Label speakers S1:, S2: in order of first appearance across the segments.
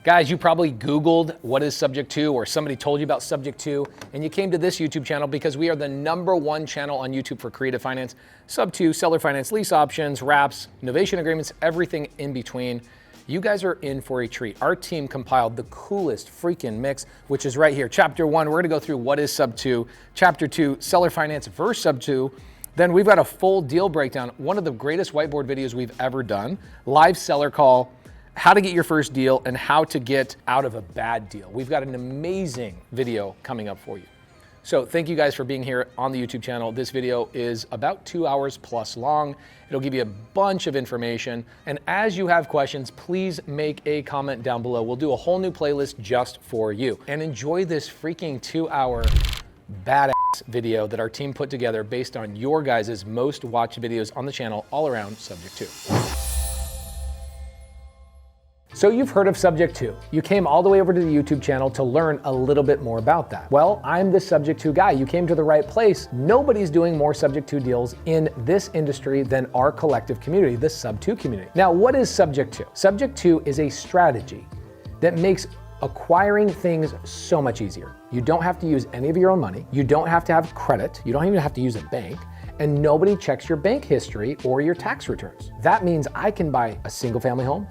S1: Guys, you probably Googled what is Subject to, or somebody told you about Subject to, and you came to this YouTube channel because we are the #1 channel on YouTube for creative finance, SubTo, seller finance, lease options, wraps, novation agreements, everything in between. You guys are in for a treat. Our team compiled the coolest freaking mix, which is right here. Chapter 1, we're gonna go through what is Subto. Chapter 2, seller finance versus Subto. Then we've got a full deal breakdown, one of the greatest whiteboard videos we've ever done, live seller call, how to get your first deal, and how to get out of a bad deal. We've got an amazing video coming up for you. So thank you guys for being here on the YouTube channel. This video is about 2 hours plus long. It'll give you a bunch of information. And as you have questions, please make a comment down below. We'll do a whole new playlist just for you. And enjoy this freaking 2-hour badass video that our team put together based on your guys' most watched videos on the channel all around Subject to. So you've heard of Subject to. You came all the way over to the YouTube channel to learn a little bit more about that. Well, I'm the Subject to guy. You came to the right place. Nobody's doing more Subject to deals in this industry than our collective community, the Subto community. Now, what is Subject to? Subject to is a strategy that makes acquiring things so much easier. You don't have to use any of your own money. You don't have to have credit. You don't even have to use a bank. And nobody checks your bank history or your tax returns. That means I can buy a single family home,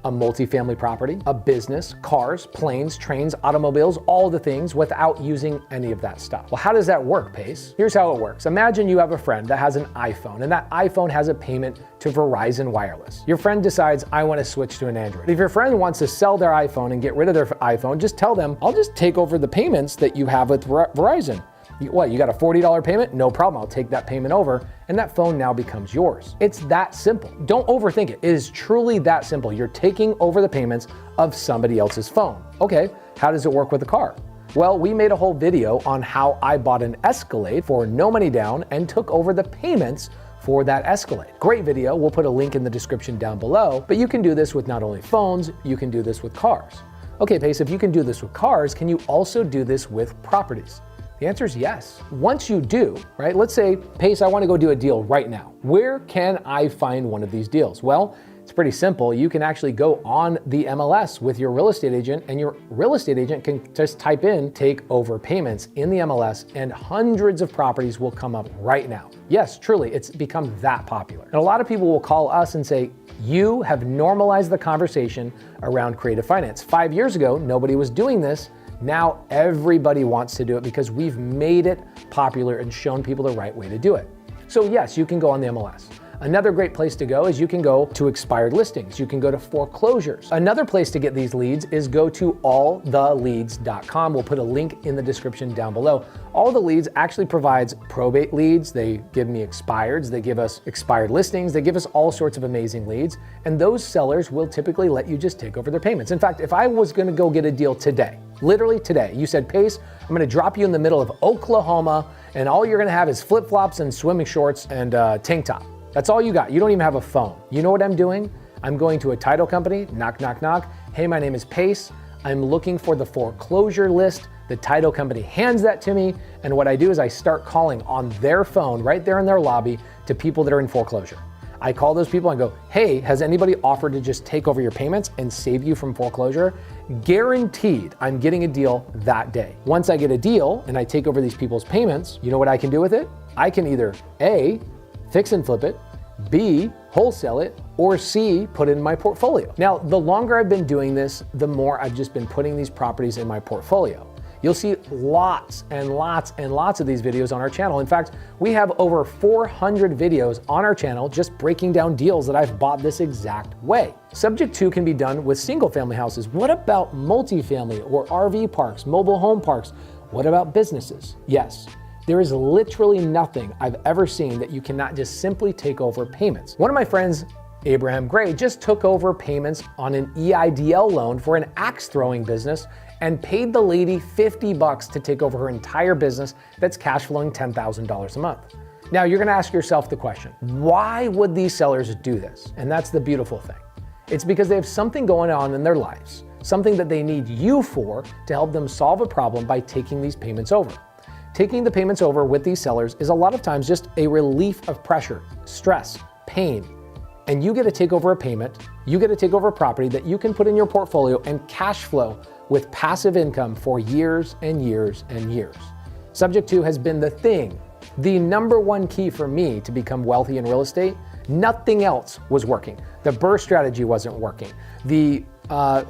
S1: a multifamily property, a business, cars, planes, trains, automobiles, all the things without using any of that stuff. Well, how does that work, Pace? Here's how it works. Imagine you have a friend that has an iPhone, and that iPhone has a payment to Verizon Wireless. Your friend decides, I want to switch to an Android. If your friend wants to sell their iPhone and get rid of their iPhone, just tell them, I'll just take over the payments that you have with Verizon. What, you got a $40 payment? No problem, I'll take that payment over, and that phone now becomes yours. It's that simple. Don't overthink it. It is truly that simple. You're taking over the payments of somebody else's phone. Okay, how does it work with a car? Well, we made a whole video on how I bought an Escalade for no money down and took over the payments for that Escalade. Great video, we'll put a link in the description down below, but you can do this with not only phones, you can do this with cars. Okay, Pace, if you can do this with cars, can you also do this with properties? The answer is yes. Once you do, right, let's say, Pace, I want to go do a deal right now. Where can I find one of these deals? Well, it's pretty simple. You can actually go on the MLS with your real estate agent, and your real estate agent can just type in take over payments in the MLS, and hundreds of properties will come up right now. Yes, truly, it's become that popular. And a lot of people will call us and say, you have normalized the conversation around creative finance. 5 years ago, nobody was doing this. Now everybody wants to do it because we've made it popular and shown people the right way to do it. So yes, you can go on the MLS. Another great place to go is you can go to expired listings. You can go to foreclosures. Another place to get these leads is go to alltheleads.com. We'll put a link in the description down below. All the Leads actually provides probate leads. They give me expireds. They give us expired listings. They give us all sorts of amazing leads. And those sellers will typically let you just take over their payments. In fact, if I was gonna go get a deal today, literally today, you said, Pace, I'm gonna drop you in the middle of Oklahoma, and all you're gonna have is flip-flops and swimming shorts and tank top. That's all you got. You don't even have a phone. You know what I'm doing? I'm going to a title company, knock, knock, knock. Hey, my name is Pace. I'm looking for the foreclosure list. The title company hands that to me. And what I do is I start calling on their phone right there in their lobby to people that are in foreclosure. I call those people and go, hey, has anybody offered to just take over your payments and save you from foreclosure? Guaranteed, I'm getting a deal that day. Once I get a deal and I take over these people's payments, you know what I can do with it? I can either A, fix and flip it, B, wholesale it, or C, put it in my portfolio. Now, the longer I've been doing this, the more I've just been putting these properties in my portfolio. You'll see lots and lots and lots of these videos on our channel. In fact, we have over 400 videos on our channel just breaking down deals that I've bought this exact way. Subject to can be done with single family houses. What about multifamily or RV parks, mobile home parks? What about businesses? Yes. There is literally nothing I've ever seen that you cannot just simply take over payments. One of my friends, Abraham Gray, just took over payments on an EIDL loan for an axe throwing business and paid the lady $50 to take over her entire business that's cash flowing $10,000 a month. Now you're gonna ask yourself the question, why would these sellers do this? And that's the beautiful thing. It's because they have something going on in their lives, something that they need you for to help them solve a problem by taking these payments over. Taking the payments over with these sellers is a lot of times just a relief of pressure, stress, pain, and you get to take over a payment, you get to take over a property that you can put in your portfolio and cash flow with passive income for years and years and years. Subject to has been the thing, the number one key for me to become wealthy in real estate. Nothing else was working. The BRRRR strategy wasn't working. The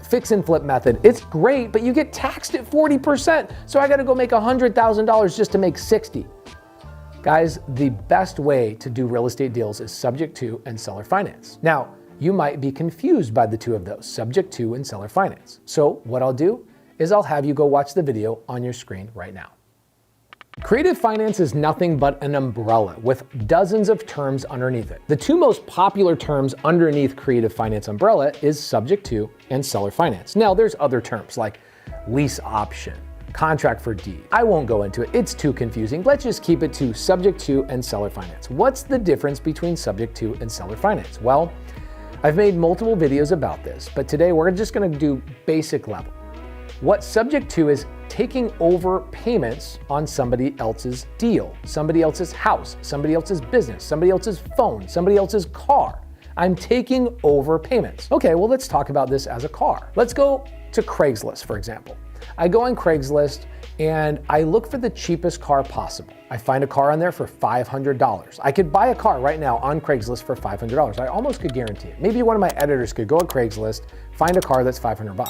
S1: fix and flip method, it's great, but you get taxed at 40%. So I gotta go make $100,000 just to make 60. Guys, the best way to do real estate deals is subject to and seller finance. Now, you might be confused by the two of those, subject to and seller finance. So what I'll do is I'll have you go watch the video on your screen right now. Creative finance is nothing but an umbrella with dozens of terms underneath it. The two most popular terms underneath creative finance umbrella is subject to and seller finance. Now, there's other terms like lease option, contract for deed. I won't go into it, it's too confusing. Let's just keep it to subject to and seller finance. What's the difference between subject to and seller finance? Well, I've made multiple videos about this, but today we're just gonna do basic level. What subject to is taking over payments on somebody else's deal, somebody else's house, somebody else's business, somebody else's phone, somebody else's car. I'm taking over payments. Okay, well, let's talk about this as a car. Let's go to Craigslist, for example. I go on Craigslist and I look for the cheapest car possible. I find a car on there for $500. I could buy a car right now on Craigslist for $500. I almost could guarantee it. Maybe one of my editors could go on Craigslist, find a car that's $500.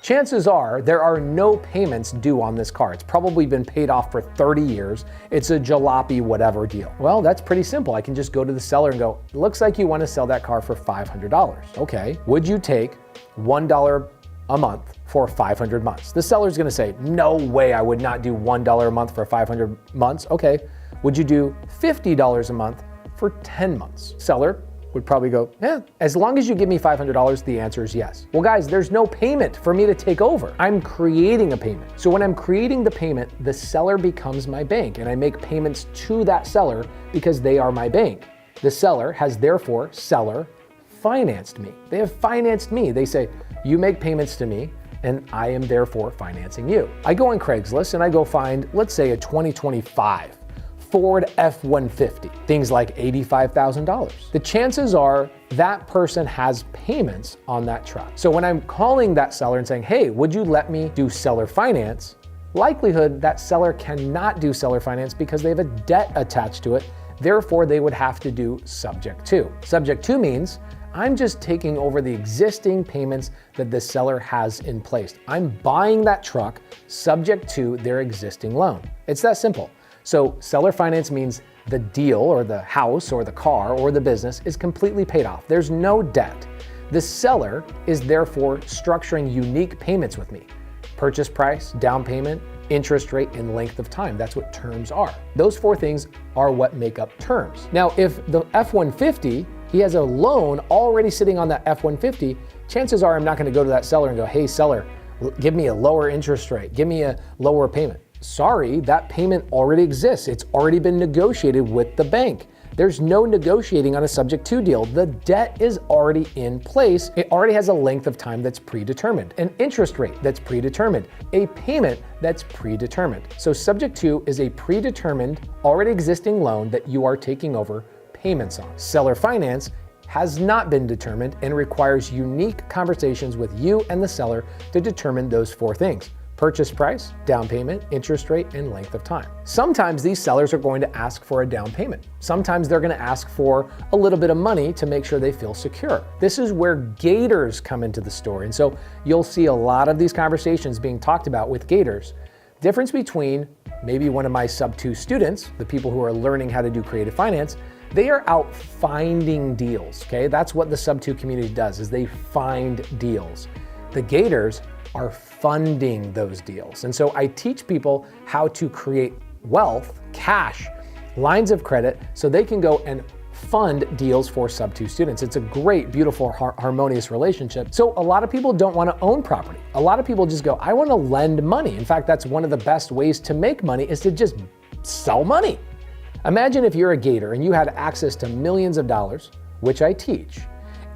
S1: Chances are there are no payments due on this car. It's probably been paid off for 30 years. It's a jalopy whatever deal. Well, that's pretty simple. I can just go to the seller and go, it looks like you want to sell that car for $500. Okay, would you take $1 a month for 500 months? The seller's gonna say, no way, I would not do $1 a month for 500 months. Okay, would you do $50 a month for 10 months? Seller would probably go, yeah, as long as you give me $500, the answer is yes. Well, guys, there's no payment for me to take over. I'm creating a payment. So when I'm creating the payment, the seller becomes my bank and I make payments to that seller because they are my bank. The seller has therefore seller financed me. They have financed me. They say, you make payments to me and I am therefore financing you. I go on Craigslist and I go find, let's say a 2025 Ford F-150, things like $85,000. The chances are that person has payments on that truck. So when I'm calling that seller and saying, hey, would you let me do seller finance? Likelihood that seller cannot do seller finance because they have a debt attached to it. Therefore, they would have to do subject to. Subject to means I'm just taking over the existing payments that the seller has in place. I'm buying that truck subject to their existing loan. It's that simple. So seller finance means the deal or the house or the car or the business is completely paid off. There's no debt. The seller is therefore structuring unique payments with me. Purchase price, down payment, interest rate, and length of time. That's what terms are. Those four things are what make up terms. Now, if the F-150, he has a loan already sitting on that F-150, chances are I'm not gonna go to that seller and go, hey seller, give me a lower interest rate, give me a lower payment. Sorry, that payment already exists. It's already been negotiated with the bank. There's no negotiating on a subject to deal. The debt is already in place. It already has a length of time that's predetermined, an interest rate that's predetermined, a payment that's predetermined. So subject to is a predetermined, already existing loan that you are taking over payments on. Seller finance has not been determined and requires unique conversations with you and the seller to determine those four things. Purchase price, down payment, interest rate, and length of time. Sometimes these sellers are going to ask for a down payment. Sometimes they're going to ask for a little bit of money to make sure they feel secure. This is where gators come into the story. And so you'll see a lot of these conversations being talked about with gators. Difference between maybe one of my SubTo students, the people who are learning how to do creative finance, they are out finding deals, okay? That's what the SubTo community does, is they find deals. The gators are funding those deals. And so I teach people how to create wealth, cash, lines of credit, so they can go and fund deals for SubTo students. It's a great, beautiful, harmonious relationship. So a lot of people don't want to own property. A lot of people just go, I want to lend money. In fact, that's one of the best ways to make money is to just sell money. Imagine if you're a gator and you had access to millions of dollars, which I teach,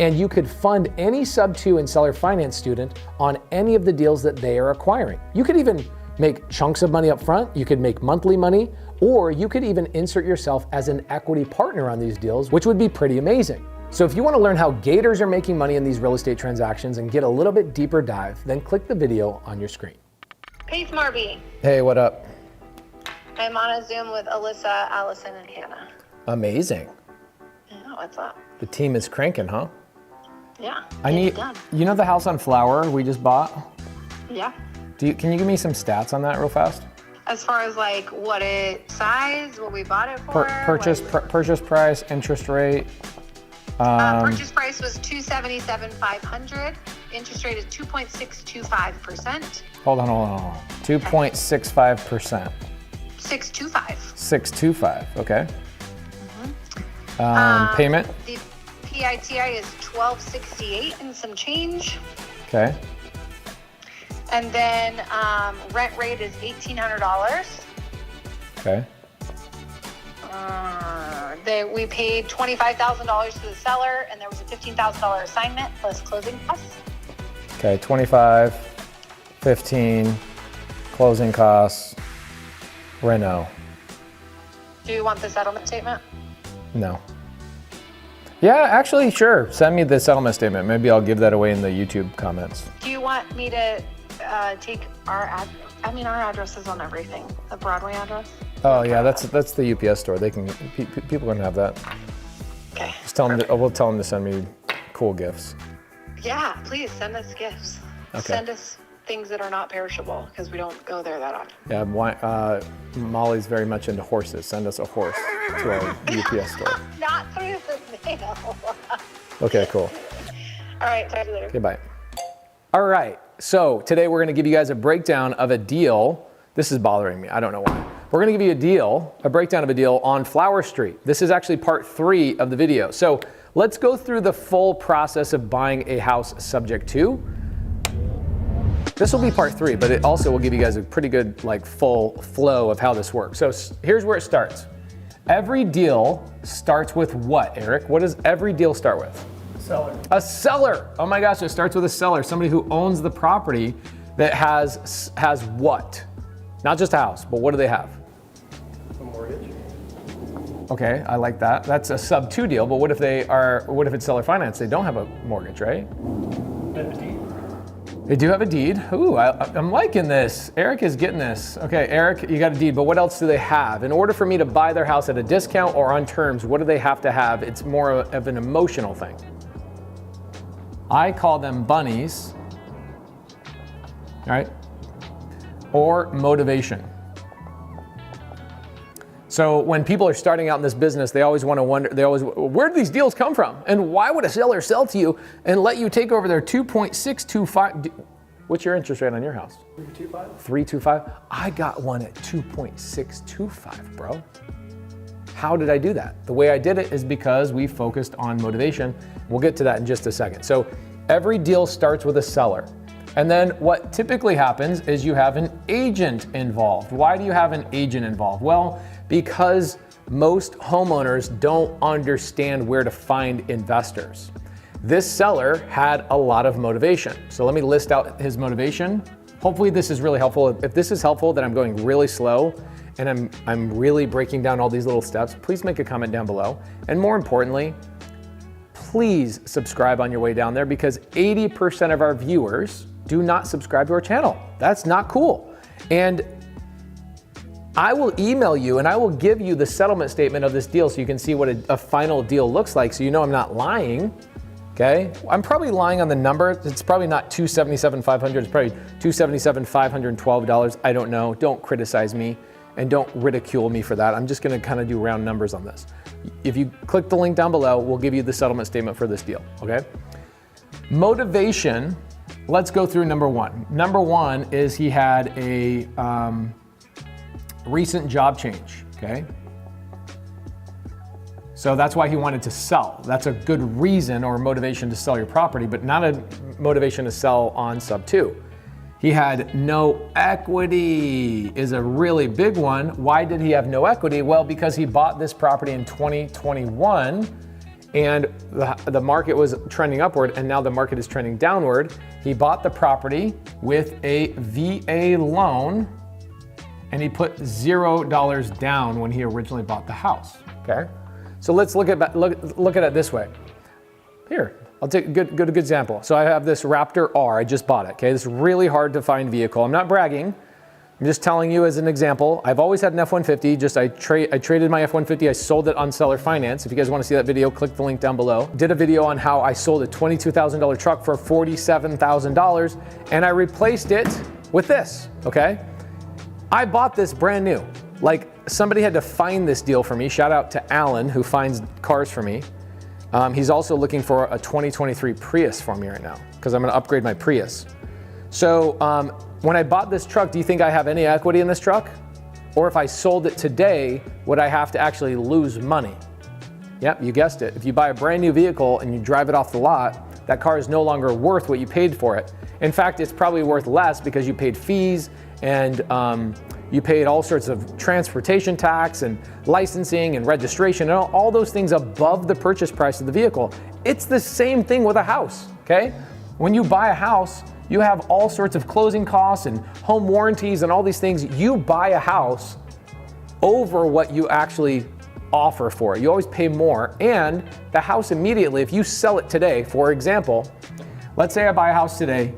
S1: and you could fund any SubTo and seller finance student on any of the deals that they are acquiring. You could even make chunks of money up front, you could make monthly money, or you could even insert yourself as an equity partner on these deals, which would be pretty amazing. So if you want to learn how gators are making money in these real estate transactions and get a little bit deeper dive, then click the video on your screen.
S2: Peace, Morby.
S1: Hey, what up?
S2: I'm on a Zoom with Alyssa, Allison, and Hannah.
S1: Amazing.
S2: Yeah, what's up?
S1: The team is cranking, huh?
S2: Yeah,
S1: you know the house on Flower we just bought?
S2: Yeah.
S1: Can you give me some stats on that real fast?
S2: As far as like what we bought it for?
S1: Purchase price, interest rate.
S2: Purchase price was $277,500. Interest rate is 2.625%.
S1: Hold on. 2.65%.
S2: 625.
S1: Okay. Payment?
S2: The PITI is $1,268 and some change.
S1: Okay.
S2: And then rent rate is $1,800.
S1: Okay.
S2: We paid $25,000 to the seller, and there was a $15,000 assignment plus closing costs.
S1: Okay, 25, 15, closing costs, reno.
S2: Do you want the settlement statement?
S1: No. Yeah, actually, sure. Send me the settlement statement. Maybe I'll give that away in the YouTube comments.
S2: Do you want me to take our address? I mean, our address is on everything. The Broadway address.
S1: Oh yeah, that's the UPS store. They can people can have that.
S2: Okay.
S1: Just tell them. We'll tell them to send me cool gifts.
S2: Yeah, please send us gifts.
S1: Okay.
S2: Send us things that are not perishable because we don't go there that often.
S1: Yeah, Molly's very much into horses. Send us a horse to our UPS store.
S2: Not through the mail.
S1: Okay, cool.
S2: All right, talk to you later.
S1: Okay, bye. All right, so today we're gonna give you guys a breakdown of a deal. This is bothering me, I don't know why. We're gonna give you a breakdown of a deal on Flower Street. This is actually part 3 of the video. So let's go through the full process of buying a house subject to. This will be part 3, but it also will give you guys a pretty good full flow of how this works. So here's where it starts. Every deal starts with what, Eric? What does every deal start with?
S3: Seller.
S1: A seller. Oh my gosh, it starts with a seller, somebody who owns the property that has what? Not just a house, but what do they have?
S3: A mortgage.
S1: Okay, I like that. That's a SubTo deal, but what if it's seller finance? They don't have a mortgage, right?
S3: And a deed.
S1: They do have a deed. Ooh, I'm liking this. Eric is getting this. Okay, Eric, you got a deed, but what else do they have? In order for me to buy their house at a discount or on terms, what do they have to have? It's more of an emotional thing. I call them bunnies, all right? Or motivation. So when people are starting out in this business, they always want to wonder, where do these deals come from? And why would a seller sell to you and let you take over their 2.625? What's your interest rate on your house?
S3: 325.
S1: 325? I got one at 2.625, bro. How did I do that? The way I did it is because we focused on motivation. We'll get to that in just a second. So every deal starts with a seller. And then what typically happens is you have an agent involved. Why do you have an agent involved? Well, because most homeowners don't understand where to find investors. This seller had a lot of motivation. So let me list out his motivation. Hopefully this is really helpful. If this is helpful, then I'm going really slow and I'm really breaking down all these little steps. Please make a comment down below. And more importantly, please subscribe on your way down there because 80% of our viewers do not subscribe to our channel. That's not cool. And I will email you and I will give you the settlement statement of this deal so you can see what a final deal looks like so you know I'm not lying, okay? I'm probably lying on the number. It's probably not $277,500, it's probably $277,512. I don't know, don't criticize me and don't ridicule me for that. I'm just gonna kind of do round numbers on this. If you click the link down below, we'll give you the settlement statement for this deal, okay? Motivation, let's go through number 1. Number 1 is he had a recent job change, okay? So that's why he wanted to sell. That's a good reason or motivation to sell your property, but not a motivation to sell on SubTo. He had no equity is a really big one. Why did he have no equity? Well, because he bought this property in 2021 and the market was trending upward and now the market is trending downward. He bought the property with a VA loan and he put $0 down when he originally bought the house, okay? So let's look at it this way. Here, I'll take a good example. So I have this Raptor R, I just bought it, okay? This is really hard to find vehicle. I'm not bragging, I'm just telling you as an example. I've always had an F-150, just I traded my F-150, I sold it on seller finance. If you guys wanna see that video, click the link down below. Did a video on how I sold a $22,000 truck for $47,000 and I replaced it with this, okay? I bought this brand new. Like somebody had to find this deal for me. Shout out to Alan who finds cars for me. He's also looking for a 2023 Prius for me right now because I'm gonna upgrade my Prius. So when I bought this truck, do you think I have any equity in this truck? Or if I sold it today, would I have to actually lose money? Yep, you guessed it. If you buy a brand new vehicle and you drive it off the lot, that car is no longer worth what you paid for it. In fact, it's probably worth less because you paid fees and you paid all sorts of transportation tax and licensing and registration and all those things above the purchase price of the vehicle. It's the same thing with a house, okay? When you buy a house, you have all sorts of closing costs and home warranties and all these things. You buy a house over what you actually offer for it. You always pay more, and the house immediately, if you sell it today, for example, let's say I buy a house today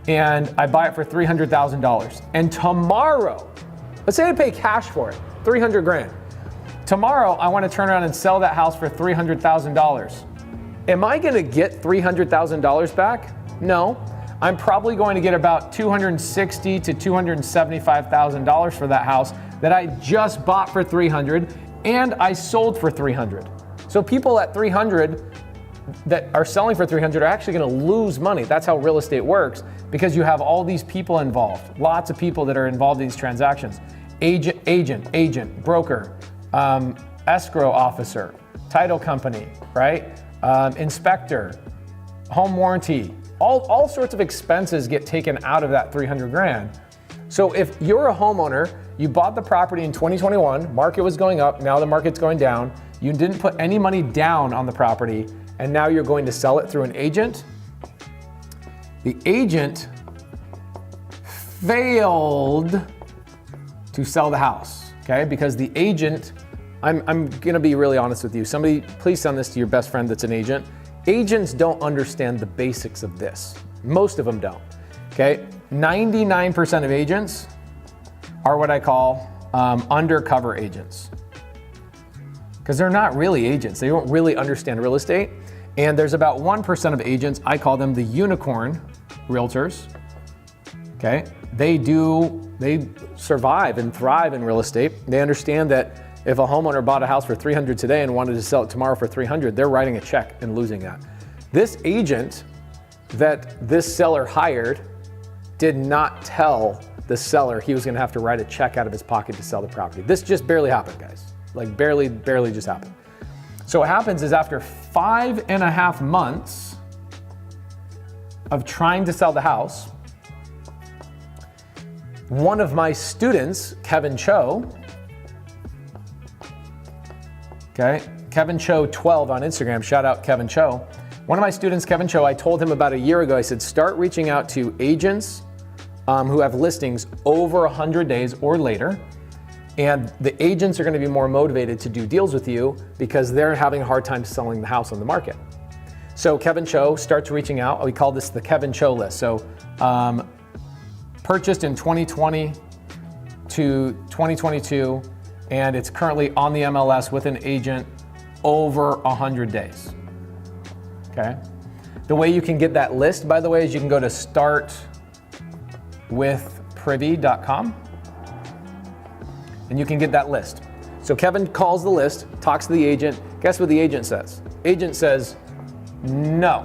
S1: and I buy it for $300,000, and tomorrow, let's say I pay cash for it, 300 grand. Tomorrow, I want to turn around and sell that house for $300,000. Am I going to get $300,000 back? No. I'm probably going to get about $260,000 to $275,000 for that house that I just bought for $300,000 and I sold for $300,000. So people at $300,000 that are selling for $300,000 are actually going to lose money. That's how real estate works because you have all these people involved, lots of people that are involved in these transactions. Agent, broker, escrow officer, title company, right? Inspector, home warranty. All sorts of expenses get taken out of that 300 grand. So if you're a homeowner, you bought the property in 2021, market was going up, now the market's going down, you didn't put any money down on the property, and now you're going to sell it through an agent. The agent failed to sell the house, okay? Because the agent, I'm gonna be really honest with you. Somebody, please send this to your best friend that's an agent. Agents don't understand the basics of this. Most of them don't, okay? 99% of agents are what I call undercover agents. Because they're not really agents. They don't really understand real estate. And there's about 1% of agents, I call them the unicorn realtors, okay? They survive and thrive in real estate. They understand that if a homeowner bought a house for $300,000 today and wanted to sell it tomorrow for $300,000, they're writing a check and losing that. This agent that this seller hired did not tell the seller he was gonna have to write a check out of his pocket to sell the property. This just barely happened, guys. Like barely just happened. So what happens is after 5.5 months of trying to sell the house, one of my students, Kevin Cho, okay, Kevin Cho 12 on Instagram, shout out Kevin Cho. One of my students, Kevin Cho, I told him about a year ago, I said, start reaching out to agents who have listings over 100 days or later. And the agents are gonna be more motivated to do deals with you because they're having a hard time selling the house on the market. So Kevin Cho starts reaching out. We call this the Kevin Cho list. So purchased in 2020 to 2022, and it's currently on the MLS with an agent over 100 days, okay? The way you can get that list, by the way, is you can go to startwithprivy.com and you can get that list. So Kevin calls the list, talks to the agent. Guess what the agent says? Agent says no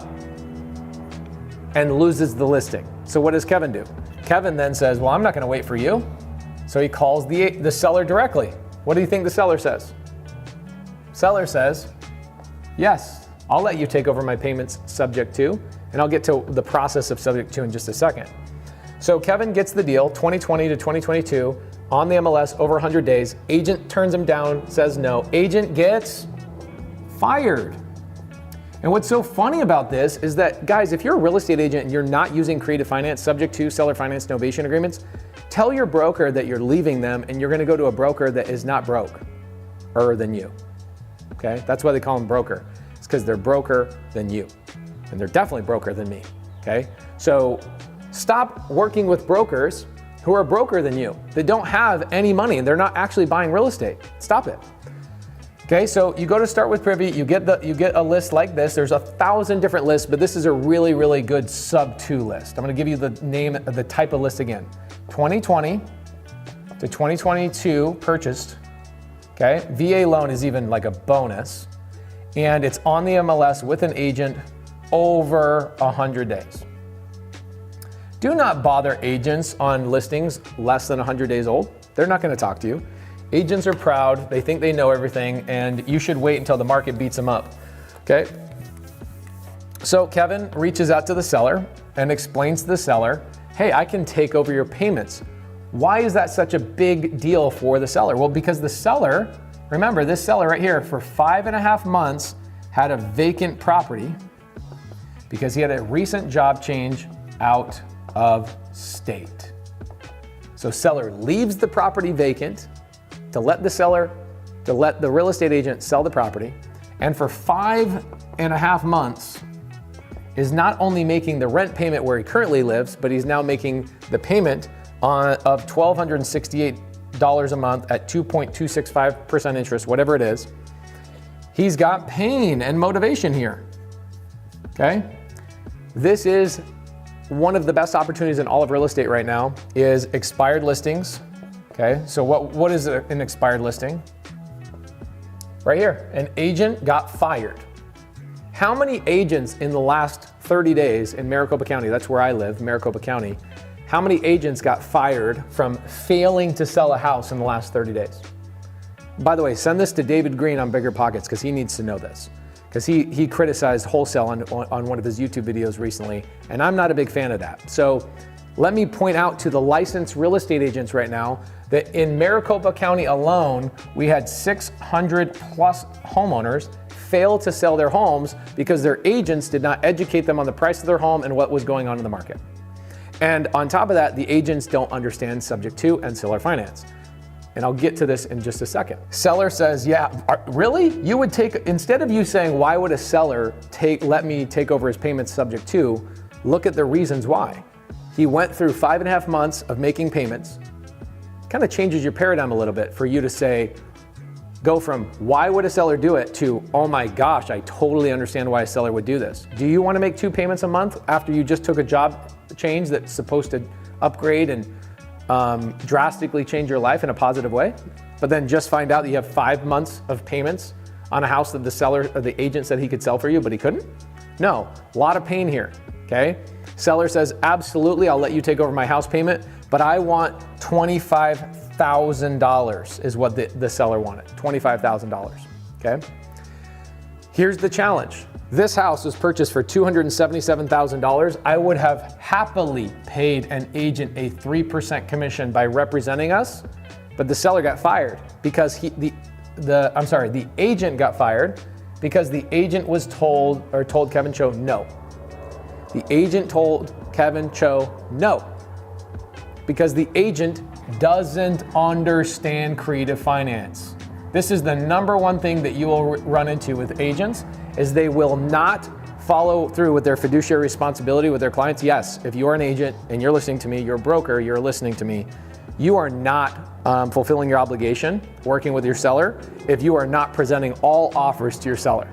S1: and loses the listing. So what does Kevin do? Kevin then says, well, I'm not gonna wait for you. So he calls the seller directly. What do you think the seller says? Seller says, yes, I'll let you take over my payments subject to, and I'll get to the process of subject to in just a second. So Kevin gets the deal, 2020 to 2022, on the MLS over 100 days. Agent turns him down, says no. Agent gets fired. And what's so funny about this is that, guys, if you're a real estate agent and you're not using creative finance, subject to seller finance novation agreements, tell your broker that you're leaving them and you're gonna go to a broker that is not broker than you, okay? That's why they call them broker. because they're broker than you. And they're definitely broker than me, okay? So stop working with brokers who are broker than you, that don't have any money and they're not actually buying real estate. Stop it. Okay, so you go to Start with Privy, you get a list like this. There's 1,000 different lists, but this is a really, really good SubTo list. I'm gonna give you the name, the type of list again. 2020 to 2022 purchased, okay? VA loan is even like a bonus, and it's on the MLS with an agent over 100 days. Do not bother agents on listings less than 100 days old. They're not gonna talk to you. Agents are proud, they think they know everything, and you should wait until the market beats them up, okay? So Kevin reaches out to the seller and explains to the seller, hey, I can take over your payments. Why is that such a big deal for the seller? Well, because the seller, remember this seller right here, for 5.5 months had a vacant property because he had a recent job change out of state. So seller leaves the property vacant to let the real estate agent sell the property, and for 5.5 months is not only making the rent payment where he currently lives, but he's now making the payment of $1,268 a month at 2.265% interest, whatever it is. He's got pain and motivation here, okay? This is one of the best opportunities in all of real estate right now is expired listings. Okay, so what is an expired listing? Right here, an agent got fired. How many agents in the last 30 days in Maricopa County, that's where I live, Maricopa County, how many agents got fired from failing to sell a house in the last 30 days? By the way, send this to David Green on Bigger Pockets because he needs to know this. Because he criticized wholesale on one of his YouTube videos recently, and I'm not a big fan of that. So let me point out to the licensed real estate agents right now that in Maricopa County alone, we had 600 plus homeowners fail to sell their homes because their agents did not educate them on the price of their home and what was going on in the market. And on top of that, the agents don't understand subject to and seller finance. And I'll get to this in just a second. Seller says, yeah, really? You would take, instead of you saying, why would a seller let me take over his payments subject to, look at the reasons why. He went through 5.5 months of making payments. Kind of changes your paradigm a little bit for you to say, go from why would a seller do it to, oh my gosh, I totally understand why a seller would do this. Do you want to make 2 payments a month after you just took a job change that's supposed to upgrade and drastically change your life in a positive way, but then just find out that you have 5 months of payments on a house that the seller or the agent said he could sell for you, but he couldn't? No, a lot of pain here, okay? Seller says, absolutely, I'll let you take over my house payment, but I want $25,000 is what the seller wanted, $25,000, okay? Here's the challenge. This house was purchased for $277,000. I would have happily paid an agent a 3% commission by representing us, but the seller got fired because the agent got fired because the agent was told Kevin Cho no. The agent told Kevin Cho no because the agent doesn't understand creative finance. This is the number one thing that you will run into with agents is they will not follow through with their fiduciary responsibility with their clients. Yes, if you're an agent and you're listening to me, you're a broker, you're listening to me, you are not fulfilling your obligation working with your seller if you are not presenting all offers to your seller.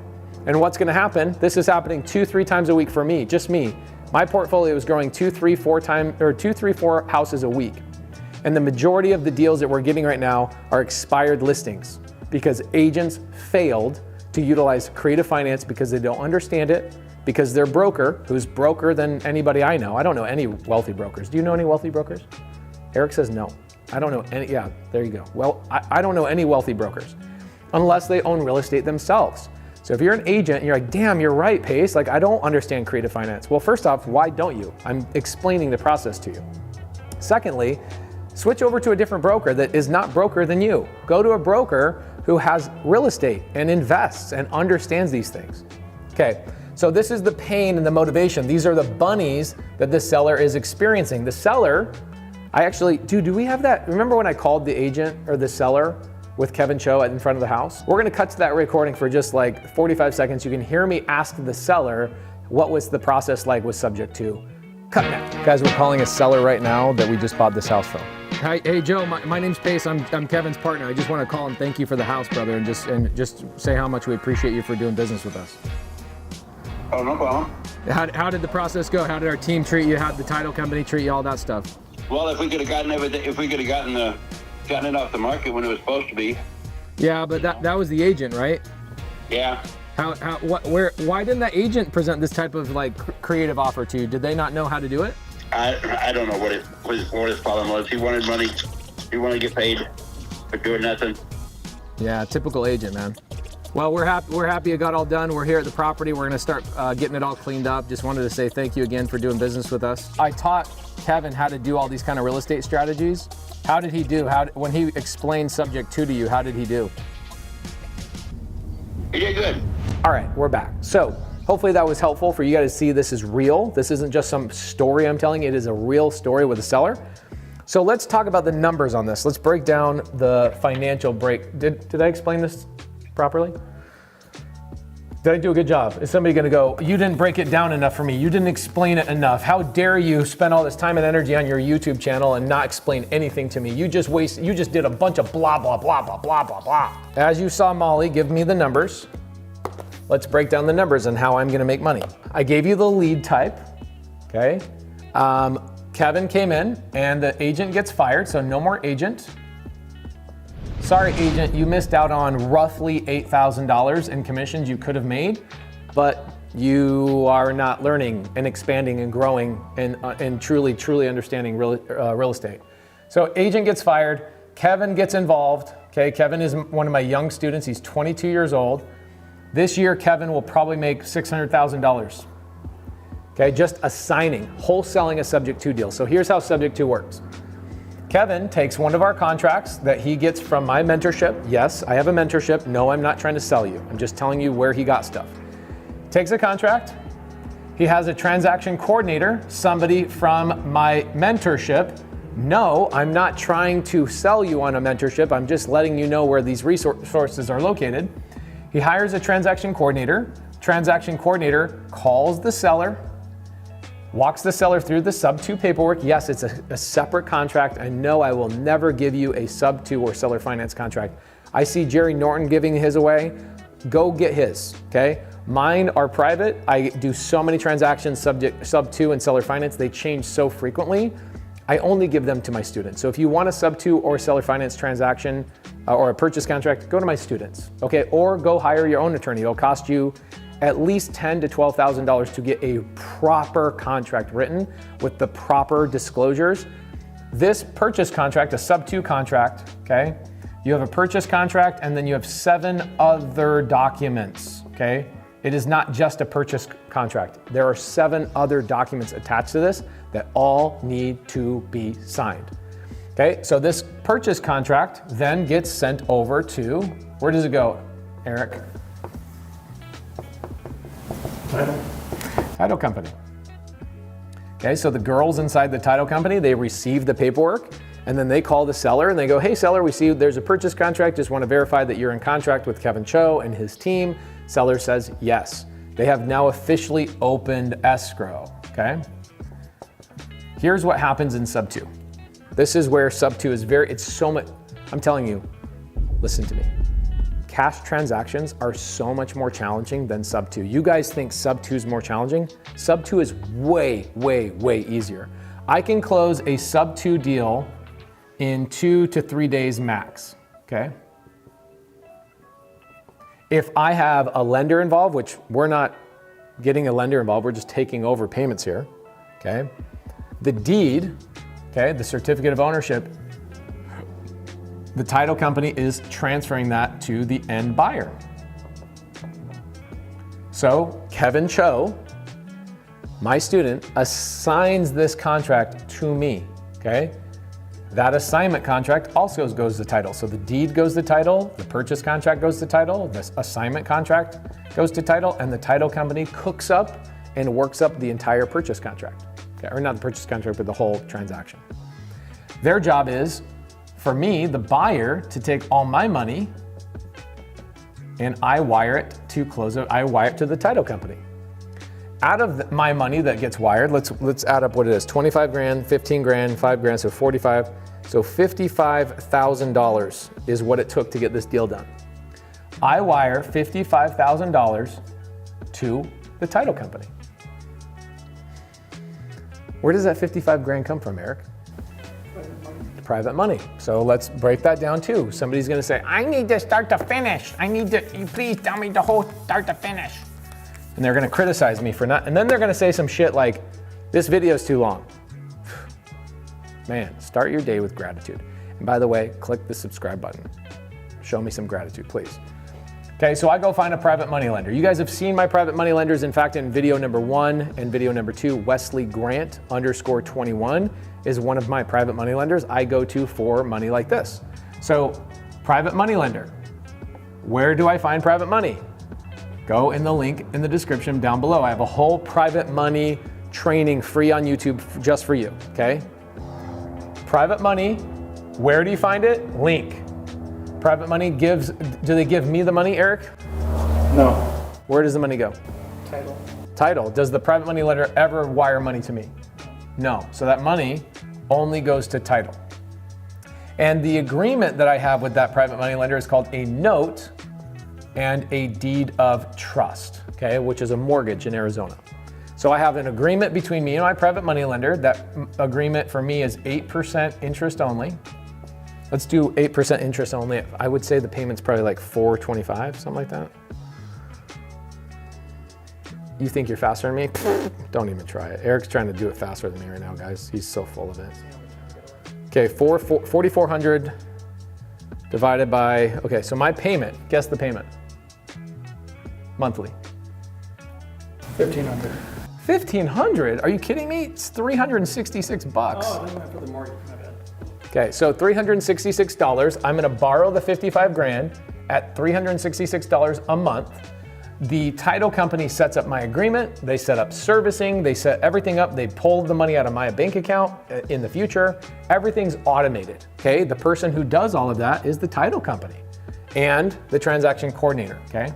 S1: And what's gonna happen, this is happening 2-3 times a week for me, just me. My portfolio is growing 2-3-4 houses a week. And the majority of the deals that we're getting right now are expired listings because agents failed to utilize creative finance because they don't understand it, because their broker, who's broker than anybody I know. I don't know any wealthy brokers. Do you know any wealthy brokers? Eric says no. I don't know any, yeah, there you go. Well, I don't know any wealthy brokers unless they own real estate themselves. So if you're an agent and you're like, damn, you're right, Pace, like I don't understand creative finance. Well, first off, why don't you? I'm explaining the process to you. Secondly, switch over to a different broker that is not broker than you. Go to a broker who has real estate and invests and understands these things. Okay, so this is the pain and the motivation. These are the bunnies that the seller is experiencing. The seller, do we have that? Remember when I called the agent or the seller with Kevin Cho in front of the house. We're gonna cut to that recording for just like 45 seconds. You can hear me ask the seller what was the process like with Subject to. Cut now. Guys, we're calling a seller right now that we just bought this house from. Hi, hey Joe, my name's Pace. I'm Kevin's partner. I just want to call and thank you for the house, brother, and just say how much we appreciate you for doing business with us.
S4: Oh, no problem.
S1: How did the process go? How did our team treat you? How did the title company treat you? All that stuff.
S4: Well, if we could have gotten everything, if we could have gotten it off the market when it was supposed to be.
S1: Yeah, but that was the agent, right?
S4: Yeah.
S1: Why didn't that agent present this type of like creative offer to you? Did they not know how to do it?
S4: I don't know what his problem was. He wanted money. He wanted to get paid for doing nothing.
S1: Yeah, typical agent, man. Well, we're happy it got all done. We're here at the property. We're gonna start getting it all cleaned up. Just wanted to say thank you again for doing business with us. I taught Kevin how to do all these kind of real estate strategies. How did he do? When he explained Subject to you, how did he do?
S4: He did good.
S1: All right, we're back. So hopefully that was helpful for you guys to see this is real. This isn't just some story I'm telling you. It is a real story with a seller. So let's talk about the numbers on this. Let's break down the financial break. Did I explain this properly? Did I do a good job? Is somebody gonna go, you didn't break it down enough for me. You didn't explain it enough. How dare you spend all this time and energy on your YouTube channel and not explain anything to me? You just did a bunch of blah, blah, blah, blah, blah, blah, blah. As you saw Molly give me the numbers, let's break down the numbers and how I'm gonna make money. I gave you the lead type, okay? Kevin came in and the agent gets fired, so no more agent. Sorry, agent, you missed out on roughly $8,000 in commissions you could have made, but you are not learning and expanding and growing and truly understanding real estate. So agent gets fired, Kevin gets involved, okay? Kevin is one of my young students, he's 22 years old. This year, Kevin will probably make $600,000. Okay, just assigning, wholesaling a Subject to deal. So here's how Subject to works. Kevin takes one of our contracts that he gets from my mentorship. Yes, I have a mentorship. No, I'm not trying to sell you. I'm just telling you where he got stuff. Takes a contract. He has a transaction coordinator, somebody from my mentorship. No, I'm not trying to sell you on a mentorship. I'm just letting you know where these resources are located. He hires a transaction coordinator. Transaction coordinator calls the seller, walks the seller through the SubTo paperwork. Yes, it's a separate contract. I know I will never give you a SubTo or seller finance contract. I see Jerry Norton giving his away. Go get his, okay? Mine are private. I do so many transactions, SubTo and seller finance. They change so frequently. I only give them to my students. So if you want a SubTo or seller finance transaction or a purchase contract, go to my students, okay? Or go hire your own attorney. It'll cost you at least $10,000 to $12,000 to get a proper contract written with the proper disclosures. This purchase contract, a SubTo contract, okay? You have a purchase contract and then you have 7 other documents, okay? It is not just a purchase contract. There are 7 other documents attached to this that all need to be signed. Okay, so this purchase contract then gets sent over to, where does it go, Eric? Title company. Okay, so the girls inside the title company, they receive the paperwork and then they call the seller and they go, hey seller, we see there's a purchase contract, just want to verify that you're in contract with Kevin Cho and his team. Seller says yes. They have now officially opened escrow, okay? Here's what happens in SubTo. This is where SubTo is it's so much, I'm telling you, listen to me. Cash transactions are so much more challenging than SubTo. You guys think SubTo is more challenging? SubTo is way easier. I can close a SubTo deal in 2 to 3 days max, okay? If I have a lender involved, which we're not getting a lender involved, we're just taking over payments here, okay? The deed, okay, the certificate of ownership, the title company is transferring that to the end buyer. So Kevin Cho, my student, assigns this contract to me, okay? That assignment contract also goes to title. So the deed goes to title, the purchase contract goes to title, the assignment contract goes to title, and the title company cooks up and works up the entire purchase contract. Okay, or not the purchase contract, but the whole transaction. Their job is for me, the buyer, to take all my money and I wire it to close it. I wire it to the title company. Out of my money that gets wired, let's add up what it is. 25 grand, 15 grand, 5 grand, so 45. So $55,000 is what it took to get this deal done. I wire $55,000 to the title company. Where does that 55 grand come from, Eric? Private money. So let's break that down too. Somebody's gonna say, I need to start to finish. You please tell me the whole start to finish. And they're gonna criticize me for not, and then they're gonna say some shit like, this video's too long. Man, start your day with gratitude. And by the way, click the subscribe button. Show me some gratitude, please. Okay, so I go find a private money lender. You guys have seen my private money lenders. In fact, in video number 1 and video number 2, Wesley Grant _21 is one of my private money lenders I go to for money like this. So, private money lender. Where do I find private money? Go in the link in the description down below. I have a whole private money training free on YouTube just for you, okay? Private money, where do you find it? Link. Private money do they give me the money, Eric?
S3: No.
S1: Where does the money go?
S3: Title.
S1: Title. Does the private money lender ever wire money to me? No. So that money only goes to title. And the agreement that I have with that private money lender is called a note and a deed of trust, okay, which is a mortgage in Arizona. So I have an agreement between me and my private money lender. That agreement for me is 8% interest only. Let's do 8% interest only. I would say the payment's probably like $425, something like that. You think you're faster than me? Don't even try it. Eric's trying to do it faster than me right now, guys. He's so full of it. Okay, 4,400 divided by, okay, so my payment, guess the payment. Monthly.
S3: 1,500.
S1: 1,500? Are you kidding me? It's 366 bucks.
S3: Oh, I think for the mortgage, my bad.
S1: Okay, so $366. I'm gonna borrow the 55 grand at $366 a month. The title company sets up my agreement. They set up servicing. They set everything up. They pull the money out of my bank account in the future. Everything's automated, okay? The person who does all of that is the title company and the transaction coordinator, okay?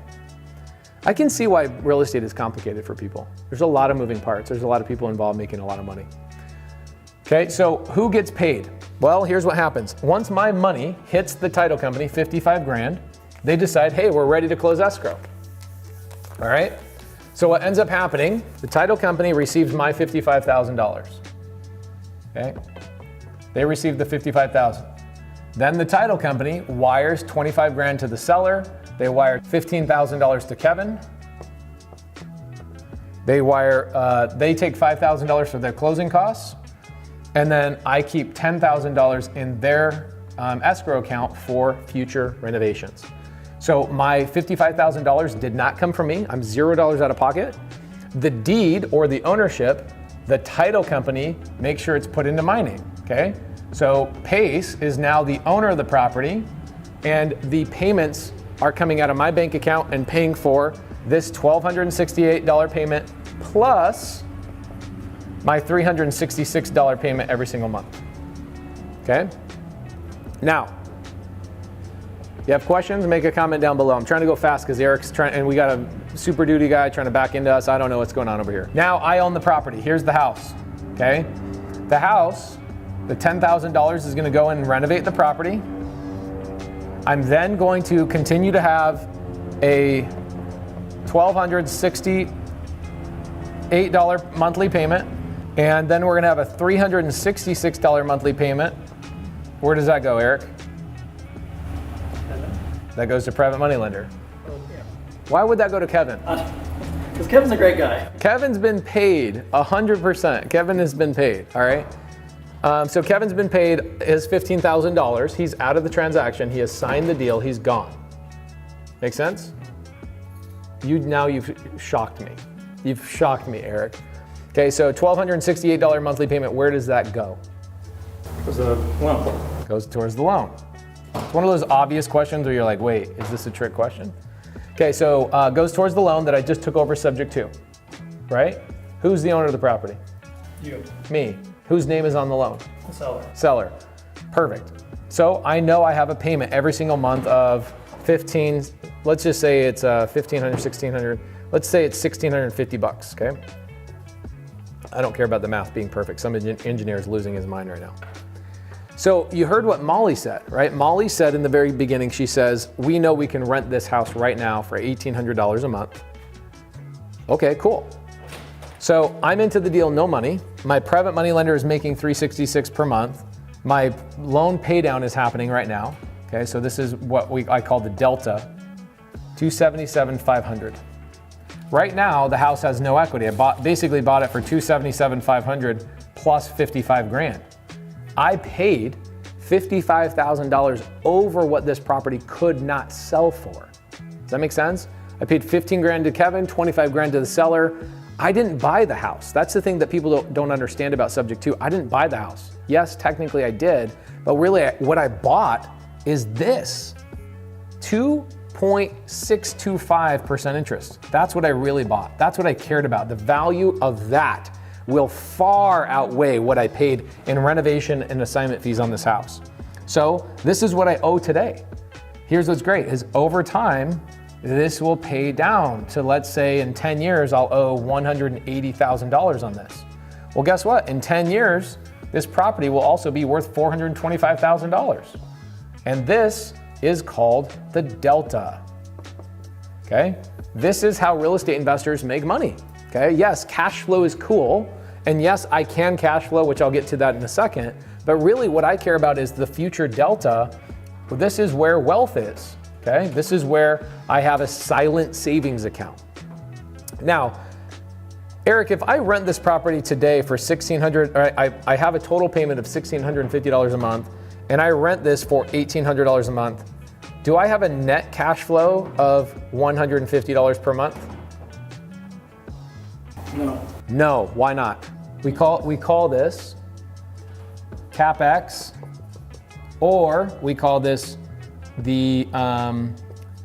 S1: I can see why real estate is complicated for people. There's a lot of moving parts. There's a lot of people involved making a lot of money. Okay, so who gets paid? Well, here's what happens. Once my money hits the title company, 55 grand, they decide, hey, we're ready to close escrow. All right? So what ends up happening, the title company receives my $55,000. Okay? They receive the $55,000. Then the title company wires 25 grand to the seller. They wire $15,000 to Kevin. They take $5,000 for their closing costs. And then I keep $10,000 in their escrow account for future renovations. So my $55,000 did not come from me. I'm $0 out of pocket. The deed or the ownership, the title company makes sure it's put into my name, okay? So Pace is now the owner of the property, and the payments are coming out of my bank account and paying for this $1,268 payment plus my $366 payment every single month, okay? Now, you have questions, make a comment down below. I'm trying to go fast because Eric's trying, and we got a super duty guy trying to back into us. I don't know what's going on over here. Now I own the property. Here's the house, okay? The house, the $10,000 is gonna go and renovate the property. I'm then going to continue to have a $1,268 monthly payment, and then we're gonna have a $366 monthly payment. Where does that go, Eric? That goes to private money lender.
S3: Yeah.
S1: Why would that go to Kevin?
S3: Because Kevin's a great guy.
S1: Kevin's been paid 100%. Kevin has been paid, all right? So Kevin's been paid his $15,000. He's out of the transaction. He has signed the deal. He's gone. Make sense? You've shocked me. You've shocked me, Eric. Okay, so $1,268 monthly payment, where does that go?
S3: It was a loan.
S1: Goes towards the loan. It's one of those obvious questions where you're like, wait, is this a trick question? Okay, so goes towards the loan that I just took over subject to, right? Who's the owner of the property?
S3: You.
S1: Me. Whose name is on the loan?
S3: The seller.
S1: Seller. Perfect. So I know I have a payment every single month of 15, let's just say it's 1,500, 1,600, let's say it's 1,650 bucks, okay? I don't care about the math being perfect. Some engineer is losing his mind right now. So you heard what Molly said, right? Molly said in the very beginning, she says, we know we can rent this house right now for $1,800 a month. Okay, cool. So I'm into the deal, no money. My private money lender is making $366 per month. My loan pay down is happening right now. Okay, so this is what I call the delta, $277,500. Right now, the house has no equity. I basically bought it for $277,500 plus 55 grand. I paid $55,000 over what this property could not sell for. Does that make sense? I paid 15 grand to Kevin, 25 grand to the seller. I didn't buy the house. That's the thing that people don't understand about Subject to. I didn't buy the house. Yes, technically I did, but really what I bought is this, 2.625% interest. That's what I really bought. That's what I cared about. The value of that will far outweigh what I paid in renovation and assignment fees on this house. So this is what I owe today. Here's what's great is over time, this will pay down to, let's say in 10 years, I'll owe $180,000 on this. Well, guess what? In 10 years, this property will also be worth $425,000. And this is called the delta, okay? This is how real estate investors make money, okay? Yes, cash flow is cool. And yes, I can cash flow, which I'll get to that in a second. But really what I care about is the future delta. Well, this is where wealth is, okay? This is where I have a silent savings account. Now, Eric, if I rent this property today for $1,600, I have a total payment of $1,650 a month, and I rent this for $1,800 a month, do I have a net cash flow of $150 per month?
S3: No.
S1: No, why not? We call this CapEx, or we call this the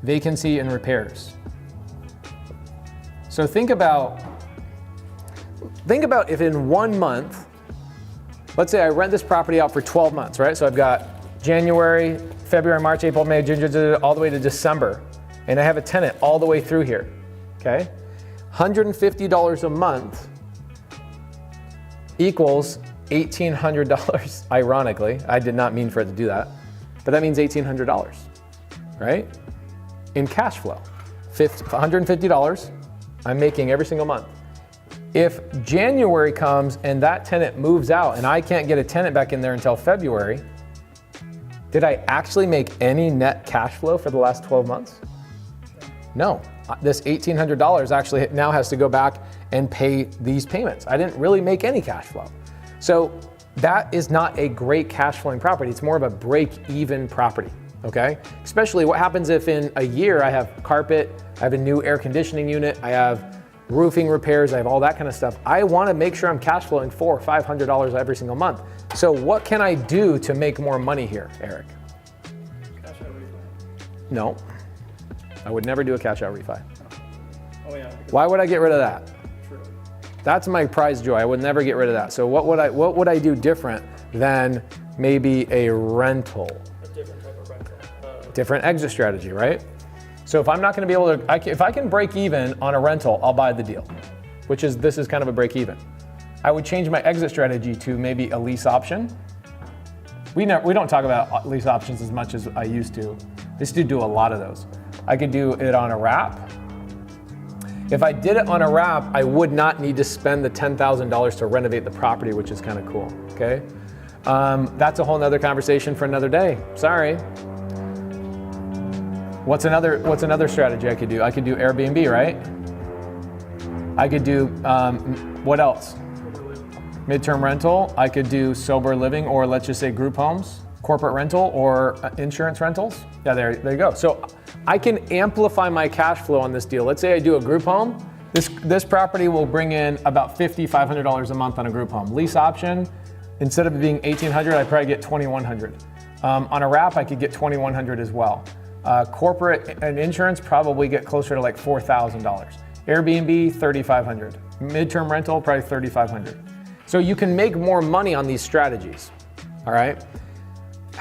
S1: vacancy and repairs. So think about if in 1 month, let's say I rent this property out for 12 months, right? So I've got January, February, March, April, May, June, all the way to December. And I have a tenant all the way through here, okay? $150 a month equals $1,800, ironically. I did not mean for it to do that, but that means $1,800, right? In cash flow, $150 I'm making every single month. If January comes and that tenant moves out and I can't get a tenant back in there until February, did I actually make any net cash flow for the last 12 months? No. This $1,800 actually now has to go back and pay these payments. I didn't really make any cash flow. So that is not a great cash flowing property. It's more of a break-even property, okay? Especially what happens if in a year I have carpet, I have a new air conditioning unit, I have roofing repairs, I have all that kind of stuff. I want to make sure I'm cash flowing $400 or $500 every single month. So what can I do to make more money here, Eric?
S3: Cash out refi.
S1: No, I would never do a cash out refi.
S3: Oh yeah.
S1: Why would I get rid of that?
S3: True.
S1: That's my prize joy. I would never get rid of that. So what would I do different than maybe a rental?
S3: A different type of rental.
S1: Different exit strategy, right? So if I'm not going to be able to, if I can break even on a rental, I'll buy the deal, this is kind of a break even. I would change my exit strategy to maybe a lease option. We don't talk about lease options as much as I used to. I used to do a lot of those. I could do it on a wrap. If I did it on a wrap, I would not need to spend the $10,000 to renovate the property, which is kind of cool, okay? That's a whole nother conversation for another day, sorry. What's another strategy I could do? I could do Airbnb, right? I could do, what else? Midterm rental. I could do sober living, or let's just say group homes, corporate rental, or insurance rentals. Yeah, there you go. So I can amplify my cash flow on this deal. Let's say I do a group home. This property will bring in about $5,500 a month on a group home. Lease option, instead of being $1,800, I probably get $2,100. On a wrap, I could get $2,100 as well. Corporate and insurance probably get closer to like $4,000. Airbnb, $3,500. Midterm rental, probably $3,500. So you can make more money on these strategies, all right?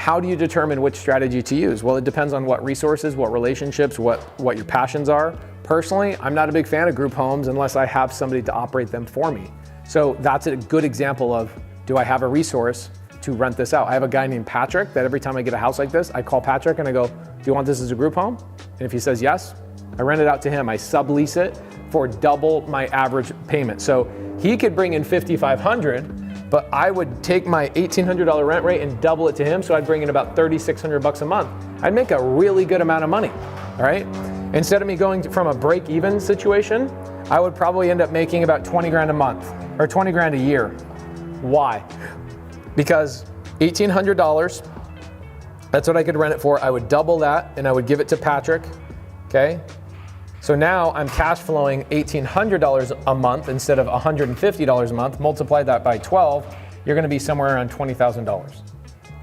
S1: how do you determine which strategy to use? Well, it depends on what resources, what relationships, what your passions are. Personally, I'm not a big fan of group homes unless I have somebody to operate them for me. So that's a good example of, do I have a resource to rent this out? I have a guy named Patrick that every time I get a house like this, I call Patrick and I go, do you want this as a group home? And if he says yes, I rent it out to him. I sublease it for double my average payment. So he could bring in $5,500, but I would take my $1,800 rent rate and double it to him. So I'd bring in about $3,600 a month. I'd make a really good amount of money, all right? Instead of me going from a break-even situation, I would probably end up making about 20 grand a month or 20 grand a year. Why? Because $1,800, that's what I could rent it for. I would double that and I would give it to Patrick, okay? So now I'm cash flowing $1,800 a month instead of $150 a month. Multiply that by 12, you're gonna be somewhere around $20,000.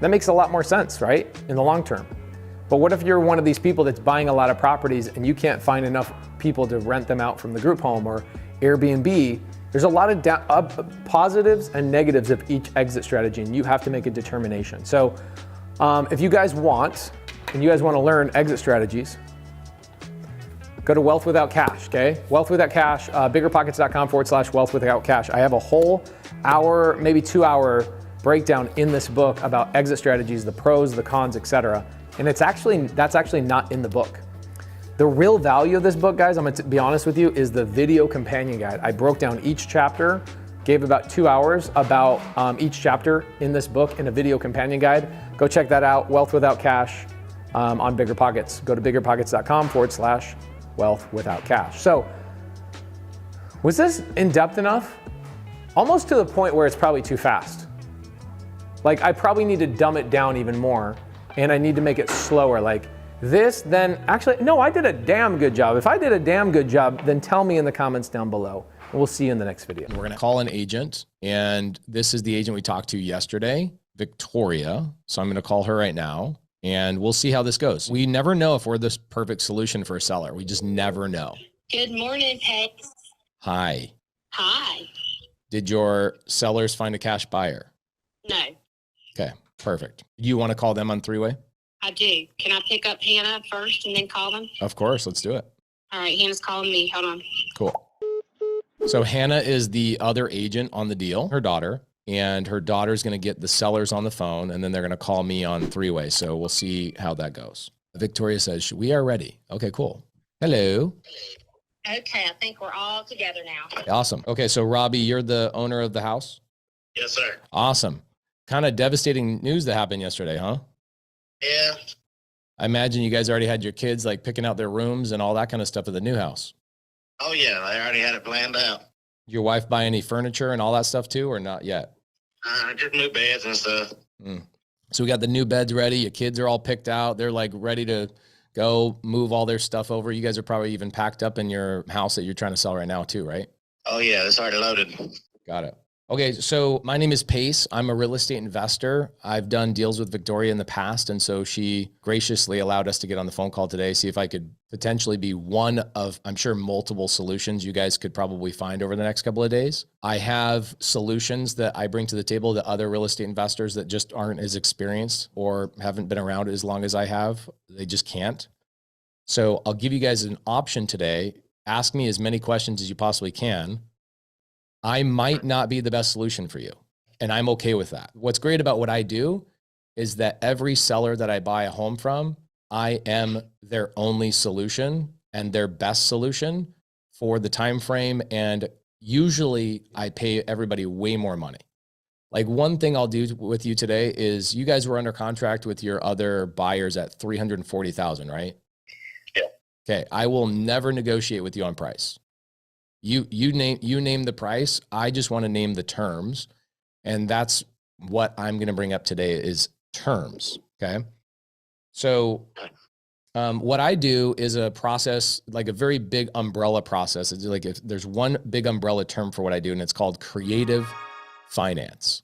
S1: That makes a lot more sense, right? In the long term. But what if you're one of these people that's buying a lot of properties and you can't find enough people to rent them out from the group home or Airbnb? There's a lot of positives and negatives of each exit strategy, and you have to make a determination. So if you guys want, and you guys want to learn exit strategies, go to Wealth Without Cash, okay? Wealth Without Cash, biggerpockets.com/wealth without cash. I have a whole hour, maybe 2 hour breakdown in this book about exit strategies, the pros, the cons, etc. And that's actually not in the book. The real value of this book, guys, I'm gonna be honest with you, is the video companion guide. I broke down each chapter, gave about 2 hours about each chapter in this book in a video companion guide. Go check that out, Wealth Without Cash on Bigger Pockets. Go to biggerpockets.com/wealth without cash. So, was this in depth enough? Almost to the point where it's probably too fast. Like, I probably need to dumb it down even more, and I need to make it slower. Like this, then actually, no, I did a damn good job. If I did a damn good job, then tell me in the comments down below. And we'll see you in the next video.
S5: We're gonna call an agent, and this is the agent we talked to yesterday, Victoria. So I'm gonna call her right now, and we'll see how this goes. We never know if we're the perfect solution for a seller. We just never know.
S6: Good morning, Pace.
S5: Hi.
S6: Hi.
S5: Did your sellers find a cash buyer?
S6: No,
S5: Okay, perfect. You wanna call them on three-way?
S6: I do. Can I pick up Hannah first and then call them?
S5: Of course, let's do it.
S6: All right, Hannah's calling me. Hold on.
S5: Cool. So Hannah is the other agent on the deal, her daughter, and her daughter's going to get the sellers on the phone, and then they're going to call me on three-way. So we'll see how that goes. Victoria says, we are ready. Okay, cool. Hello.
S6: Okay, I think we're all together now.
S5: Awesome. Okay, so Robbie, you're the owner of the house?
S4: Yes, sir.
S5: Awesome. Kind of devastating news that happened yesterday, huh?
S4: Yeah.
S5: I imagine you guys already had your kids like picking out their rooms and all that kind of stuff at the new house.
S4: Oh, yeah. I already had it planned out.
S5: Your wife buy any furniture and all that stuff too, or not yet?
S4: Just new beds and stuff.
S5: So we got the new beds ready. Your kids are all picked out. They're like ready to go move all their stuff over. You guys are probably even packed up in your house that you're trying to sell right now too, right?
S4: Oh, yeah. It's already loaded.
S5: Got it. Okay, so my name is Pace. I'm a real estate investor. I've done deals with Victoria in the past, and so she graciously allowed us to get on the phone call today, see if I could potentially be one of, I'm sure, multiple solutions you guys could probably find over the next couple of days. I have solutions that I bring to the table that other real estate investors that just aren't as experienced or haven't been around as long as I have, they just can't. So I'll give you guys an option today. Ask me as many questions as you possibly can. I might not be the best solution for you, and I'm okay with that. What's great about what I do is that every seller that I buy a home from, I am their only solution and their best solution for the time frame, and usually I pay everybody way more money. Like, one thing I'll do with you today is, you guys were under contract with your other buyers at $340,000, right?
S4: Yeah.
S5: Okay, I will never negotiate with you on price. You name the price. I just want to name the terms. And that's what I'm going to bring up today is terms. Okay. So what I do is a process, like a very big umbrella process. It's like, if there's one big umbrella term for what I do, and it's called creative finance.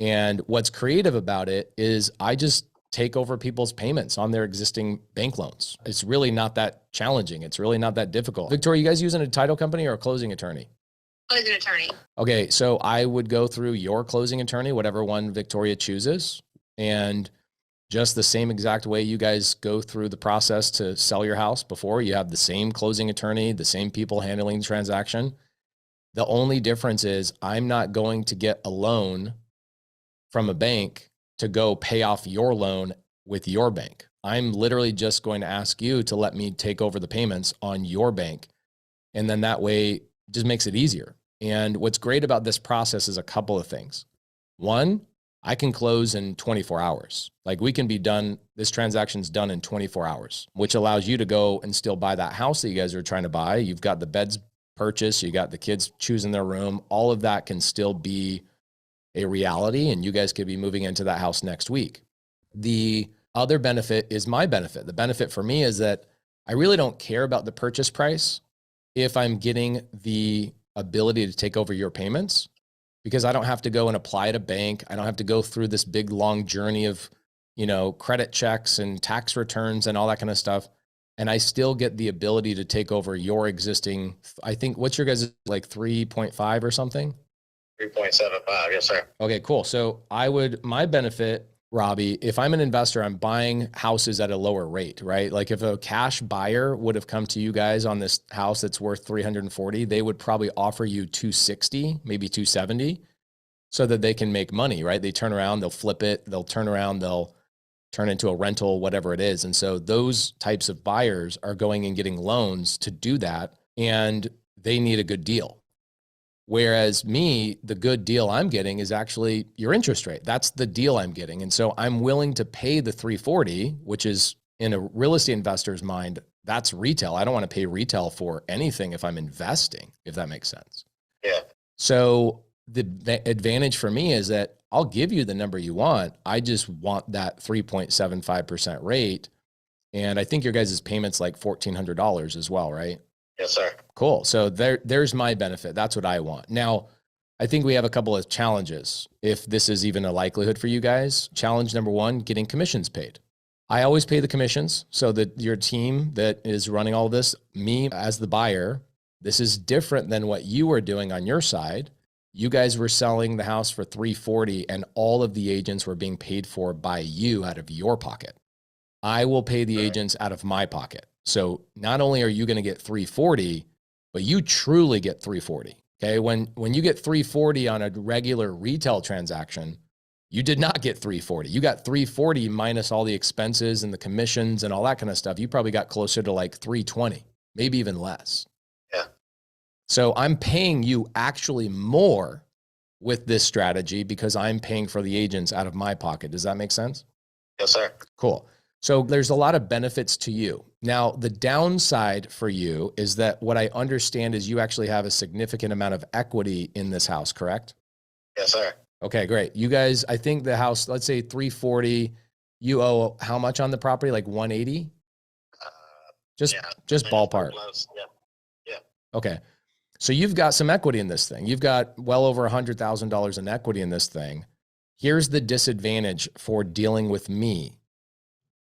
S5: And what's creative about it is I just take over people's payments on their existing bank loans. It's really not that challenging. It's really not that difficult. Victoria, you guys using a title company or a closing attorney?
S6: Closing attorney.
S5: Okay, so I would go through your closing attorney, whatever one Victoria chooses, and just the same exact way you guys go through the process to sell your house before. You have the same closing attorney, the same people handling the transaction. The only difference is I'm not going to get a loan from a bank to go pay off your loan with your bank. I'm literally just going to ask you to let me take over the payments on your bank. And then that way it just makes it easier. And what's great about this process is a couple of things. One, I can close in 24 hours. Like we can be done, this transaction's done in 24 hours, which allows you to go and still buy that house that you guys are trying to buy. You've got the beds purchased, you got the kids choosing their room. All of that can still be a reality, and you guys could be moving into that house next week. The other benefit is my benefit. The benefit for me is that I really don't care about the purchase price if I'm getting the ability to take over your payments, because I don't have to go and apply at a bank. I don't have to go through this big long journey of, credit checks and tax returns and all that kind of stuff. And I still get the ability to take over your existing, I think, what's your guys' like 3.5 or something?
S4: 3.75, yes, sir.
S5: Okay, cool. So my benefit, Robbie, if I'm an investor, I'm buying houses at a lower rate, right? Like if a cash buyer would have come to you guys on this house that's worth 340, they would probably offer you 260, maybe 270, so that they can make money, right? They turn around, they'll flip it, they'll turn around, they'll turn into a rental, whatever it is. And so those types of buyers are going and getting loans to do that, and they need a good deal. Whereas me, the good deal I'm getting is actually your interest rate. That's the deal I'm getting. And so I'm willing to pay the 340, which is in a real estate investor's mind, that's retail. I don't want to pay retail for anything if I'm investing, if that makes sense.
S4: Yeah.
S5: So the advantage for me is that I'll give you the number you want. I just want that 3.75% rate. And I think your guys' payment's like $1,400 as well, right?
S4: Yes, sir.
S5: Cool. So there's my benefit. That's what I want. Now, I think we have a couple of challenges, if this is even a likelihood for you guys. Challenge number one, getting commissions paid. I always pay the commissions so that your team that is running all this, me as the buyer, this is different than what you were doing on your side. You guys were selling the house for 340 and all of the agents were being paid for by you out of your pocket. I will pay the agents out of my pocket. So not only are you going to get 340, but you truly get 340. Okay. When you get 340 on a regular retail transaction, you did not get 340. You got 340 minus all the expenses and the commissions and all that kind of stuff. You probably got closer to like 320, maybe even less.
S4: Yeah.
S5: So I'm paying you actually more with this strategy because I'm paying for the agents out of my pocket. Does that make sense?
S4: Yes, sir.
S5: Cool. So there's a lot of benefits to you. Now, the downside for you is that what I understand is you actually have a significant amount of equity in this house, correct?
S4: Yes, sir.
S5: Okay, great. You guys, I think the house, let's say 340, you owe how much on the property? Like 180? Just ballpark.
S4: Yeah.
S5: Okay. So you've got some equity in this thing. You've got well over $100,000 in equity in this thing. Here's the disadvantage for dealing with me.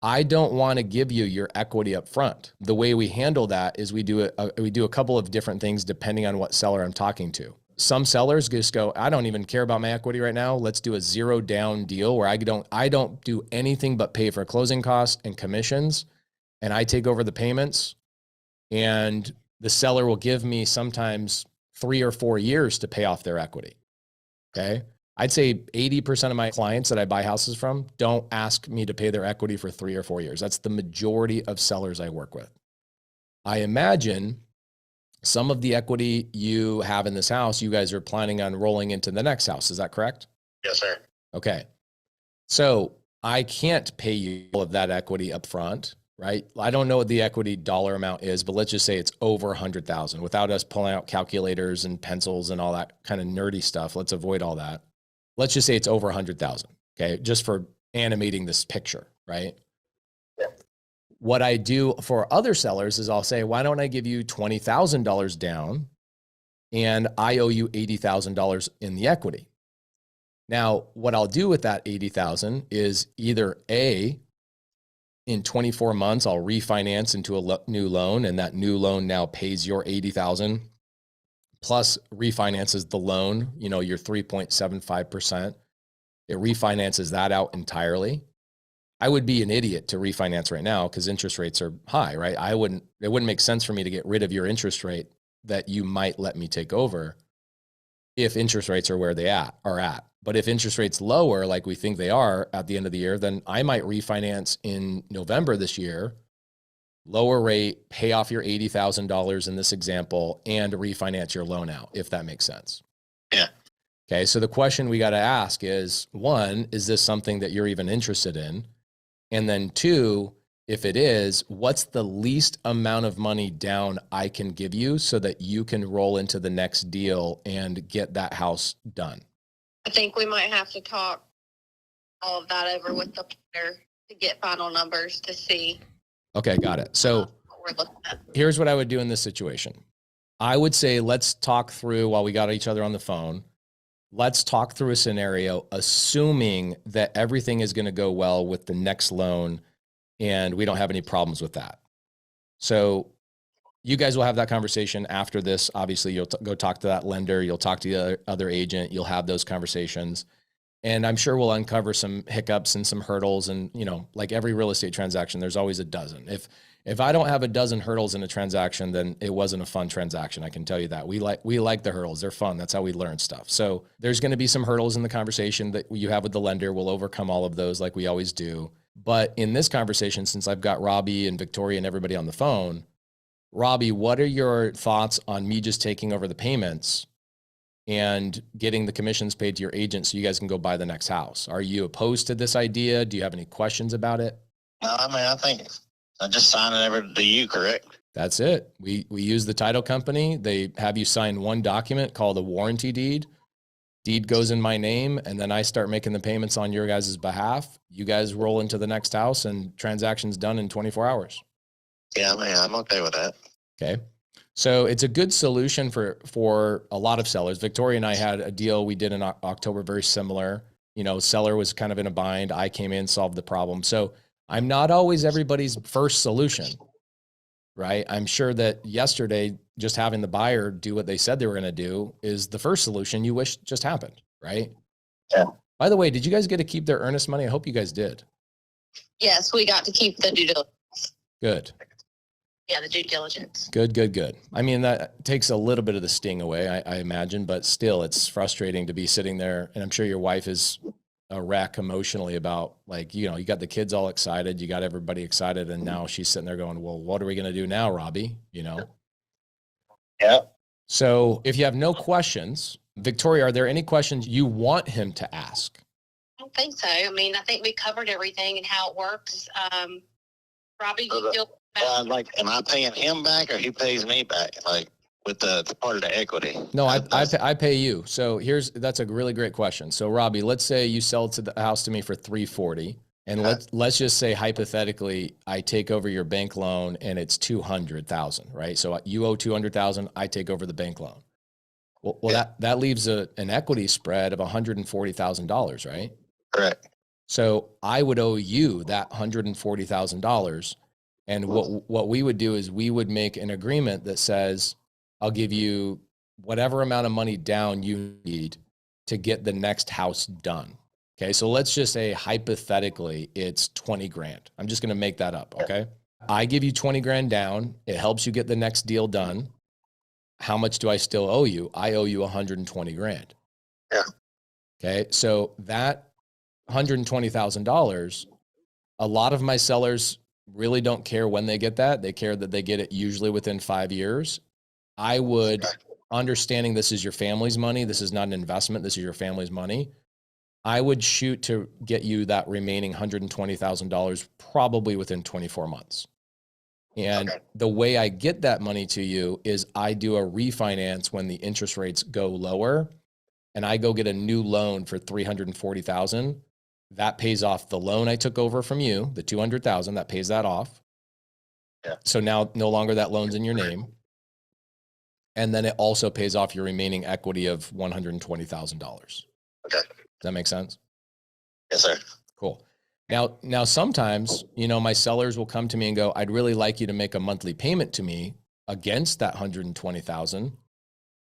S5: I don't want to give you your equity up front. The way we handle that is we do a couple of different things depending on what seller I'm talking to. Some sellers just go, I don't even care about my equity right now. Let's do a zero down deal where I don't do anything but pay for closing costs and commissions, and I take over the payments, and the seller will give me sometimes 3 or 4 years to pay off their equity. Okay. I'd say 80% of my clients that I buy houses from don't ask me to pay their equity for 3 or 4 years. That's the majority of sellers I work with. I imagine some of the equity you have in this house, you guys are planning on rolling into the next house. Is that correct?
S4: Yes, sir.
S5: Okay. So I can't pay you all of that equity up front, right? I don't know what the equity dollar amount is, but let's just say it's over 100,000 without us pulling out calculators and pencils and all that kind of nerdy stuff. Let's avoid all that. Let's just say it's over 100,000. Okay. Just for animating this picture, right?
S4: Yeah.
S5: What I do for other sellers is I'll say, why don't I give you $20,000 down and I owe you $80,000 in the equity. Now, what I'll do with that $80,000 is either A, in 24 months, I'll refinance into a new loan, and that new loan now pays your $80,000 plus refinances the loan, your 3.75%. It refinances that out entirely. I would be an idiot to refinance right now because interest rates are high, right? It wouldn't make sense for me to get rid of your interest rate that you might let me take over if interest rates are where they are at. But if interest rates lower, like we think they are at the end of the year, then I might refinance in November this year, lower rate, pay off your $80,000 in this example, and refinance your loan out, if that makes sense.
S4: Yeah.
S5: Okay, so the question we got to ask is, one, is this something that you're even interested in? And then two, if it is, what's the least amount of money down I can give you so that you can roll into the next deal and get that house done?
S6: I think we might have to talk all of that over with the planner to get final numbers to see
S5: Okay, got it. So
S6: what we're looking at.
S5: here's what I would do in this situation. I would say, let's talk through while we got each other on the phone. Let's talk through a scenario, assuming that everything is going to go well with the next loan and we don't have any problems with that. So you guys will have that conversation after this. Obviously, you'll go talk to that lender. You'll talk to the other agent. You'll have those conversations. And I'm sure we'll uncover some hiccups and some hurdles. And, you know, like every real estate transaction, there's always a dozen. If I don't have a dozen hurdles in a transaction, then it wasn't a fun transaction. I can tell you that. We like the hurdles. They're fun. That's how we learn stuff. So there's going to be some hurdles in the conversation that you have with the lender. We'll overcome all of those like we always do. But in this conversation, since I've got Robbie and Victoria and everybody on the phone, Robbie, what are your thoughts on me just taking over the payments and getting the commissions paid to your agent so you guys can go buy the next house? Are you opposed to this idea? Do you have any questions about it?
S4: No, I mean, I think I just sign it over to you, correct?
S5: That's it. We use the title company. They have you sign one document called a warranty deed. Deed goes in my name, and then I start making the payments on your guys' behalf. You guys roll into the next house, and transaction's done in 24 hours.
S4: Yeah, man, I'm okay with that.
S5: Okay. So it's a good solution for a lot of sellers. Victoria and I had a deal we did in October, very similar. You know, seller was kind of in a bind. I came in, solved the problem. So I'm not always everybody's first solution, right? I'm sure that yesterday, just having the buyer do what they said they were going to do is the first solution you wish just happened, right?
S4: Yeah.
S5: By the way, did you guys get to keep their earnest money? I hope you guys did.
S6: Yes, we got to keep the due diligence.
S5: Good.
S6: Yeah, the due diligence.
S5: Good. I mean, that takes a little bit of the sting away, I imagine, but still it's frustrating to be sitting there. And I'm sure your wife is a wreck emotionally about, like, you know, you got the kids all excited, you got everybody excited. And now she's sitting there going, well, what are we going to do now, Robbie? You know?
S4: Yeah.
S5: So if you have no questions, Victoria, are there any questions you want him to ask?
S6: I don't think so. I mean, I think we covered everything and how it works. Robbie, you feel
S4: Like, am I paying him back or he pays me back? Like, with the part of the equity?
S5: No, I pay you. So that's a really great question. So Robbie, let's say you sell the house to me for $340, and let's just say hypothetically I take over your bank loan and it's $200,000, right? So you owe $200,000, I take over the bank loan. Well,
S4: Yeah.
S5: that leaves an equity spread of $140,000, right?
S4: Correct.
S5: So I would owe you that $140,000. And what we would do is we would make an agreement that says, I'll give you whatever amount of money down you need to get the next house done. Okay. So let's just say hypothetically it's 20 grand. I'm just going to make that up. Okay. I give you 20 grand down. It helps you get the next deal done. How much do I still owe you? I owe you 120 grand.
S4: Yeah.
S5: Okay. So that $120,000, a lot of my sellers really don't care when they get that. They care that they get it usually within 5 years. I would, understanding this is your family's money, this is not an investment, this is your family's money, I would shoot to get you that remaining $120,000 probably within 24 months. And the way I get that money to you is I do a refinance when the interest rates go lower, and I go get a new loan for $340,000. That pays off the loan I took over from you, the $200,000, that pays that off.
S4: Yeah.
S5: So now no longer that loan's in your name. And then it also pays off your remaining equity of $120,000.
S4: Okay.
S5: Does that make sense?
S4: Yes, sir.
S5: Cool. Now sometimes, you know, my sellers will come to me and go, I'd really like you to make a monthly payment to me against that $120,000.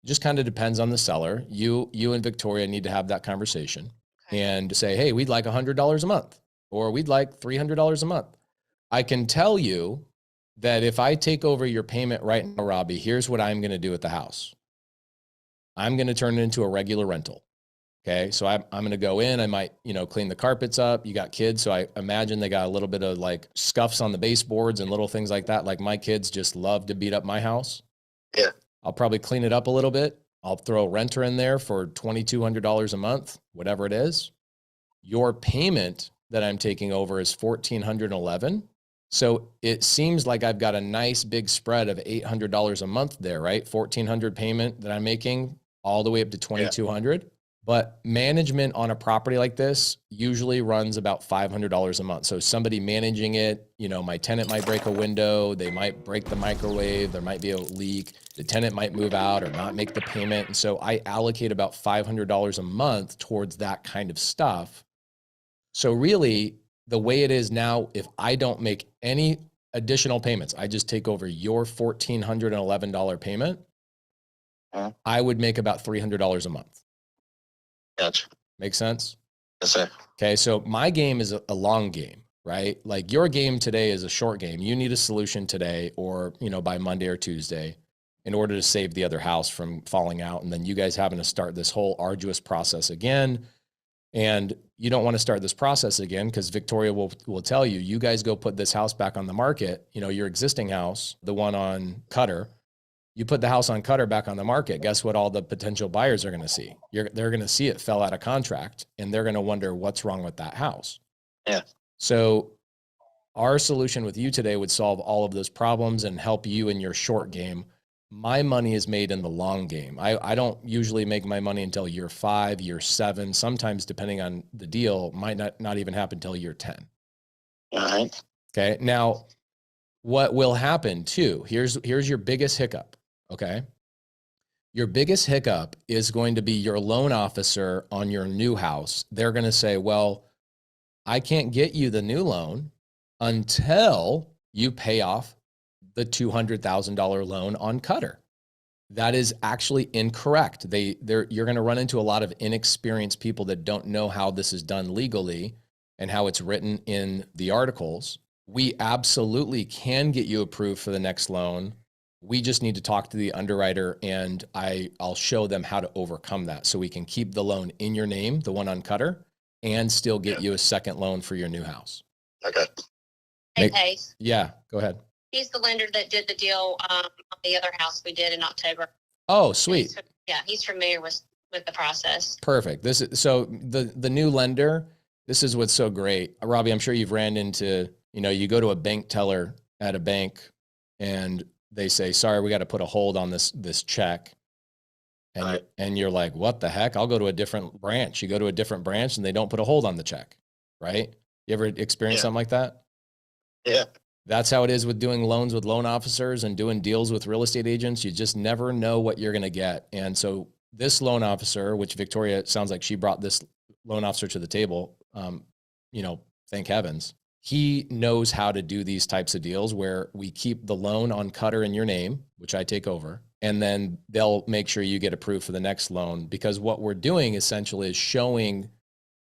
S5: Just kind of depends on the seller. You and Victoria need to have that conversation and say, hey, we'd like $100 a month. or we'd like $300 a month. I can tell you that if I take over your payment right now, Robbie, here's what I'm going to do with the house. I'm going to turn it into a regular rental. Okay. So I'm going to go in, I might, clean the carpets up. You got kids. So I imagine they got a little bit of like scuffs on the baseboards and little things like that. Like my kids just love to beat up my house.
S4: Yeah.
S5: I'll probably clean it up a little bit. I'll throw a renter in there for $2,200 a month, whatever it is. Your payment that I'm taking over is $1,411. So it seems like I've got a nice big spread of $800 a month there, right? $1,400 payment that I'm making all the way up to $2,200. But management on a property like this usually runs about $500 a month. So somebody managing it, my tenant might break a window, they might break the microwave, there might be a leak, the tenant might move out or not make the payment. And so I allocate about $500 a month towards that kind of stuff. So really, the way it is now, if I don't make any additional payments, I just take over your $1,411 payment, I would make about $300 a month.
S4: Gotcha.
S5: Make sense?
S4: Yes, sir.
S5: Okay, so my game is a long game, right? Like your game today is a short game. You need a solution today or, by Monday or Tuesday in order to save the other house from falling out. And then you guys having to start this whole arduous process again. And you don't want to start this process again because Victoria will tell you, you guys go put this house back on the market, your existing house, the one on Cutter, you put the house on Cutter back on the market. Guess what all the potential buyers are going to see? They're going to see it fell out of contract and they're going to wonder what's wrong with that house.
S4: Yeah.
S5: So our solution with you today would solve all of those problems and help you in your short game. My money is made in the long game. I don't usually make my money until year 5, year 7, sometimes depending on the deal, might not even happen until year 10.
S4: All right.
S5: Okay. Now, what will happen too, here's your biggest hiccup. Okay. Your biggest hiccup is going to be your loan officer on your new house. They're going to say, well, I can't get you the new loan until you pay off the $200,000 loan on Cutter. That is actually incorrect. You're going to run into a lot of inexperienced people that don't know how this is done legally and how it's written in the articles. We absolutely can get you approved for the next loan. We just need to talk to the underwriter and I'll show them how to overcome that so we can keep the loan in your name, the one on Cutter, and still get you a second loan for your new house.
S4: Okay.
S6: Hey, Pace.
S5: Yeah, go ahead.
S6: He's the lender that did the deal on the other house we did in October.
S5: Oh, sweet.
S6: He's familiar with the process.
S5: Perfect. This is so the new lender. This is what's so great, Robbie. I'm sure you've ran into, you go to a bank teller at a bank, and they say, "Sorry, we got to put a hold on this check," and
S4: Right.
S5: and you're like, "What the heck? I'll go to a different branch." You go to a different branch, and they don't put a hold on the check, right? You ever experienced something like that?
S4: Yeah.
S5: That's how it is with doing loans with loan officers and doing deals with real estate agents. You just never know what you're going to get. And so this loan officer, which Victoria, it sounds like she brought this loan officer to the table, thank heavens. He knows how to do these types of deals where we keep the loan on Cutter in your name, which I take over, and then they'll make sure you get approved for the next loan. Because what we're doing essentially is showing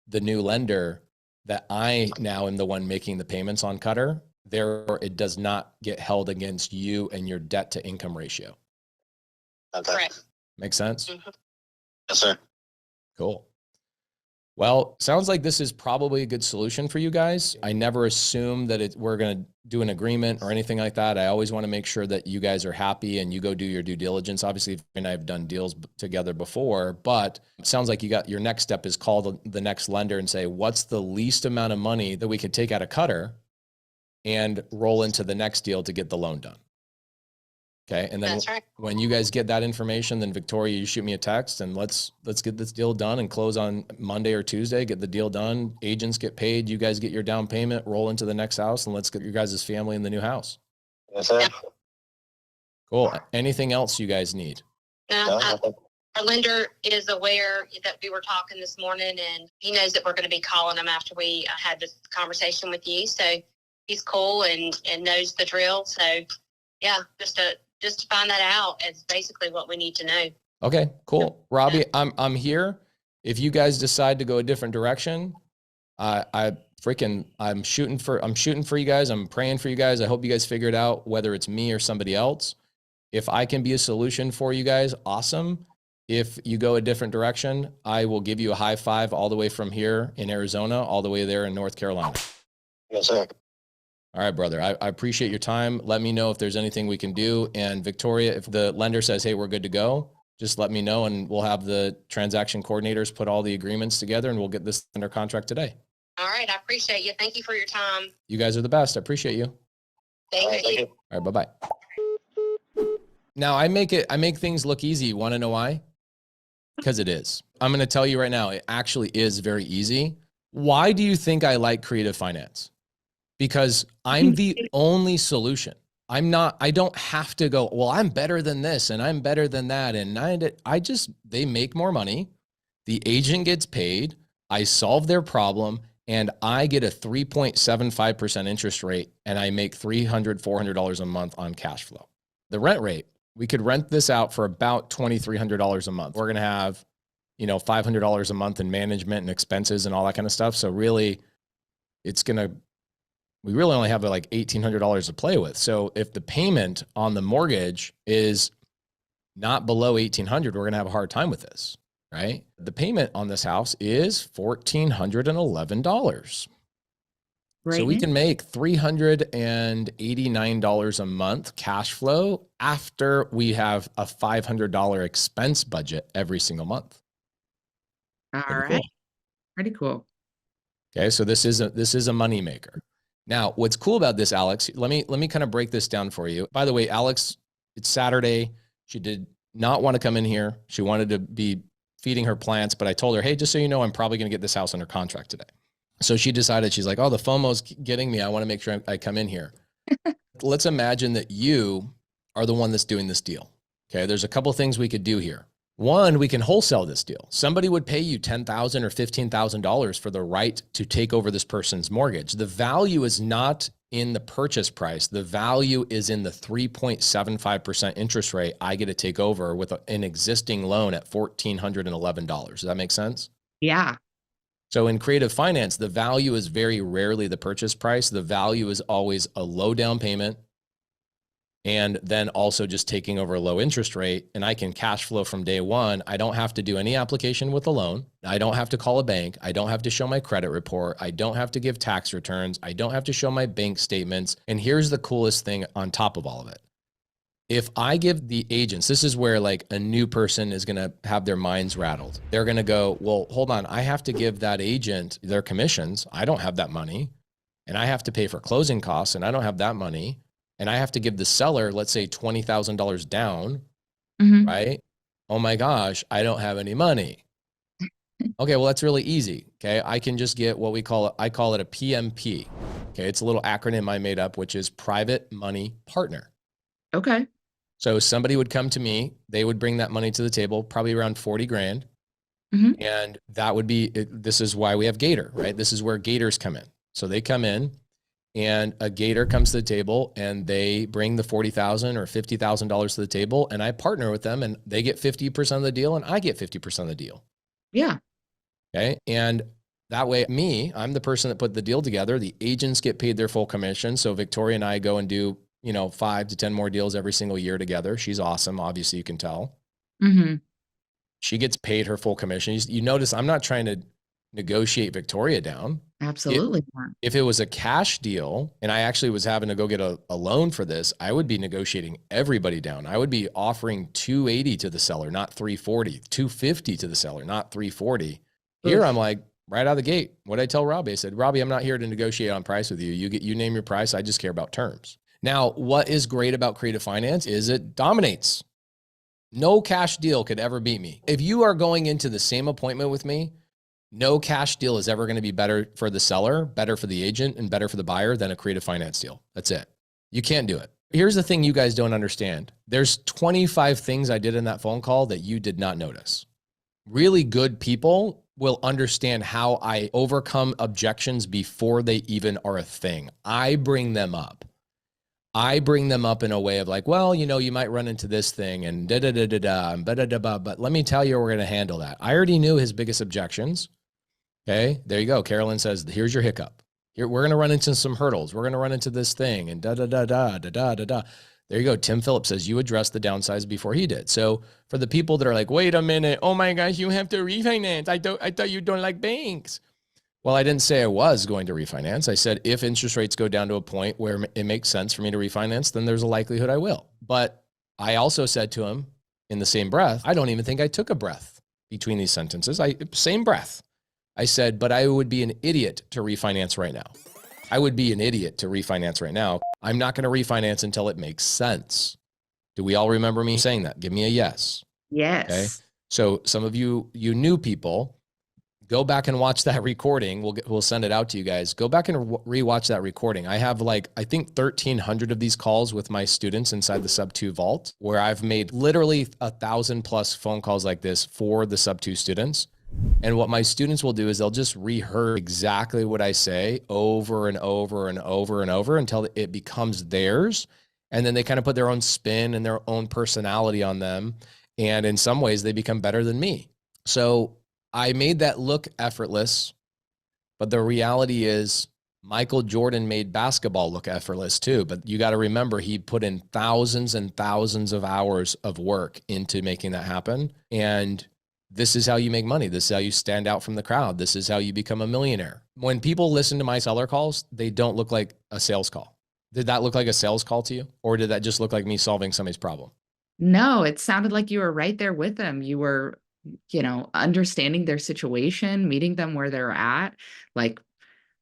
S5: the new lender that I now am the one making the payments on Cutter. Therefore, it does not get held against you and your debt to income ratio.
S4: Okay.
S6: Correct.
S5: Make sense?
S6: Mhm.
S4: Yes, sir.
S5: Cool. Well, sounds like this is probably a good solution for you guys. I never assume that we're going to do an agreement or anything like that. I always want to make sure that you guys are happy and you go do your due diligence. Obviously, Victoria and I have done deals together before, but it sounds like your next step is call the next lender and say, what's the least amount of money that we could take out of Cutter and roll into the next deal to get the loan done. Okay. And then
S6: That's right.
S5: when you guys get that information, then Victoria, you shoot me a text and let's get this deal done and close on Monday or Tuesday, get the deal done. Agents get paid. You guys get your down payment, roll into the next house, and let's get your guys' family in the new house.
S4: Yes, sir.
S6: Yeah.
S5: Cool. Anything else you guys need?
S6: Now,
S4: No,
S6: our lender is aware that we were talking this morning, and he knows that we're going to be calling him after we had this conversation with you. So he's cool and knows the drill. So yeah, just to find that out is basically what we need to know.
S5: Okay, cool. Robbie, I'm here. If you guys decide to go a different direction, I I'm shooting for you guys. I'm praying for you guys. I hope you guys figure it out, whether it's me or somebody else. If I can be a solution for you guys, awesome. If you go a different direction, I will give you a high five all the way from here in Arizona, all the way there in North Carolina.
S4: Yes, sir.
S5: All right, brother. I appreciate your time. Let me know if there's anything we can do. And Victoria, if the lender says, hey, we're good to go, just let me know and we'll have the transaction coordinators put all the agreements together and we'll get this under contract today.
S6: All right. I appreciate you. Thank you for your time.
S5: You guys are the best. I appreciate you.
S6: Thank you.
S5: All right, bye-bye. Now I make things look easy. Want to know why? Because it is. I'm going to tell you right now, it actually is very easy. Why do you think I like creative finance? Because I'm the only solution. I don't have to go, well, I'm better than this and I'm better than that. And they make more money. The agent gets paid. I solve their problem and I get a 3.75% interest rate and I make $300, $400 a month on cash flow. The rent rate, we could rent this out for about $2,300 a month. We're going to have, $500 a month in management and expenses and all that kind of stuff. So really we really only have like $1,800 to play with. So if the payment on the mortgage is not below $1,800, we're going to have a hard time with this, right? The payment on this house is $1,411.
S7: Right.
S5: So we can make $389 a month cash flow after we have a $500 expense budget every single month.
S7: All
S5: Pretty
S7: right.
S5: cool.
S7: Pretty cool.
S5: Okay, so this is a money maker. Now, what's cool about this, Alex, let me kind of break this down for you. By the way, Alex, it's Saturday. She did not want to come in here. She wanted to be feeding her plants, but I told her, hey, just so you know, I'm probably going to get this house under contract today. So she decided, she's like, oh, the FOMO's getting me. I want to make sure I come in here. Let's imagine that you are the one that's doing this deal. Okay, there's a couple things we could do here. One, we can wholesale this deal. Somebody would pay you $10,000 or $15,000 for the right to take over this person's mortgage. The value is not in the purchase price. The value is in the 3.75% interest rate I get to take over with an existing loan at $1,411. Does that make sense?
S7: Yeah.
S5: So in creative finance, the value is very rarely the purchase price. The value is always a low down payment and then also just taking over a low interest rate, and I can cash flow from day one. I don't have to do any application with a loan. I don't have to call a bank. I don't have to show my credit report. I don't have to give tax returns. I don't have to show my bank statements. And here's the coolest thing on top of all of it. If I give the agents, this is where like a new person is going to have their minds rattled. They're going to go, well, hold on. I have to give that agent their commissions. I don't have that money. And I have to pay for closing costs and I don't have that money. And I have to give the seller, let's say $20,000 down, right? Oh my gosh, I don't have any money. Okay, well, that's really easy. Okay, I can just get what I call it a PMP. Okay, it's a little acronym I made up, which is Private Money Partner.
S7: Okay.
S5: So somebody would come to me, they would bring that money to the table, probably around 40 grand. And that would be, this is why we have Gator, right? This is where Gators come in. So they come in, and a Gator comes to the table and they bring the $40,000 or $50,000 to the table, and I partner with them and they get 50% of the deal and I get 50% of the deal.
S7: Yeah.
S5: Okay. And that way I'm the person that put the deal together. The agents get paid their full commission. So Victoria and I go and do, 5 to 10 more deals every single year together. She's awesome. Obviously you can tell. She gets paid her full commission. You notice I'm not trying to negotiate Victoria down.
S7: Absolutely.
S5: If it was a cash deal and I actually was having to go get a loan for this, I would be negotiating everybody down. I would be offering $280 to the seller, not $340, $250 to the seller, not $340. Here I'm like, right out of the gate. What did I tell Robbie? I said, Robbie, I'm not here to negotiate on price with you. You name your price. I just care about terms. Now, what is great about creative finance is it dominates. No cash deal could ever beat me. If you are going into the same appointment with me, no cash deal is ever going to be better for the seller, better for the agent, and better for the buyer than a creative finance deal. That's it. You can't do it. Here's the thing you guys don't understand. There's 25 things I did in that phone call that you did not notice. Really good people will understand how I overcome objections before they even are a thing. I bring them up. I bring them up in a way of like, well, you might run into this thing and but let me tell you, we're going to handle that. I already knew his biggest objections. Okay, there you go. Carolyn says, here's your hiccup. Here, we're going to run into some hurdles. We're going to run into this thing and da, da, da, da, da, da, da, da. There you go. Tim Phillips says you addressed the downsides before he did. So for the people that are like, wait a minute, oh my gosh, you have to refinance. I thought you don't like banks. Well, I didn't say I was going to refinance. I said, if interest rates go down to a point where it makes sense for me to refinance, then there's a likelihood I will. But I also said to him in the same breath, I don't even think I took a breath between these sentences. Same breath. I said, but I would be an idiot to refinance right now. I would be an idiot to refinance right now. I'm not going to refinance until it makes sense. Do we all remember me saying that? Give me a yes.
S7: Yes.
S5: Okay. So some of you new people, go back and watch that recording. We'll send it out to you guys. Go back and rewatch that recording. I have I think 1,300 of these calls with my students inside the SubTo vault, where I've made literally 1,000+ phone calls like this for the SubTo students. And what my students will do is they'll just rehearse exactly what I say over and over and over and over until it becomes theirs. And then they kind of put their own spin and their own personality on them. And in some ways they become better than me. So I made that look effortless, but the reality is Michael Jordan made basketball look effortless too. But you got to remember, he put in thousands and thousands of hours of work into making that happen. And this is how you make money. This is how you stand out from the crowd. This is how you become a millionaire. When people listen to my seller calls, they don't look like a sales call. Did that look like a sales call to you? Or did that just look like me solving somebody's problem?
S7: No, it sounded like you were right there with them. You were, understanding their situation, meeting them where they're at, like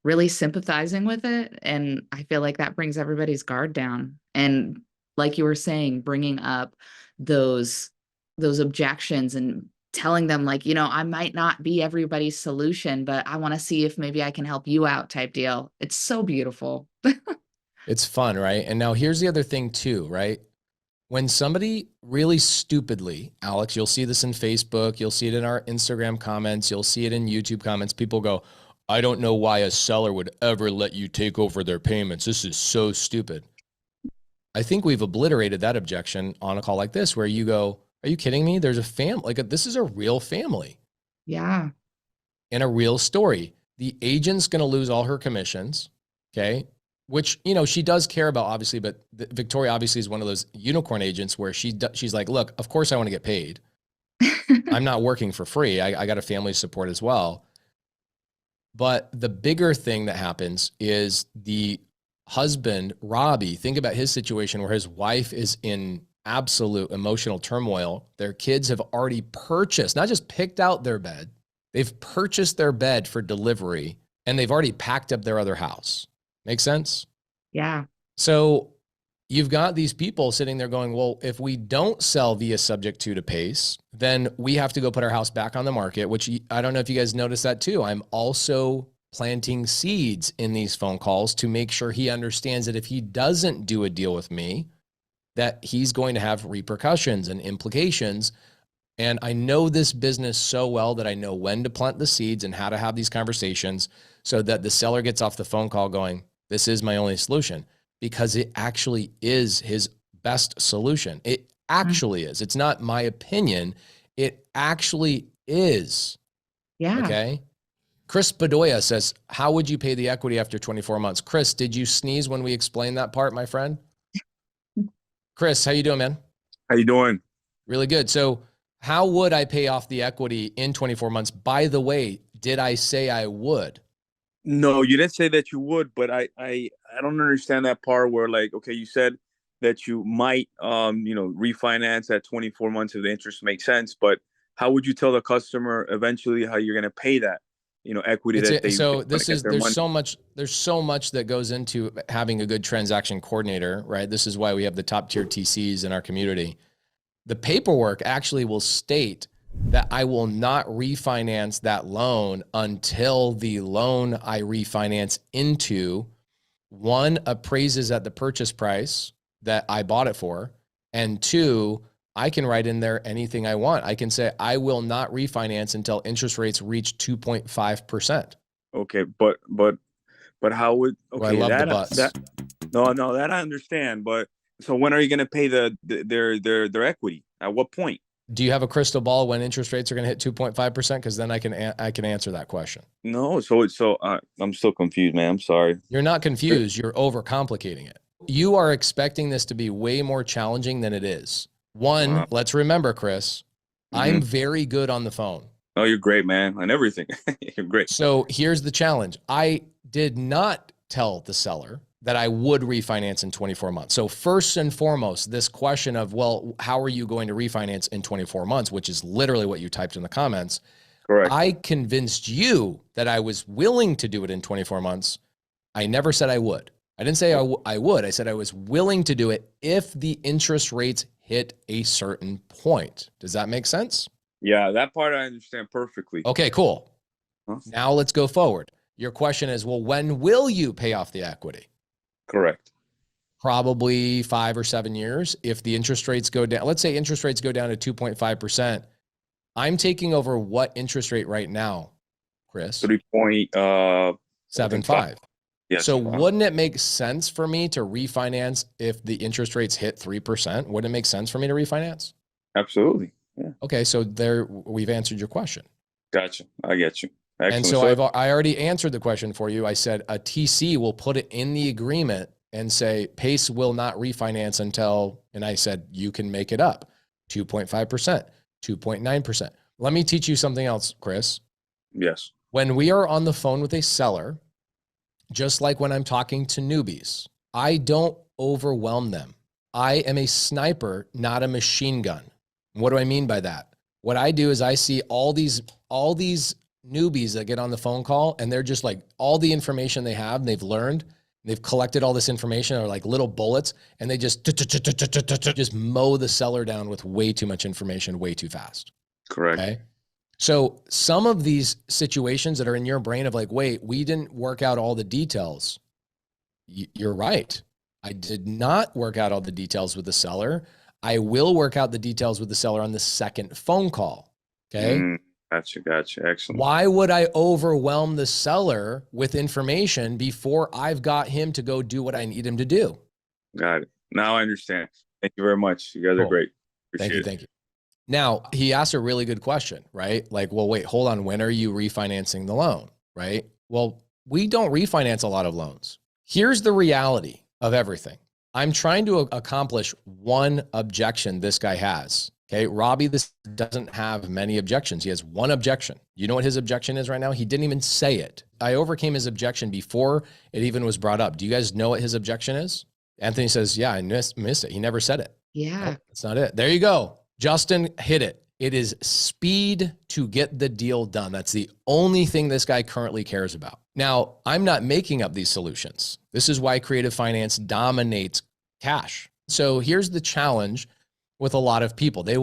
S7: really sympathizing with it. And I feel like that brings everybody's guard down. And like you were saying, bringing up those objections and telling them I might not be everybody's solution, but I want to see if maybe I can help you out type deal. It's so beautiful.
S5: It's fun, right? And now here's the other thing too, right? When somebody really stupidly, Alex, you'll see this in Facebook, you'll see it in our Instagram comments, you'll see it in YouTube comments. People go, I don't know why a seller would ever let you take over their payments. This is so stupid. I think we've obliterated that objection on a call like this, where you go, are you kidding me? There's a family, this is a real family.
S7: Yeah.
S5: And a real story. The agent's going to lose all her commissions. Okay. Which, she does care about, obviously, but Victoria obviously is one of those unicorn agents where she's like, look, of course I want to get paid. I'm not working for free. I got a family support as well. But the bigger thing that happens is the husband, Robbie, think about his situation where his wife is in absolute emotional turmoil. Their kids have already purchased, not just picked out their bed, they've purchased their bed for delivery, and they've already packed up their other house. Make sense?
S7: Yeah.
S5: So you've got these people sitting there going, well, if we don't sell via SubTo to Pace, then we have to go put our house back on the market, which I don't know if you guys noticed that too. I'm also planting seeds in these phone calls to make sure he understands that if he doesn't do a deal with me, that he's going to have repercussions and implications. And I know this business so well that I know when to plant the seeds and how to have these conversations so that the seller gets off the phone call going, this is my only solution, because it actually is his best solution. It actually is. It's not my opinion. It actually is.
S7: Yeah.
S5: Okay. Chris Bedoya says, how would you pay the equity after 24 months? Chris, did you sneeze when we explained that part, my friend? Chris, how you doing, man?
S8: How you doing?
S5: Really good. So how would I pay off the equity in 24 months? By the way, did I say I would?
S8: No, you didn't say that you would, but I don't understand that part where okay, you said that you might refinance at 24 months if the interest makes sense, but how would you tell the customer eventually how you're going to pay that equity that they
S5: there's so much that goes into having a good transaction coordinator, right? This is why we have the top tier TCs in our community. The paperwork actually will state that I will not refinance that loan until the loan I refinance into, one, appraises at the purchase price that I bought it for, and two, I can write in there anything I want. I can say I will not refinance until interest rates reach 2.5%.
S8: Okay, but how would
S5: I love the buts.
S8: No, that I understand. But so when are you going to pay their equity? At what point?
S5: Do you have a crystal ball when interest rates are going to hit 2.5%? Because then I can answer that question.
S8: No, I'm still confused, man. I'm sorry.
S5: You're not confused. You're overcomplicating it. You are expecting this to be way more challenging than it is. One,
S8: Wow.
S5: let's remember, Chris, I'm very good on the phone.
S8: Oh, you're great, man, on everything. You're great.
S5: So here's the challenge. I did not tell the seller that I would refinance in 24 months. So first and foremost, this question of, well, how are you going to refinance in 24 months, which is literally what you typed in the comments.
S8: Correct.
S5: I convinced you that I was willing to do it in 24 months. I never said I would. I didn't say I would. I said I was willing to do it if the interest rates hit a certain point. Does that make sense?
S8: Yeah, that part I understand perfectly.
S5: Okay, cool.
S8: Huh?
S5: Now let's go forward. Your question is, well, when will you pay off the equity?
S8: Correct.
S5: Probably 5 or 7 years. If the interest rates go down, let's say interest rates go down to 2.5%. I'm taking over what interest rate right now, Chris?
S8: 3.75. Yes.
S5: So wouldn't it make sense for me to refinance if the interest rates hit 3%? Wouldn't it make sense for me to refinance?
S8: Absolutely. Yeah.
S5: Okay, so there we've answered your question.
S8: Gotcha. I get you. Excellent.
S5: And so I already answered the question for you. I said a TC will put it in the agreement and say Pace will not refinance until, and I said you can make it up, 2.5%, 2.9%. Let me teach you something else, Chris.
S8: Yes.
S5: When we are on the phone with a seller, just like when I'm talking to newbies, I don't overwhelm them. I am a sniper, not a machine gun. What do I mean by that? What I do is I see all these newbies that get on the phone call and they're just like all the information they have and they've learned, they've collected all this information are like little bullets and they just mow the seller down with way too much information way too fast.
S8: Correct.
S5: Okay. So some of these situations that are in your brain of like, wait, we didn't work out all the details. You're right. I did not work out all the details with the seller. I will work out the details with the seller on the second phone call. Okay.
S8: Gotcha. Excellent.
S5: Why would I overwhelm the seller with information before I've got him to go do what I need him to do?
S8: Got it. Now I understand. Thank you very much. You guys are great. Appreciate it.
S5: Thank you. Now, he asked a really good question, right? Like, well, wait, hold on. When are you refinancing the loan, right? Well, we don't refinance a lot of loans. Here's the reality of everything. I'm trying to accomplish one objection this guy has. Okay, Robbie, this doesn't have many objections. He has one objection. You know what his objection is right now? He didn't even say it. I overcame his objection before it even was brought up. Do you guys know what his objection is? Anthony says, yeah, I missed it. He never said it.
S7: Yeah.
S5: Nope, that's not it. There you go. Justin hit it. It is speed to get the deal done. That's the only thing this guy currently cares about. Now, I'm not making up these solutions. This is why creative finance dominates cash. So here's the challenge with a lot of people. They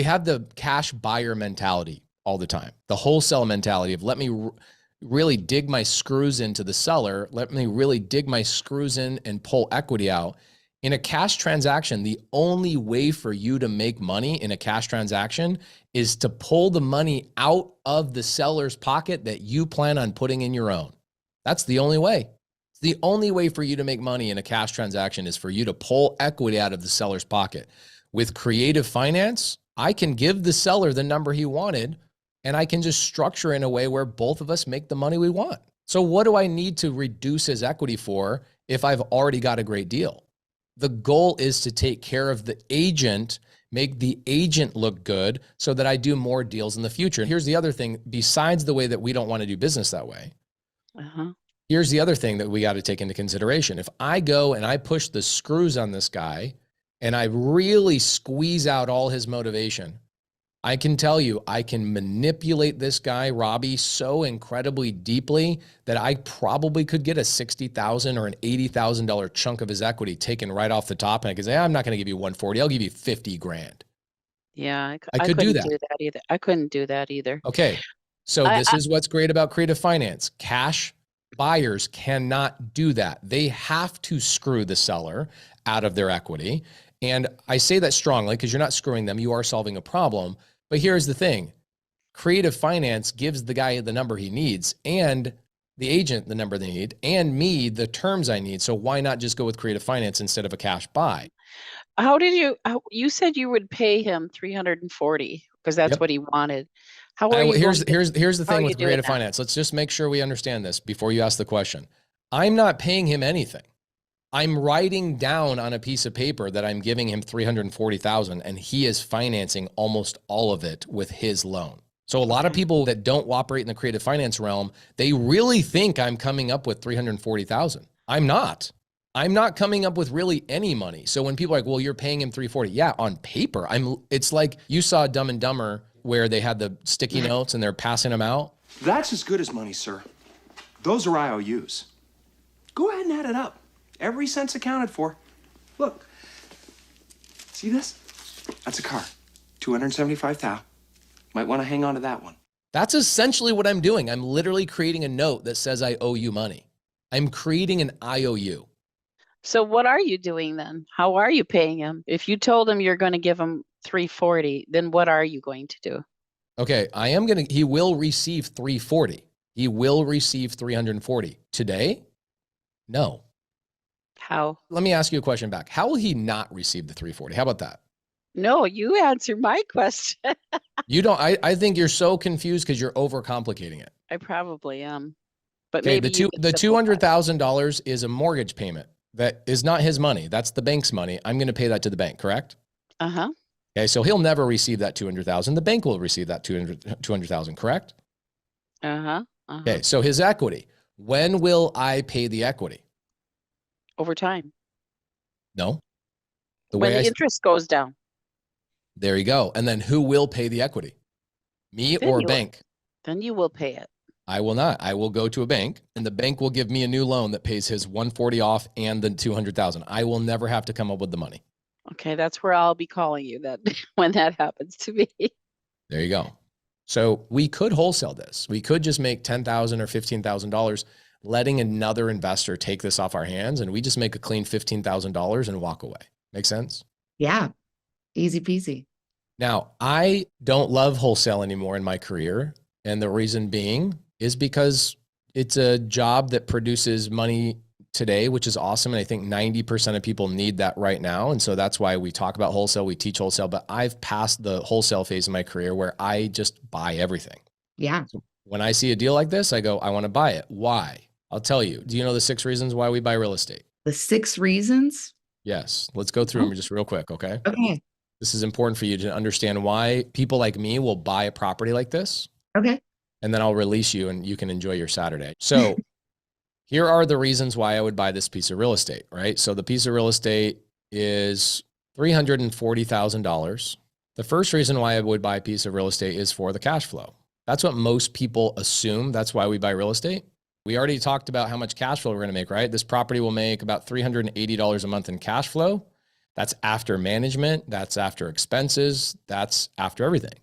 S5: have the cash buyer mentality all the time. The wholesale mentality of let me really dig my screws into the seller. Let me really dig my screws in and pull equity out. In a cash transaction, the only way for you to make money in a cash transaction is to pull the money out of the seller's pocket that you plan on putting in your own. That's the only way. The only way for you to make money in a cash transaction is for you to pull equity out of the seller's pocket. With creative finance, I can give the seller the number he wanted, and I can just structure in a way where both of us make the money we want. So what do I need to reduce his equity for if I've already got a great deal? The goal is to take care of the agent, make the agent look good so that I do more deals in the future. Here's the other thing, besides the way that we don't want to do business that way. Here's the other thing that we got to take into consideration. If I go and I push the screws on this guy and I really squeeze out all his motivation, I can tell you, I can manipulate this guy, Robbie, so incredibly deeply that I probably could get a $60,000 or an $80,000 chunk of his equity taken right off the top. And I could say, I'm not going to give you 140. I'll give you 50 grand.
S9: Yeah,
S5: I could do that.
S9: either. I couldn't do that either.
S5: Okay. So this is what's great about creative finance. Cash buyers cannot do that. They have to screw the seller out of their equity. And I say that strongly because you're not screwing them. You are solving a problem. But here's the thing. Creative finance gives the guy the number he needs and the agent the number they need and me the terms I need. So why not just go with creative finance instead of a cash buy?
S9: You said you would pay him 340 because that's
S5: Yep.
S9: what he wanted. How are you
S5: Here's
S9: going to,
S5: the
S9: how are
S5: thing
S9: you
S5: with
S9: doing
S5: creative
S9: that?
S5: finance. Let's just make sure we understand this before you ask the question. I'm not paying him anything. I'm writing down on a piece of paper that I'm giving him 340,000 and he is financing almost all of it with his loan. So a lot of people that don't operate in the creative finance realm, they really think I'm coming up with 340,000. I'm not. I'm not coming up with really any money. So when people are like, well, you're paying him 340. Yeah, on paper. It's like you saw Dumb and Dumber where they had the sticky notes and they're passing them out.
S10: That's as good as money, sir. Those are IOUs. Go ahead and add it up. Every cent's accounted for. Look. See this? That's a car. 275,000. Might want to hang on to that one.
S5: That's essentially what I'm doing. I'm literally creating a note that says I owe you money. I'm creating an IOU.
S9: So what are you doing then? How are you paying him? If you told him you're going to give him 340, then what are you going to do?
S5: Okay, he will receive 340. He will receive 340. Today? No.
S9: How?
S5: Let me ask you a question back. How will he not receive the 340? How about that?
S9: No, you answer my question.
S5: You don't, I think you're so confused because you're overcomplicating it.
S9: I probably am. But
S5: Okay,
S9: maybe
S5: the $200,000 is a mortgage payment. That is not his money. That's the bank's money. I'm going to pay that to the bank, correct?
S9: Uh-huh.
S5: Okay, so he'll never receive that 200,000. The bank will receive that 200,000, correct?
S9: Uh-huh. Uh-huh.
S5: Okay, so his equity. When will I pay the equity?
S9: Over time.
S5: No.
S9: When the interest goes down.
S5: There you go. And then who will pay the equity? Me or bank?
S9: Then you will pay it.
S5: I will not. I will go to a bank and the bank will give me a new loan that pays his 140 off and the 200,000. I will never have to come up with the money.
S9: Okay, that's where I'll be calling you then when that happens to me.
S5: There you go. So we could wholesale this. We could just make $10,000 or $15,000, letting another investor take this off our hands, and we just make a clean $15,000 and walk away. Make sense?
S7: Yeah. Easy peasy.
S5: Now, I don't love wholesale anymore in my career. And the reason being is because it's a job that produces money today, which is awesome. And I think 90% of people need that right now. And so that's why we talk about wholesale, we teach wholesale, but I've passed the wholesale phase of my career where I just buy everything.
S7: Yeah.
S5: So when I see a deal like this, I go, I want to buy it. Why? I'll tell you. Do you know the 6 reasons why we buy real estate?
S7: The 6 reasons?
S5: Yes. Let's go through them just real quick. Okay.
S7: Okay.
S5: This is important for you to understand why people like me will buy a property like this.
S7: Okay.
S5: And then I'll release you and you can enjoy your Saturday. So here are the reasons why I would buy this piece of real estate, right? So the piece of real estate is $340,000. The first reason why I would buy a piece of real estate is for the cash flow. That's what most people assume. That's why we buy real estate. We already talked about how much cash flow we're going to make, right? This property will make about $380 a month in cash flow. That's after management. That's after expenses. That's after everything.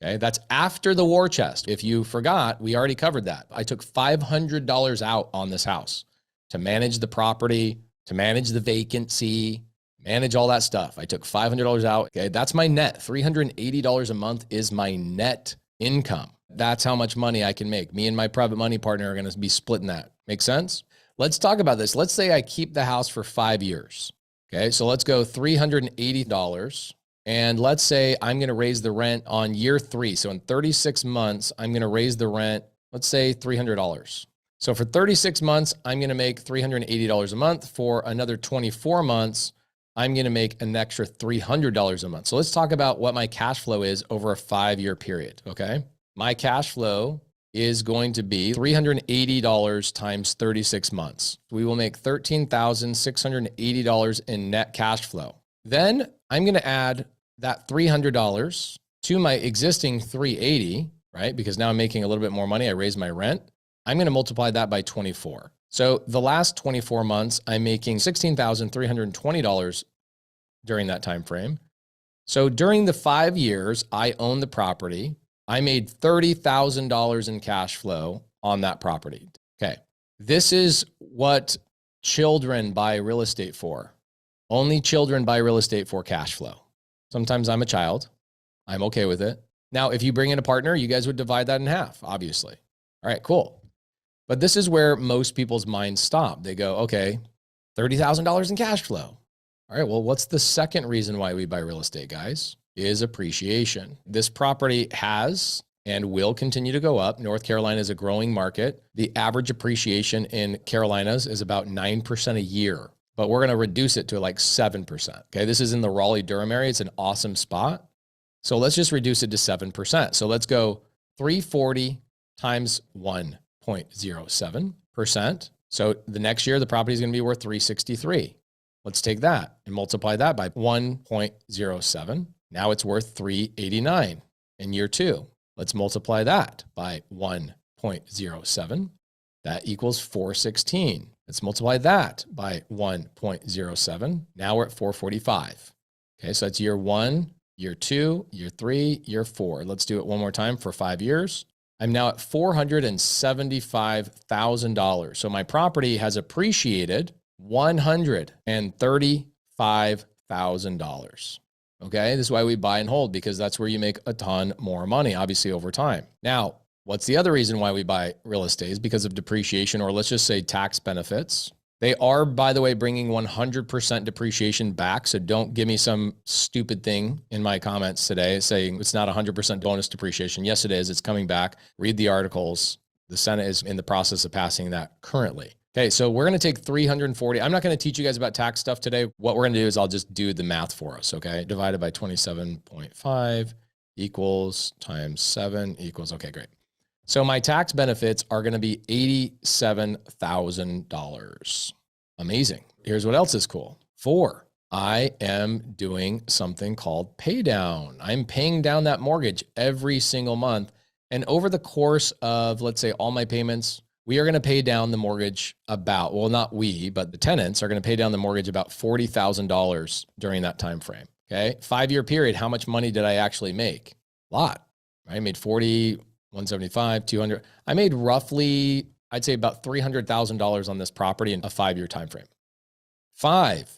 S5: Okay. That's after the war chest. If you forgot, we already covered that. I took $500 out on this house to manage the property, to manage the vacancy, manage all that stuff. I took $500 out. Okay. That's my net. $380 a month is my net income. That's how much money I can make. Me and my private money partner are going to be splitting that. Make sense? Let's talk about this. Let's say I keep the house for 5 years. Okay. So let's go $380. And let's say I'm going to raise the rent on year 3. So in 36 months, I'm going to raise the rent, let's say $300. So for 36 months, I'm going to make $380 a month. For another 24 months, I'm going to make an extra $300 a month. So let's talk about what my cash flow is over a 5-year period. Okay. My cash flow is going to be $380 times 36 months. We will make $13,680 in net cash flow. Then I'm going to add that $300 to my existing $380, right? Because now I'm making a little bit more money. I raised my rent. I'm going to multiply that by 24. So the last 24 months, I'm making $16,320 during that time frame. So during the 5 years I own the property, I made $30,000 in cash flow on that property. Okay. This is what children buy real estate for. Only children buy real estate for cash flow. Sometimes I'm a child. I'm okay with it. Now, if you bring in a partner, you guys would divide that in half, obviously. All right, cool. But this is where most people's minds stop. They go, okay, $30,000 in cash flow. All right, well, what's the second reason why we buy real estate, guys? Is appreciation. This property has and will continue to go up. North Carolina is a growing market. The average appreciation in Carolinas is about 9% a year, but we're going to reduce it to like 7%. Okay, this is in the Raleigh-Durham area. It's an awesome spot. So let's just reduce it to 7%. So let's go 340 times 1.07%. So the next year, the property is going to be worth 363. Let's take that and multiply that by 1.07. Now it's worth 389 in year 2. Let's multiply that by 1.07. That equals 416. Let's multiply that by 1.07. Now we're at 445. Okay, so that's year 1, year 2, year 3, year 4. Let's do it one more time for 5 years. I'm now at $475,000. So my property has appreciated $135,000. Okay, this is why we buy and hold, because that's where you make a ton more money, obviously, over time. Now, what's the other reason why we buy real estate? Is because of depreciation, or let's just say tax benefits. They are, by the way, bringing 100% depreciation back. So don't give me some stupid thing in my comments today saying it's not 100% bonus depreciation. Yes, it is. It's coming back. Read the articles. The Senate is in the process of passing that currently. Okay, so we're going to take 340. I'm not going to teach you guys about tax stuff today. What we're going to do is I'll just do the math for us, okay? Divided by 27.5 equals times 7 equals, okay, great. So my tax benefits are going to be $87,000. Amazing. Here's what else is cool. 4, I am doing something called pay down. I'm paying down that mortgage every single month. And over the course of, let's say, all my payments, we are going to pay down the mortgage about, well, not we, but the tenants are going to pay down the mortgage about $40,000 during that time frame. Okay, 5-year period. How much money did I actually make? A lot. Right? I made 40, 175, 200. I made roughly, I'd say about $300,000 on this property in a 5-year time frame. 5.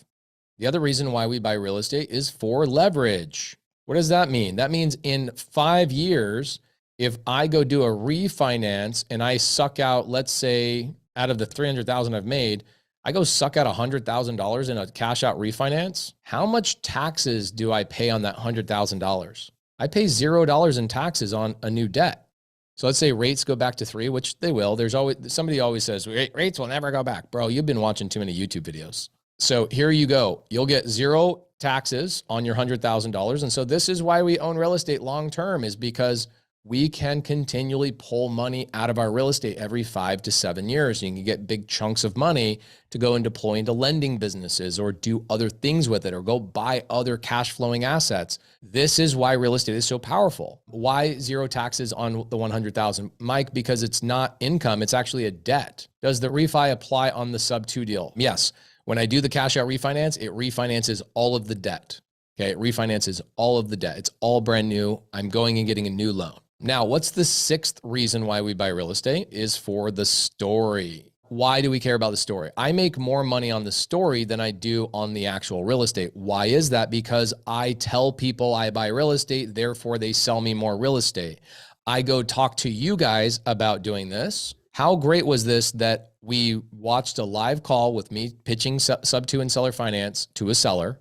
S5: The other reason why we buy real estate is for leverage. What does that mean? That means in 5 years, if I go do a refinance and I suck out, let's say out of the $300,000 I've made, I go suck out $100,000 in a cash out refinance. How much taxes do I pay on that $100,000? I pay $0 in taxes on a new debt. So let's say rates go back to 3, which they will. There's always, somebody always says rates will never go back. Bro, you've been watching too many YouTube videos. So here you go. You'll get 0 taxes on your $100,000. And so this is why we own real estate long-term, is because we can continually pull money out of our real estate every 5 to 7 years. You can get big chunks of money to go and deploy into lending businesses or do other things with it or go buy other cash flowing assets. This is why real estate is so powerful. Why 0 taxes on the 100,000? Mike, because it's not income, it's actually a debt. Does the refi apply on the SubTo deal? Yes. When I do the cash out refinance, it refinances all of the debt. Okay, it refinances all of the debt. It's all brand new. I'm going and getting a new loan. Now, what's the 6th reason why we buy real estate? Is for the story. Why do we care about the story? I make more money on the story than I do on the actual real estate. Why is that? Because I tell people I buy real estate, therefore they sell me more real estate. I go talk to you guys about doing this. How great was this that we watched a live call with me pitching SubTo and seller finance to a seller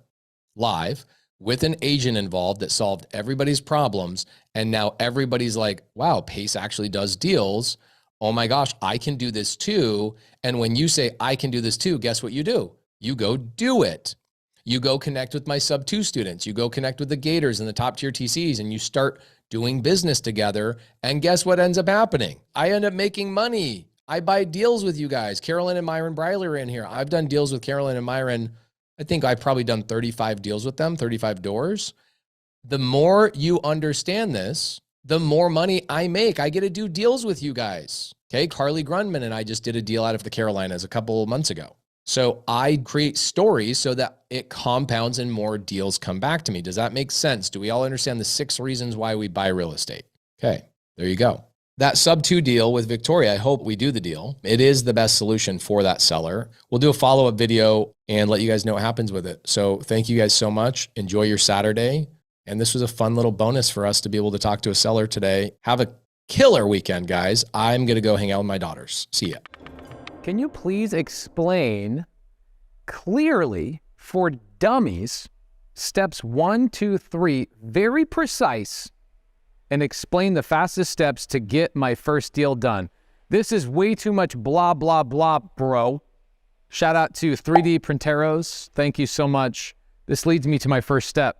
S5: live, with an agent involved that solved everybody's problems. And now everybody's like, wow, Pace actually does deals. Oh my gosh, I can do this too. And when you say I can do this too, guess what you do? You go do it. You go connect with my SubTo students. You go connect with the Gators and the top tier TCs, and you start doing business together. And guess what ends up happening? I end up making money. I buy deals with you guys. Carolyn and Myron Briley are in here. I've done deals with Carolyn and Myron. I think I've probably done 35 deals with them, 35 doors. The more you understand this, the more money I make. I get to do deals with you guys. Okay, Carly Grundman and I just did a deal out of the Carolinas a couple of months ago. So I create stories so that it compounds and more deals come back to me. Does that make sense? Do we all understand the 6 reasons why we buy real estate? Okay, there you go. That SubTo deal with Victoria, I hope we do the deal. It is the best solution for that seller. We'll do a follow-up video and let you guys know what happens with it. So thank you guys so much. Enjoy your Saturday. And this was a fun little bonus for us to be able to talk to a seller today. Have a killer weekend, guys. I'm going to go hang out with my daughters. See ya.
S1: Can you please explain clearly for dummies, steps 1, 2, 3, very precise, and explain the fastest steps to get my first deal done. This is way too much blah, blah, blah, bro. Shout out to 3D Printeros. Thank you so much. This leads me to my first step.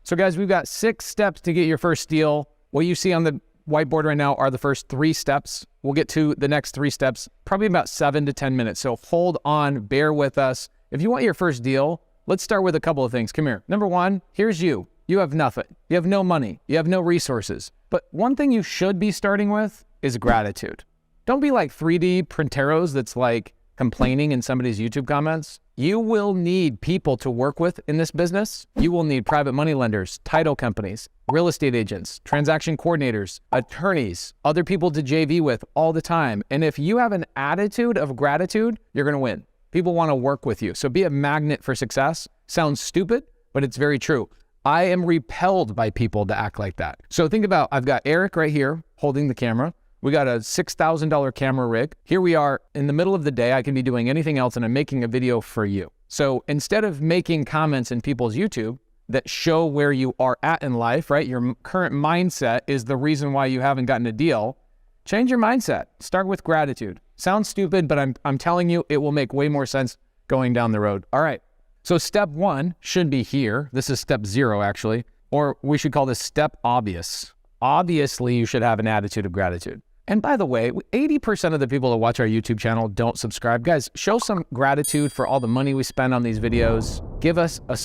S1: So guys, we've got 6 steps to get your first deal. What you see on the whiteboard right now are the first 3 steps. We'll get to the next 3 steps, probably about 7 to 10 minutes. So hold on, bear with us. If you want your first deal, let's start with a couple of things. Come here. Number 1, here's you. You have nothing. You have no money. You have no resources. But one thing you should be starting with is gratitude. Don't be like 3D Printeros that's like complaining in somebody's YouTube comments. You will need people to work with in this business. You will need private money lenders, title companies, real estate agents, transaction coordinators, attorneys, other people to JV with all the time. And if you have an attitude of gratitude, you're going to win. People want to work with you. So be a magnet for success. Sounds stupid, but it's very true. I am repelled by people that act like that. So think about, I've got Eric right here holding the camera. We got a $6,000 camera rig. Here we are in the middle of the day. I can be doing anything else and I'm making a video for you. So instead of making comments in people's YouTube that show where you are at in life, right? Your current mindset is the reason why you haven't gotten a deal. Change your mindset. Start with gratitude. Sounds stupid, but I'm telling you, it will make way more sense going down the road. All right. So step 1 should be here. This is step 0 actually, or we should call this step obvious. Obviously, you should have an attitude of gratitude. And by the way, 80% of the people that watch our YouTube channel don't subscribe. Guys, show some gratitude for all the money we spend on these videos. Give us a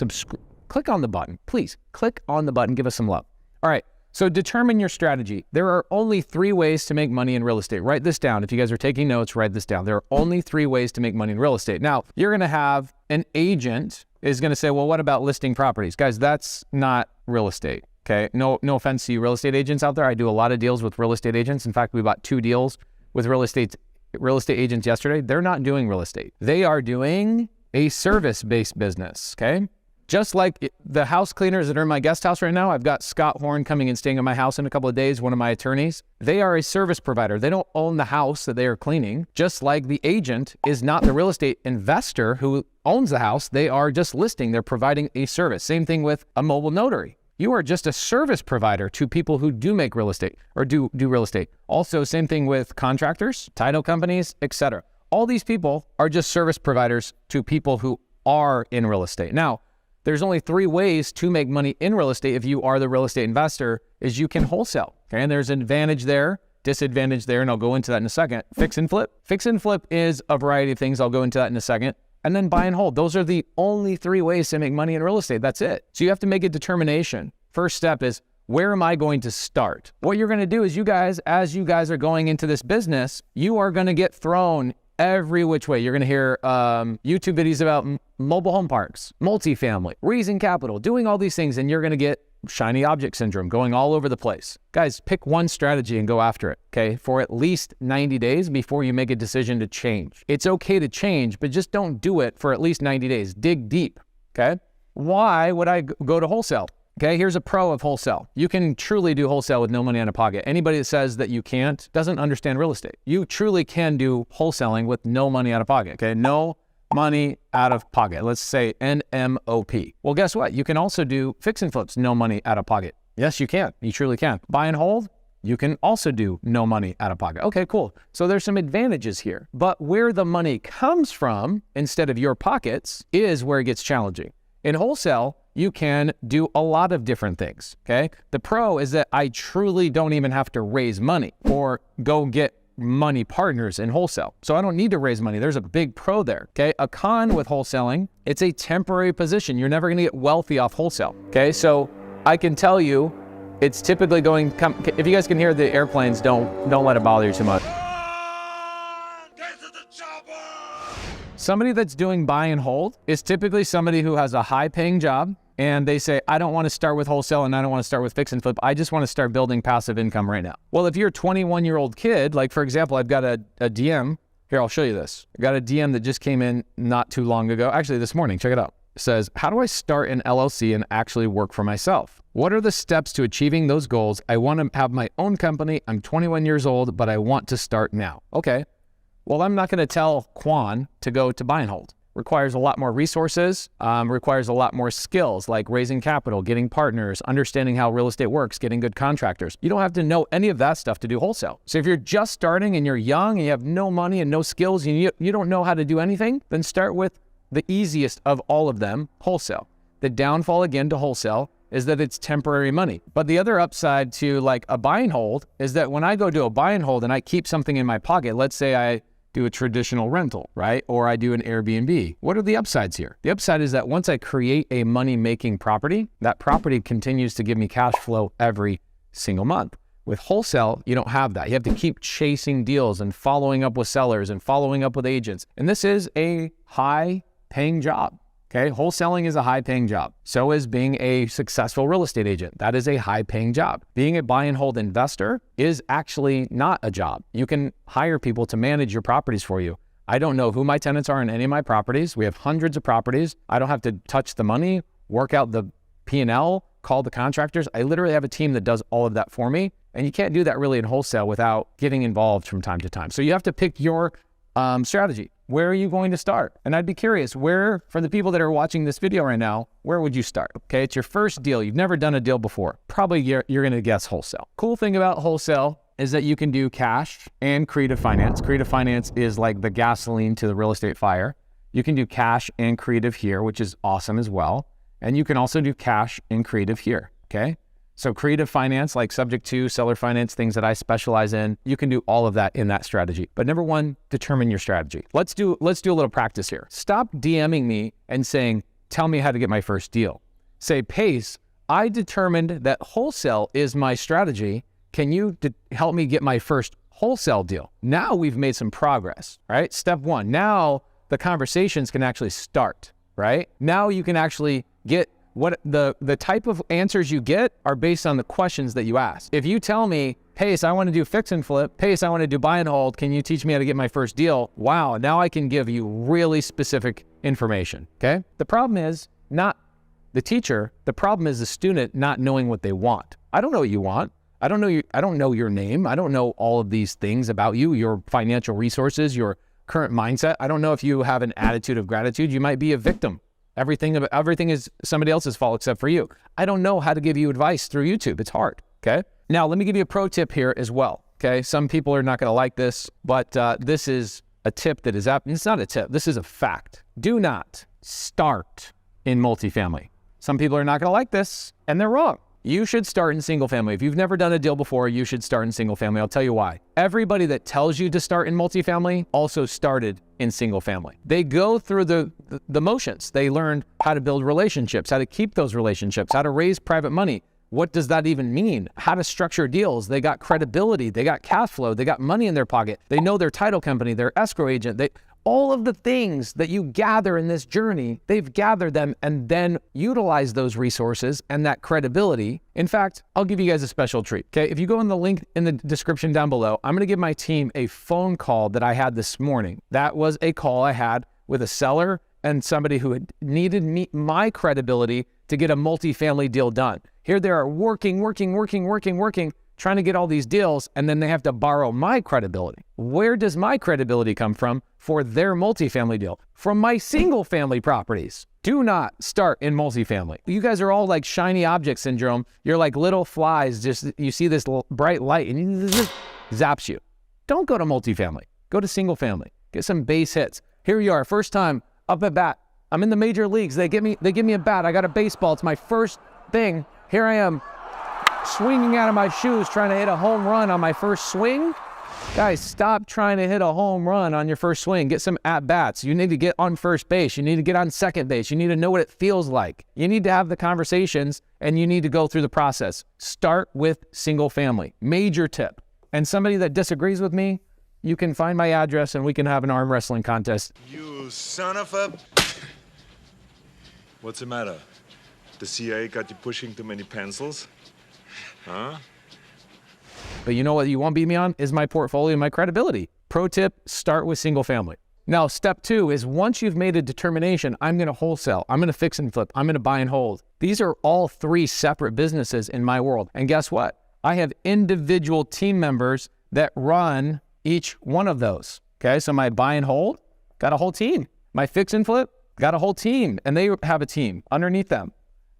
S1: click on the button, please. Click on the button, give us some love. All right, so determine your strategy. There are only 3 ways to make money in real estate. Write this down. If you guys are taking notes, write this down. There are only 3 ways to make money in real estate. Now, you're gonna have an agent is gonna say, well, what about listing properties? Guys, that's not real estate. Okay, no offense to you real estate agents out there. I do a lot of deals with real estate agents. In fact, we bought 2 deals with real estate agents yesterday. They're not doing real estate. They are doing a service-based business, okay? Just like the house cleaners that are in my guest house right now, I've got Scott Horn coming and staying in my house in a couple of days, one of my attorneys. They are a service provider. They don't own the house that they are cleaning, just like the agent is not the real estate investor who owns the house. They are just listing. They're providing a service. Same thing with a mobile notary. You are just a service provider to people who do make real estate or do real estate. Also, same thing with contractors, title companies, etc. All these people are just service providers to people who are in real estate. Now, there's only 3 ways to make money in real estate if you are the real estate investor, is you can wholesale. Okay, and there's an advantage there, disadvantage there, and I'll go into that in a second. Fix and flip. Fix and flip is a variety of things. I'll go into that in a second. And then buy and hold. Those are the only 3 ways to make money in real estate. That's it. So you have to make a determination. First step is, where am I going to start? What you're going to do is as you guys are going into this business, you are going to get thrown every which way. You're going to hear YouTube videos about mobile home parks, multifamily, raising capital, doing all these things, and you're going to get shiny object syndrome going all over the place. Guys, pick one strategy and go after it, okay? For at least 90 days before you make a decision to change. It's okay to change, but just don't do it for at least 90 days. Dig deep, okay? Why would I go to wholesale? Okay, here's a pro of wholesale. You can truly do wholesale with no money out of pocket. Anybody that says that you can't doesn't understand real estate. You truly can do wholesaling with no money out of pocket, okay? No money out of pocket. Let's say NMOP. Well, guess what? You can also do fix and flips, no money out of pocket. Yes, you can. You truly can. Buy and hold, you can also do no money out of pocket. Okay, cool. So there's some advantages here. But where the money comes from, instead of your pockets, is where it gets challenging. In wholesale, you can do a lot of different things, okay? The pro is that I truly don't even have to raise money or go get money partners in wholesale. So I don't need to raise money. There's a big pro there, okay? A con with wholesaling, it's a temporary position. You're never gonna get wealthy off wholesale, okay? So I can tell you, it's typically going, if you guys can hear the airplanes, don't let it bother you too much. Somebody that's doing buy and hold is typically somebody who has a high paying job and they say, I don't want to start with wholesale and I don't want to start with fix and flip. I just want to start building passive income right now. Well, if you're a 21-year-old kid, like for example, I've got a DM. Here, I'll show you this. I got a DM that just came in not too long ago. Actually, this morning, check it out. It says, how do I start an LLC and actually work for myself? What are the steps to achieving those goals? I want to have my own company. I'm 21 years old, but I want to start now. Okay. Well, I'm not going to tell Quan to go to buy and hold. requires a lot more resources, requires a lot more skills like raising capital, getting partners, understanding how real estate works, getting good contractors. You don't have to know any of that stuff to do wholesale. So if you're just starting and you're young and you have no money and no skills and you don't know how to do anything, then start with the easiest of all of them, wholesale. The downfall again to wholesale is that it's temporary money. But the other upside to like a buy and hold is that when I go do a buy and hold and I keep something in my pocket, let's say I do a traditional rental, right? Or I do an Airbnb. What are the upsides here? The upside is that once I create a money-making property, that property continues to give me cash flow every single month. With wholesale, you don't have that. You have to keep chasing deals and following up with sellers and following up with agents. And this is a high-paying job. Okay, wholesaling is a high-paying job. So is being a successful real estate agent. That is a high-paying job. Being a buy and hold investor is actually not a job. You can hire people to manage your properties for you. I don't know who my tenants are in any of my properties. We have hundreds of properties. I don't have to touch the money, work out the P&L, call the contractors. I literally have a team that does all of that for me. And you can't do that really in wholesale without getting involved from time to time. So you have to pick your strategy. Where are you going to start? And I'd be curious, where, for the people that are watching this video right now, where would you start? Okay, it's your first deal. You've never done a deal before. Probably you're going to guess wholesale. Cool thing about wholesale is that you can do cash and creative finance. Creative finance is like the gasoline to the real estate fire. You can do cash and creative here, which is awesome as well. And you can also do cash and creative here, okay? So creative finance, like subject to, seller finance, things that I specialize in, you can do all of that in that strategy. But number one, determine your strategy. Let's do a little practice here. Stop DMing me and saying, tell me how to get my first deal. Say, Pace, I determined that wholesale is my strategy. Can you help me get my first wholesale deal? Now we've made some progress, right? Step one, now the conversations can actually start, right? Now you can actually get what the type of answers you get are based on the questions that you ask. If you tell me, Pace, I want to do fix and flip. Pace, I want to do buy and hold. Can you teach me how to get my first deal? Wow, now I can give you really specific information, okay? The problem is not the teacher. The problem is the student not knowing what they want. I don't know what you want. I don't know your name. I don't know all of these things about you, your financial resources, your current mindset. I don't know if you have an attitude of gratitude. You might be a victim. Everything is somebody else's fault except for you. I don't know how to give you advice through YouTube. It's hard, okay? Now, let me give you a pro tip here as well, okay? Some people are not gonna like this, but this is a tip that is, it's not a tip, this is a fact. Do not start in multifamily. Some people are not gonna like this, and they're wrong. You should start in single family. If you've never done a deal before, you should start in single family. I'll tell you why. Everybody that tells you to start in multifamily also started in single family. They go through the motions. They learned how to build relationships, how to keep those relationships, how to raise private money. What does that even mean? How to structure deals. They got credibility. They got cash flow. They got money in their pocket. They know their title company, their escrow agent. All of the things that you gather in this journey, they've gathered them and then utilized those resources and that credibility. In fact, I'll give you guys a special treat, okay? If you go in the link in the description down below, I'm gonna give my team a phone call that I had this morning. That was a call I had with a seller and somebody who had needed my credibility to get a multifamily deal done. Here they are working, trying to get all these deals, and then they have to borrow my credibility. Where does my credibility come from for their multifamily deal? From my single family properties. Do not start in multifamily. You guys are all like shiny object syndrome. You're like little flies, just you see this bright light and it zaps you. Don't go to multifamily. Go to single family. Get some base hits. Here you are, first time up at bat. I'm in the major leagues. They give me a bat. I got a baseball. It's my first thing. Here I am, swinging out of my shoes, trying to hit a home run on my first swing. Guys, stop trying to hit a home run on your first swing. Get some at-bats. You need to get on first base. You need to get on second base. You need to know what it feels like. You need to have the conversations, and you need to go through the process. Start with single family. Major tip. And somebody that disagrees with me, you can find my address, and we can have an arm wrestling contest.
S11: You son of a... What's the matter? The CIA got you pushing too many pencils? Huh?
S1: But you know what you won't beat me on is my portfolio and my credibility. Pro tip, start with single family. Now, step 2 is once you've made a determination, I'm gonna wholesale, I'm gonna fix and flip, I'm gonna buy and hold. These are all 3 separate businesses in my world. And guess what? I have individual team members that run each one of those. Okay, so my buy and hold, got a whole team.
S12: My fix and flip got a whole team, and they have a team underneath them.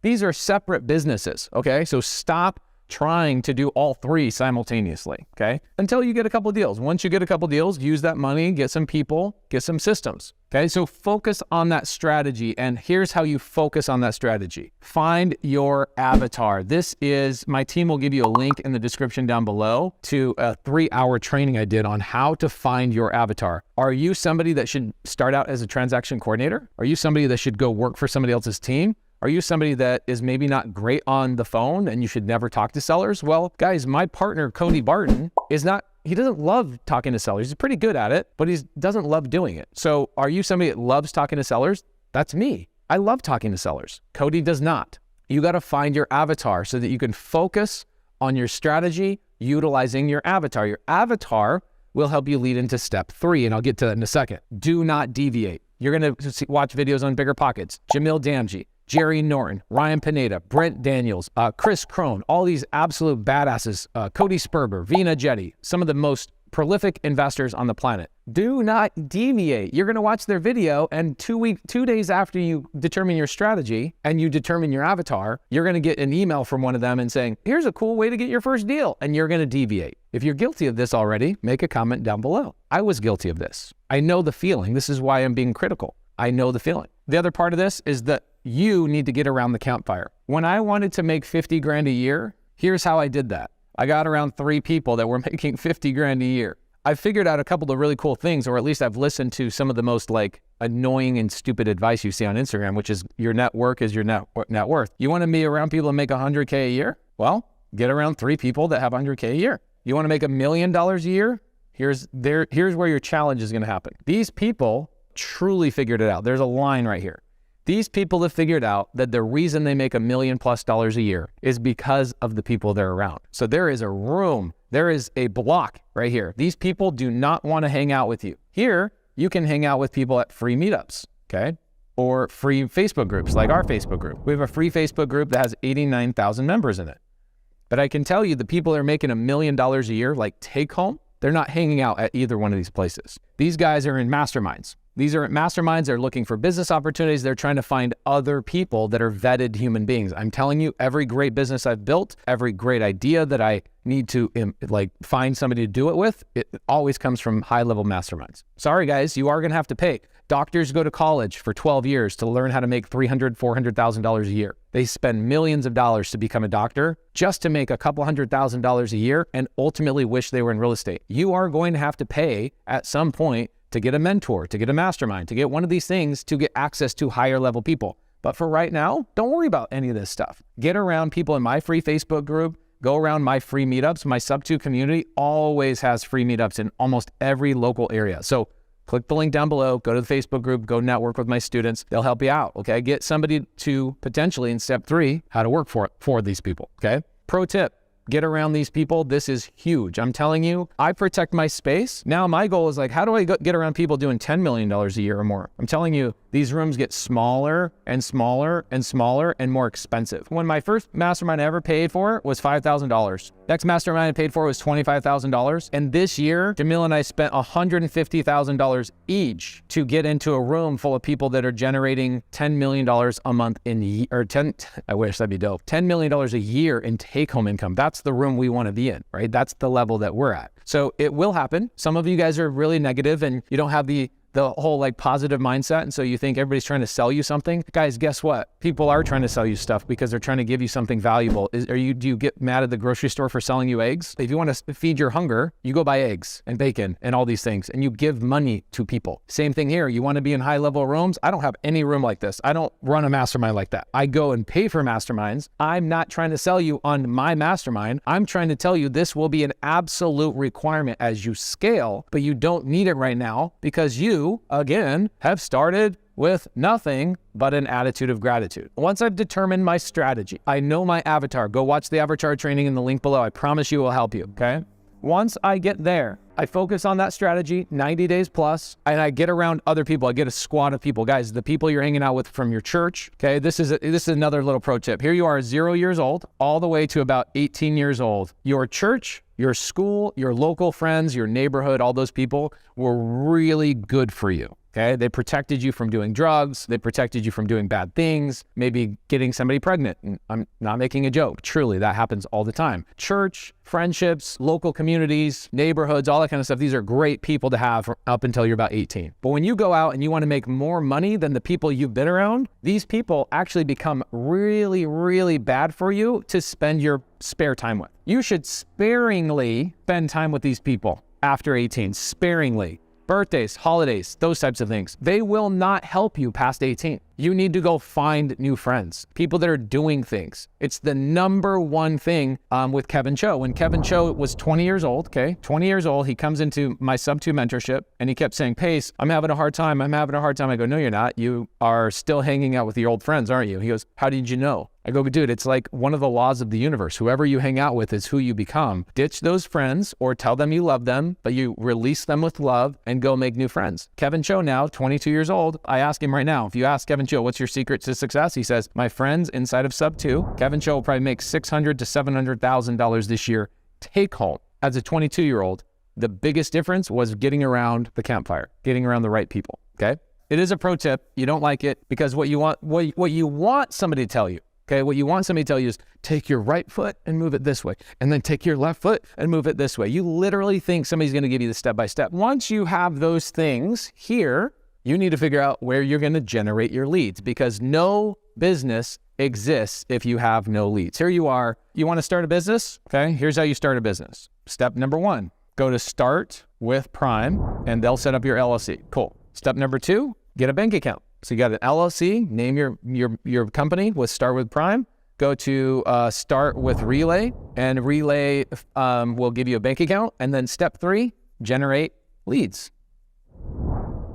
S12: These are separate businesses, okay? So stop trying to do all three simultaneously, okay? Until you get a couple of deals. Once you get a couple of deals, use that money, get some people, get some systems, okay? So focus on that strategy, and here's how you focus on that strategy. Find your avatar. This is, my team will give you a link in the description down below to a 3-hour training I did on how to find your avatar. Are you somebody that should start out as a transaction coordinator? Are you somebody that should go work for somebody else's team? Are you somebody that is maybe not great on the phone and you should never talk to sellers? Well, guys, my partner, Cody Barton, he doesn't love talking to sellers. He's pretty good at it, but he doesn't love doing it. So are you somebody that loves talking to sellers? That's me. I love talking to sellers. Cody does not. You got to find your avatar so that you can focus on your strategy utilizing your avatar. Your avatar will help you lead into step 3, and I'll get to that in a second. Do not deviate. You're going to watch videos on Bigger Pockets, Jamil Damji, Jerry Norton, Ryan Pineda, Brent Daniels, Chris Crone, all these absolute badasses, Cody Sperber, Vina Jetty, some of the most prolific investors on the planet. Do not deviate. You're going to watch their video, and 2 days after you determine your strategy and you determine your avatar, you're going to get an email from one of them and saying, here's a cool way to get your first deal, and you're going to deviate. If you're guilty of this already, make a comment down below. I was guilty of this. I know the feeling. This is why I'm being critical. I know the feeling. The other part of this is that you need to get around the campfire. When I wanted to make 50 grand a year, here's how I did that. I got around 3 people that were making 50 grand a year. I figured out a couple of really cool things, or at least I've listened to some of the most like annoying and stupid advice you see on Instagram, which is your net worth is your net worth. You want to be around people that make 100K a year? Well, get around 3 people that have 100K a year. You want to make $1 million a year? Here's where your challenge is going to happen. These people truly figured it out. There's a line right here. These people have figured out that the reason they make $1 million+ a year is because of the people they're around. So there is a room, there is a block right here. These people do not want to hang out with you. Here, you can hang out with people at free meetups, okay? Or free Facebook groups like our Facebook group. We have a free Facebook group that has 89,000 members in it. But I can tell you the people that are making $1 million a year, like take home, they're not hanging out at either one of these places. These guys are in masterminds. These are masterminds. They're looking for business opportunities. They're trying to find other people that are vetted human beings. I'm telling you, every great business I've built, every great idea that I need to find somebody to do it with, it always comes from high-level masterminds. Sorry, guys, you are going to have to pay. Doctors go to college for 12 years to learn how to make $300,000, $400,000 a year. They spend millions of dollars to become a doctor just to make a couple $100,000 a year and ultimately wish they were in real estate. You are going to have to pay at some point to get a mentor, to get a mastermind, to get one of these things, to get access to higher level people. But for right now, don't worry about any of this stuff. Get around people in my free Facebook group, go around my free meetups. My SubTo community always has free meetups in almost every local area. So click the link down below, go to the Facebook group, go network with my students. They'll help you out, okay? Get somebody to potentially in step 3, how to work for these people, okay? Pro tip. Get around these people. This is huge. I'm telling you, I protect my space. Now my goal is like, how do I get around people doing $10 million a year or more? I'm telling you, these rooms get smaller and smaller and smaller and more expensive. When my first mastermind I ever paid for was $5,000. Next mastermind I paid for was $25,000. And this year, Jamil and I spent $150,000 each to get into a room full of people that are generating $10 million a month I wish that'd be dope. $10 million a year in take-home income. That's the room we want to be in, right? That's the level that we're at. So it will happen. Some of you guys are really negative and you don't have the whole like positive mindset. And so you think everybody's trying to sell you something. Guys, guess what? People are trying to sell you stuff because they're trying to give you something valuable. Do you get mad at the grocery store for selling you eggs? If you want to feed your hunger, you go buy eggs and bacon and all these things and you give money to people. Same thing here. You want to be in high level rooms? I don't have any room like this. I don't run a mastermind like that. I go and pay for masterminds. I'm not trying to sell you on my mastermind. I'm trying to tell you this will be an absolute requirement as you scale, but you don't need it right now because you, again, have started with nothing but an attitude of gratitude. Once I've determined my strategy, I know my avatar. Go watch the avatar training in the link below. I promise you it will help you, okay? Once I get there, I focus on that strategy, 90 days plus, and I get around other people. I get a squad of people. Guys, the people you're hanging out with from your church, okay? This is another little pro tip. Here you are, 0 years old, all the way to about 18 years old. Your church, your school, your local friends, your neighborhood, all those people were really good for you. Okay, they protected you from doing drugs. They protected you from doing bad things, maybe getting somebody pregnant. And I'm not making a joke. Truly, that happens all the time. Church, friendships, local communities, neighborhoods, all that kind of stuff. These are great people to have up until you're about 18. But when you go out and you want to make more money than the people you've been around, these people actually become really, really bad for you to spend your spare time with. You should sparingly spend time with these people after 18, sparingly. Birthdays, holidays, those types of things. They will not help you past 18. You need to go find new friends, people that are doing things. It's the number one thing with Kevin Cho. When Kevin Cho was 20 years old, okay, 20 years old, he comes into my SubTo mentorship and he kept saying, Pace, I'm having a hard time. I'm having a hard time. I go, no, you're not. You are still hanging out with your old friends, aren't you? He goes, how did you know? I go, dude, it's like one of the laws of the universe. Whoever you hang out with is who you become. Ditch those friends or tell them you love them, but you release them with love and go make new friends. Kevin Cho now, 22 years old. I ask him right now, if you ask Kevin Cho, what's your secret to success? He says, my friends inside of SubTo. Kevin Cho will probably make $600,000 to $700,000 this year take home. As a 22-year-old, the biggest difference was getting around the campfire, getting around the right people, okay? It is a pro tip. You don't like it because what you want somebody to tell you, okay, what you want somebody to tell you is take your right foot and move it this way, and then take your left foot and move it this way. You literally think somebody's going to give you the step-by-step. Once you have those things here, you need to figure out where you're going to generate your leads, because no business exists if you have no leads. Here you are. You want to start a business? Okay, here's how you start a business. Step number 1, go to Start with Prime, and they'll set up your LLC. Cool. Step number 2, get a bank account. So you got an LLC, name your company with Start with Prime, go to Start with Relay, and Relay will give you a bank account. And then step 3, generate leads.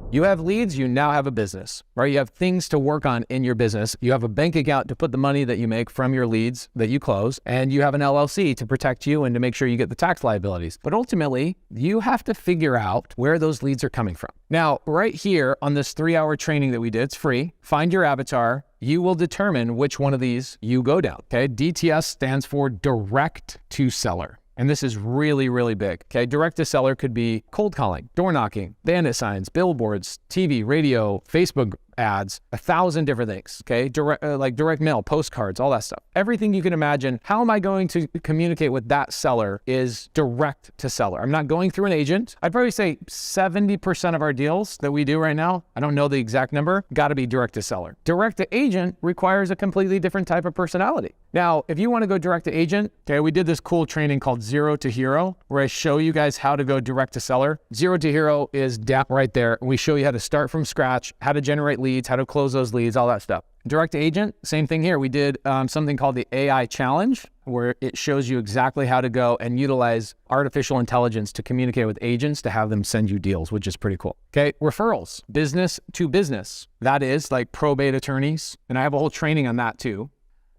S12: You have leads, you now have a business, right? You have things to work on in your business. You have a bank account to put the money that you make from your leads that you close, and you have an LLC to protect you and to make sure you get the tax liabilities. But ultimately, you have to figure out where those leads are coming from. Now, right here on this 3-hour training that we did, it's free. Find your avatar. You will determine which one of these you go down, okay? DTS stands for direct to seller. And this is really, really big, okay? Direct to seller could be cold calling, door knocking, bandit signs, billboards, TV, radio, Facebook ads, 1,000 different things, okay? Direct mail, postcards, all that stuff. Everything you can imagine. How am I going to communicate with that seller is direct to seller. I'm not going through an agent. I'd probably say 70% of our deals that we do right now, I don't know the exact number, got to be direct to seller. Direct to agent requires a completely different type of personality. Now, if you want to go direct to agent, okay, we did this cool training called 0 to Hero, where I show you guys how to go direct to seller. 0 to Hero is down right there. We show you how to start from scratch, how to generate leads, how to close those leads, all that stuff. Direct to agent, same thing here. We did something called the AI challenge, where it shows you exactly how to go and utilize artificial intelligence to communicate with agents to have them send you deals, which is pretty cool. Okay, referrals, business to business. That is like probate attorneys, and I have a whole training on that too.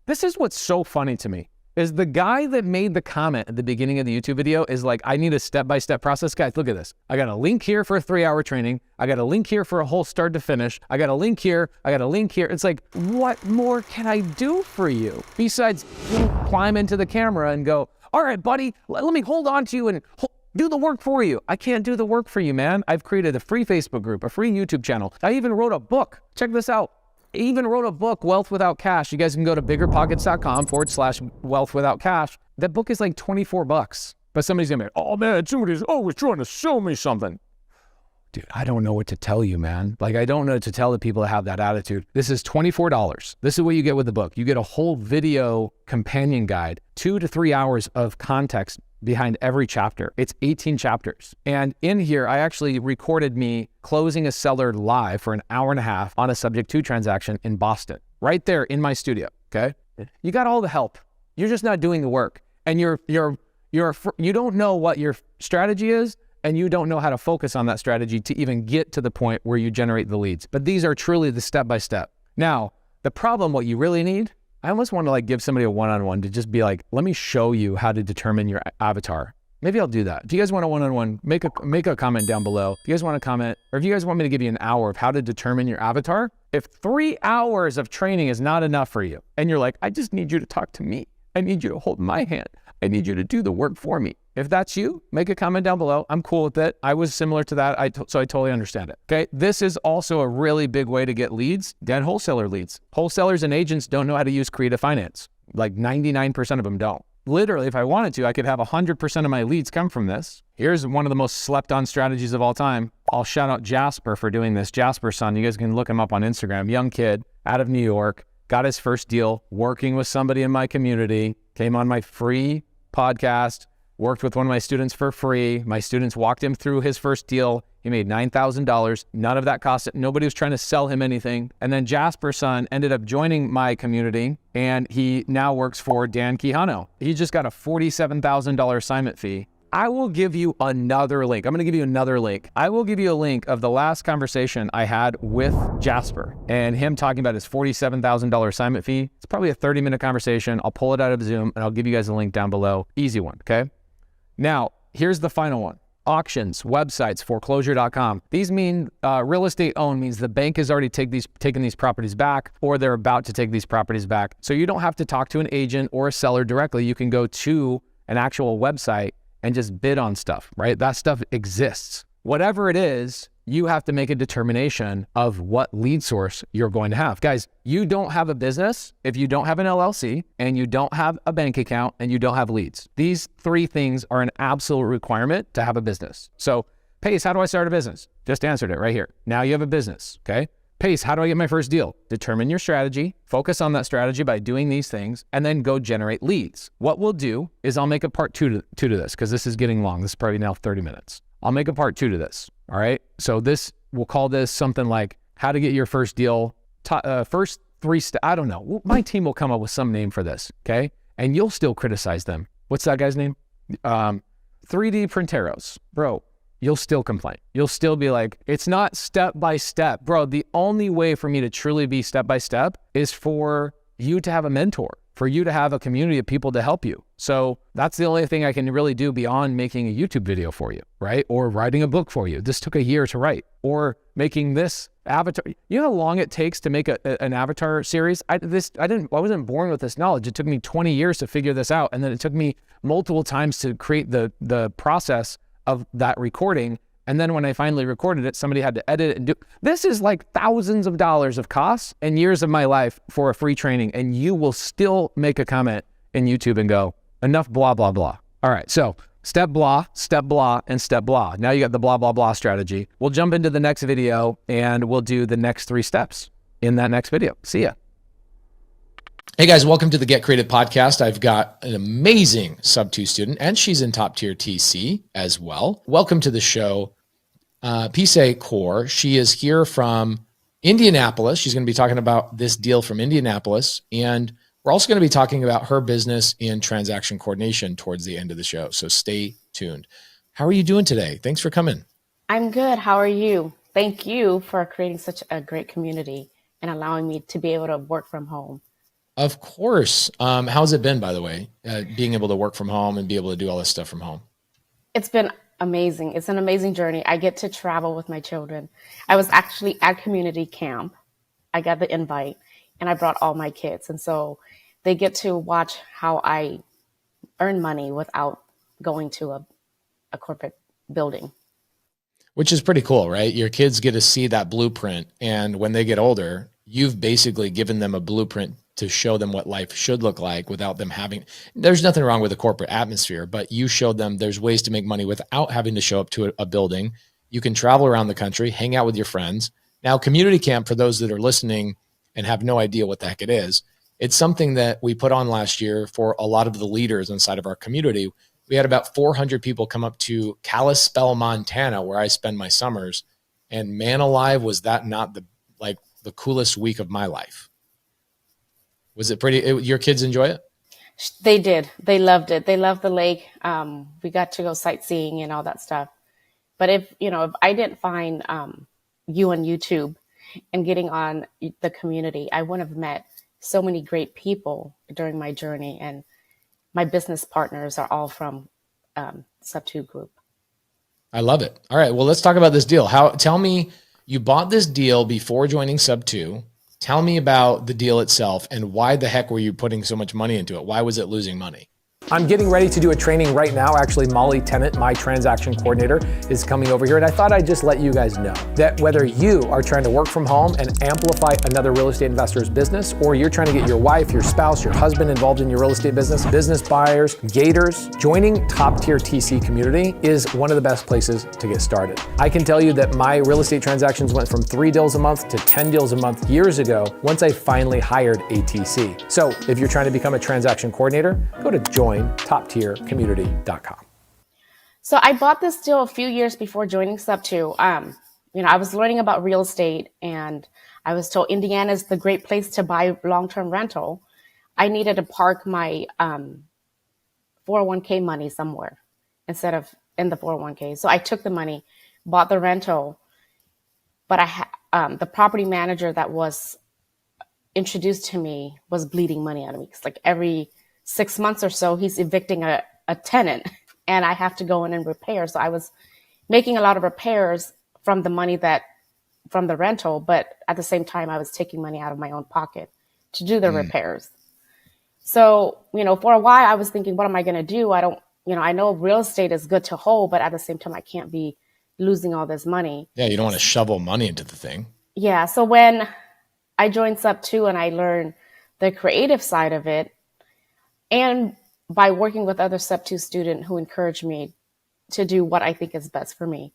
S12: This is what's so funny to me, is the guy that made the comment at the beginning of the YouTube video is like, I need a step-by-step process. Guys, look at this. I got a link here for a 3-hour training. I got a link here for a whole start to finish. I got a link here. I got a link here. It's like, what more can I do for you? Besides climb into the camera and go, all right, buddy, let me hold on to you and do the work for you. I can't do the work for you, man. I've created a free Facebook group, a free YouTube channel. I even wrote a book. Check this out. I even wrote a book, Wealth Without Cash. You guys can go to biggerpockets.com/wealth without cash. That book is like $24. But somebody's gonna be like, oh man, somebody's always trying to sell me something. Dude, I don't know what to tell you, man. Like, I don't know what to tell the people that have that attitude. This is $24. This is what you get with the book. You get a whole video companion guide, 2 to 3 hours of context behind every chapter. It's 18 chapters. And in here, I actually recorded me closing a seller live for an hour and a half on a Subject to transaction in Boston, right there in my studio, okay? You got all the help. You're just not doing the work. And you don't know what your strategy is, and you don't know how to focus on that strategy to even get to the point where you generate the leads. But these are truly the step-by-step. Now, the problem, what you really need, I almost want to like give somebody a one-on-one to just be like, let me show you how to determine your avatar. Maybe I'll do that. If you guys want a one-on-one, make a comment down below. If you guys want to comment, or if you guys want me to give you an hour of how to determine your avatar, if 3 hours of training is not enough for you, and you're like, I just need you to talk to me. I need you to hold my hand. I need you to do the work for me. If that's you, make a comment down below. I'm cool with it. I was similar to that, so I totally understand it. Okay, this is also a really big way to get leads, get wholesaler leads. Wholesalers and agents don't know how to use creative finance. Like 99% of them don't. Literally, if I wanted to, I could have 100% of my leads come from this. Here's one of the most slept on strategies of all time. I'll shout out Jasper for doing this. Jasper's son, you guys can look him up on Instagram. Young kid out of New York, got his first deal working with somebody in my community, came on my free podcast, worked with one of my students for free. My students walked him through his first deal. He made $9,000. None of that cost it. Nobody was trying to sell him anything. And then Jasper's son ended up joining my community, and he now works for Dan Quijano. He just got a $47,000 assignment fee. I will give you another link. I'm going to give you another link. I will give you a link of the last conversation I had with Jasper and him talking about his $47,000 assignment fee. It's probably a 30-minute conversation. I'll pull it out of Zoom and I'll give you guys a link down below. Easy one, okay? Now, here's the final one. Auctions, websites, foreclosure.com. These mean real estate owned means the bank has already taken these properties back, or they're about to take these properties back. So you don't have to talk to an agent or a seller directly. You can go to an actual website and just bid on stuff, right? That stuff exists. Whatever it is, you have to make a determination of what lead source you're going to have. Guys, you don't have a business if you don't have an LLC and you don't have a bank account and you don't have leads. These three things are an absolute requirement to have a business. So, Pace, how do I start a business? Just answered it right here. Now you have a business, okay? Pace, how do I get my first deal? Determine your strategy, focus on that strategy by doing these things, and then go generate leads. What we'll do is I'll make a part two to this, because this is getting long. This is probably now 30 minutes. I'll make a part 2 to this, all right? So we'll call this something like how to get your first deal, first 3 steps. I don't know. My team will come up with some name for this, okay? And you'll still criticize them. What's that guy's name? 3D Printeros. Bro, you'll still complain. You'll still be like, it's not step by step. Bro, the only way for me to truly be step by step is for you to have a mentor, for you to have a community of people to help you. So that's the only thing I can really do beyond making a YouTube video for you, right? Or writing a book for you. This took a year to write. Or making this avatar. You know how long it takes to make an avatar series? I wasn't born with this knowledge. It took me 20 years to figure this out. And then it took me multiple times to create the process of that recording. And then when I finally recorded it, somebody had to edit it and do. This is like thousands of dollars of costs and years of my life for a free training. And you will still make a comment in YouTube and go, enough blah, blah, blah. All right, so step blah, and step blah. Now you got the blah, blah, blah strategy. We'll jump into the next video and we'll do the next 3 steps in that next video. See ya.
S5: Hey guys, welcome to the Get Creative podcast. I've got an amazing SubTo student and she's in top tier TC as well. Welcome to the show. Pise Core. She is here from Indianapolis. She's going to be talking about this deal from Indianapolis. And we're also going to be talking about her business in transaction coordination towards the end of the show. So stay tuned. How are you doing today? Thanks for coming.
S13: I'm good. How are you? Thank you for creating such a great community and allowing me to be able to work from home.
S5: Of course. How's it been, by the way, being able to work from home and be able to do all this stuff from home?
S13: It's been amazing. It's an amazing journey. I get to travel with my children. I was actually at community camp. I got the invite and I brought all my kids. And so they get to watch how I earn money without going to a corporate building.
S5: Which is pretty cool, right? Your kids get to see that blueprint. And when they get older, you've basically given them a blueprint to show them what life should look like without them having, there's nothing wrong with the corporate atmosphere, but you showed them there's ways to make money without having to show up to a building. You can travel around the country, hang out with your friends. Now, community camp, for those that are listening and have no idea what the heck it is, it's something that we put on last year for a lot of the leaders inside of our community. We had about 400 people come up to Kalispell, Montana, where I spend my summers. And man alive, was that not the coolest week of my life. Was it pretty? Your kids enjoy it?
S13: They did. They loved it. They loved the lake. We got to go sightseeing and all that stuff. But if I didn't find you on YouTube and getting on the community, I wouldn't have met so many great people during my journey. And my business partners are all from SubTo Group.
S5: I love it. All right. Well, let's talk about this deal. Tell me, you bought this deal before joining SubTo. Tell me about the deal itself and why the heck were you putting so much money into it? Why was it losing money?
S1: I'm getting ready to do a training right now. Actually, Molly Tennant, my transaction coordinator, is coming over here, and I thought I'd just let you guys know that whether you are trying to work from home and amplify another real estate investor's business, or you're trying to get your wife, your spouse, your husband involved in your real estate business, business buyers, gators, joining top tier TC community is one of the best places to get started. I can tell you that my real estate transactions went from 3 deals a month to 10 deals a month years ago once I finally hired a TC. So if you're trying to become a transaction coordinator, go to jointoptiercommunity.com.
S13: So I bought this deal a few years before joining SubTo. I was learning about real estate, and I was told Indiana is the great place to buy long-term rental. I needed to park my 401k money somewhere instead of in the 401k. So I took the money, bought the rental, but the property manager that was introduced to me was bleeding money out of me. It's like every 6 months or so, he's evicting a tenant, and I have to go in and repair. So I was making a lot of repairs from the money from the rental, but at the same time, I was taking money out of my own pocket to do the repairs. So, for a while I was thinking, what am I going to do? I know real estate is good to hold, but at the same time, I can't be losing all this money.
S5: Yeah, you don't want to shovel money into the thing.
S13: Yeah. So when I joined SubTo and I learned the creative side of it, and by working with other SubTo students who encouraged me to do what I think is best for me,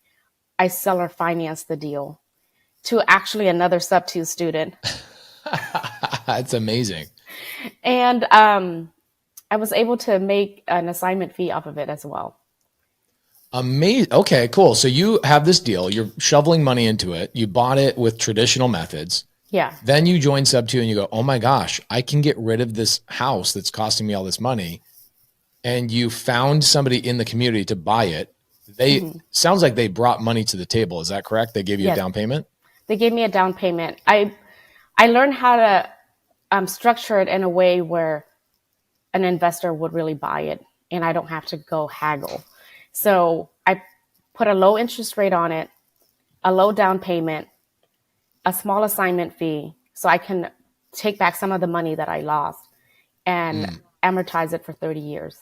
S13: I seller financed the deal to actually another SubTo student.
S5: That's amazing.
S13: And I was able to make an assignment fee off of it as well.
S5: Amazing. Okay, cool. So you have this deal, you're shoveling money into it. You bought it with traditional methods.
S13: Yeah.
S5: Then you join SubTo and you go, oh my gosh, I can get rid of this house that's costing me all this money. And you found somebody in the community to buy it. Sounds like they brought money to the table. Is that correct? They gave you a down payment?
S13: They gave me a down payment. I learned how to structure it in a way where an investor would really buy it and I don't have to go haggle. So I put a low interest rate on it, a low down payment, a small assignment fee, so I can take back some of the money that I lost and amortize it for 30 years.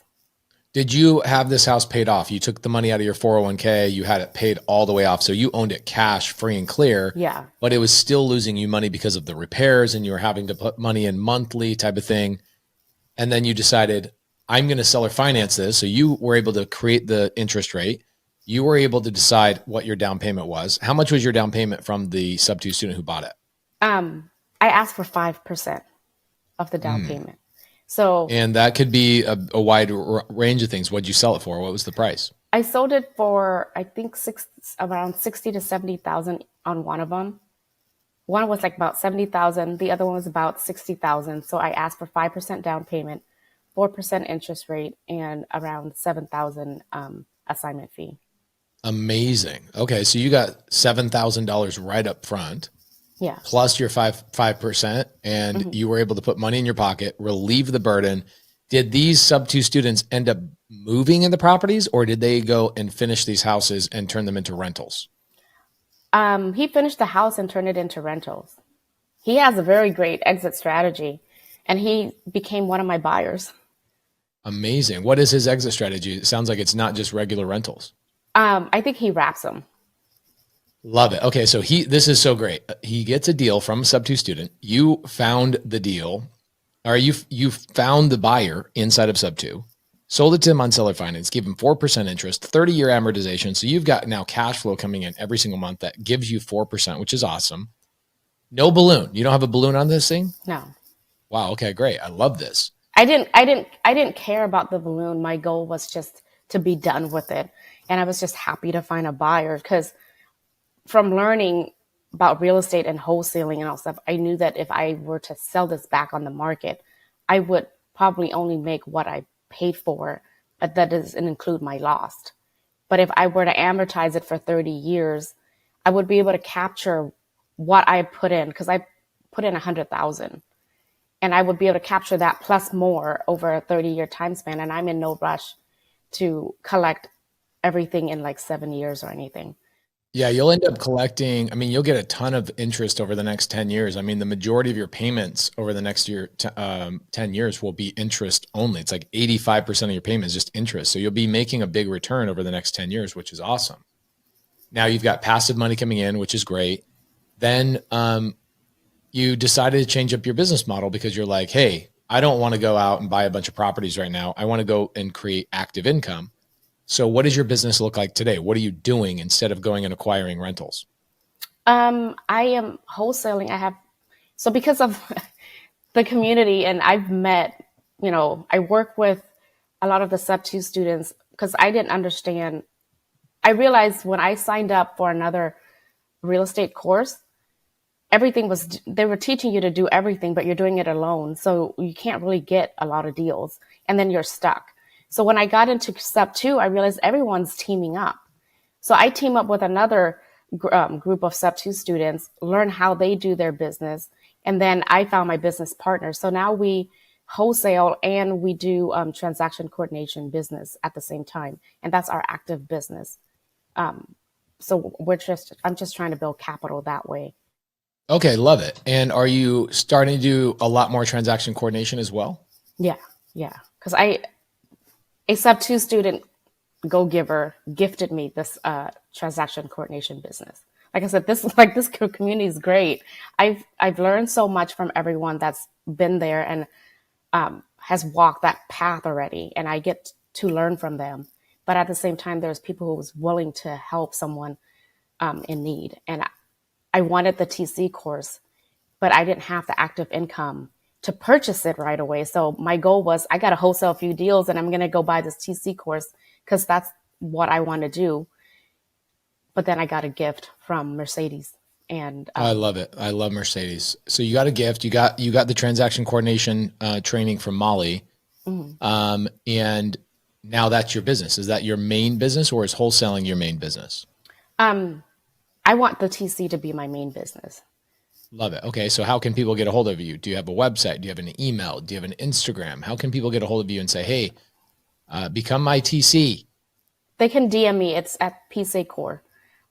S5: Did you have this house paid off? You took the money out of your 401k, you had it paid all the way off. So you owned it cash, free and clear.
S13: Yeah.
S5: But it was still losing you money because of the repairs and you were having to put money in monthly type of thing. And then you decided, I'm going to seller finance this. So you were able to create the interest rate. You were able to decide what your down payment was. How much was your down payment from the SubTo student who bought it?
S13: I asked for 5% of the down payment. So,
S5: and that could be a wide range of things. What'd you sell it for? What was the price?
S13: I sold it for, I think around 60 to 70,000 on one of them. One was like about 70,000. The other one was about 60,000. So I asked for 5% down payment, 4% interest rate, and around 7,000 assignment fee.
S5: Amazing. Okay. So you got $7,000 right up front.
S13: Yeah.
S5: Plus your 5%, and you were able to put money in your pocket, relieve the burden. Did these SubTo students end up moving in the properties, or did they go and finish these houses and turn them into rentals?
S13: He finished the house and turned it into rentals. He has a very great exit strategy, and he became one of my buyers.
S5: Amazing. What is his exit strategy? It sounds like it's not just regular rentals.
S13: I think he wraps them.
S5: Love it. Okay. So this is so great. He gets a deal from a SubTo student. You found the deal, or you found the buyer inside of SubTo, sold it to him on seller finance, gave him 4% interest, 30-year amortization. So you've got now cash flow coming in every single month that gives you 4%, which is awesome. No balloon. You don't have a balloon on this thing?
S13: No.
S5: Wow. Okay, great. I love this.
S13: I didn't care about the balloon. My goal was just to be done with it. And I was just happy to find a buyer, because from learning about real estate and wholesaling and all stuff, I knew that if I were to sell this back on the market, I would probably only make what I paid for, but that doesn't include my loss. But if I were to amortize it for 30 years, I would be able to capture what I put in, because I put in 100,000, and I would be able to capture that plus more over a 30-year time span. And I'm in no rush to collect everything in like 7 years or anything.
S5: Yeah, you'll end up collecting. I mean, you'll get a ton of interest over the next 10 years. I mean, the majority of your payments over the next 10 years will be interest only. It's like 85% of your payment is just interest. So you'll be making a big return over the next 10 years, which is awesome. Now you've got passive money coming in, which is great. Then you decided to change up your business model because you're like, hey, I don't want to go out and buy a bunch of properties right now. I want to go and create active income. So what does your business look like today? What are you doing instead of going and acquiring rentals?
S13: I am wholesaling. So because of the community, and I've met, I work with a lot of the SubTo students because I didn't understand. I realized when I signed up for another real estate course, they were teaching you to do everything, but you're doing it alone. So you can't really get a lot of deals, and then you're stuck. So when I got into SubTo, I realized everyone's teaming up. So I team up with another group of SubTo students, learn how they do their business, and then I found my business partner. So now we wholesale and we do transaction coordination business at the same time, and that's our active business. So I'm just trying to build capital that way.
S5: Okay, love it. And are you starting to do a lot more transaction coordination as well?
S13: Yeah. Because a SubTo student go-giver gifted me this transaction coordination business. Like I said, this community is great. I've learned so much from everyone that's been there and has walked that path already, and I get to learn from them. But at the same time, there's people who was willing to help someone in need. And I wanted the TC course, but I didn't have the active income to purchase it right away. So my goal was I got to wholesale a few deals and I'm going to go buy this TC course because that's what I want to do. But then I got a gift from Mercedes. And
S5: I love it. I love Mercedes. So you got a gift. You got the transaction coordination training from Molly. Mm-hmm. And now that's your business. Is that your main business, or is wholesaling your main business?
S13: I want the TC to be my main business.
S5: Love it. Okay. So how can people get a hold of you? Do you have a website? Do you have an email? Do you have an Instagram? How can people get a hold of you and say, hey, become my TC?
S13: They can DM me. It's at PSA Core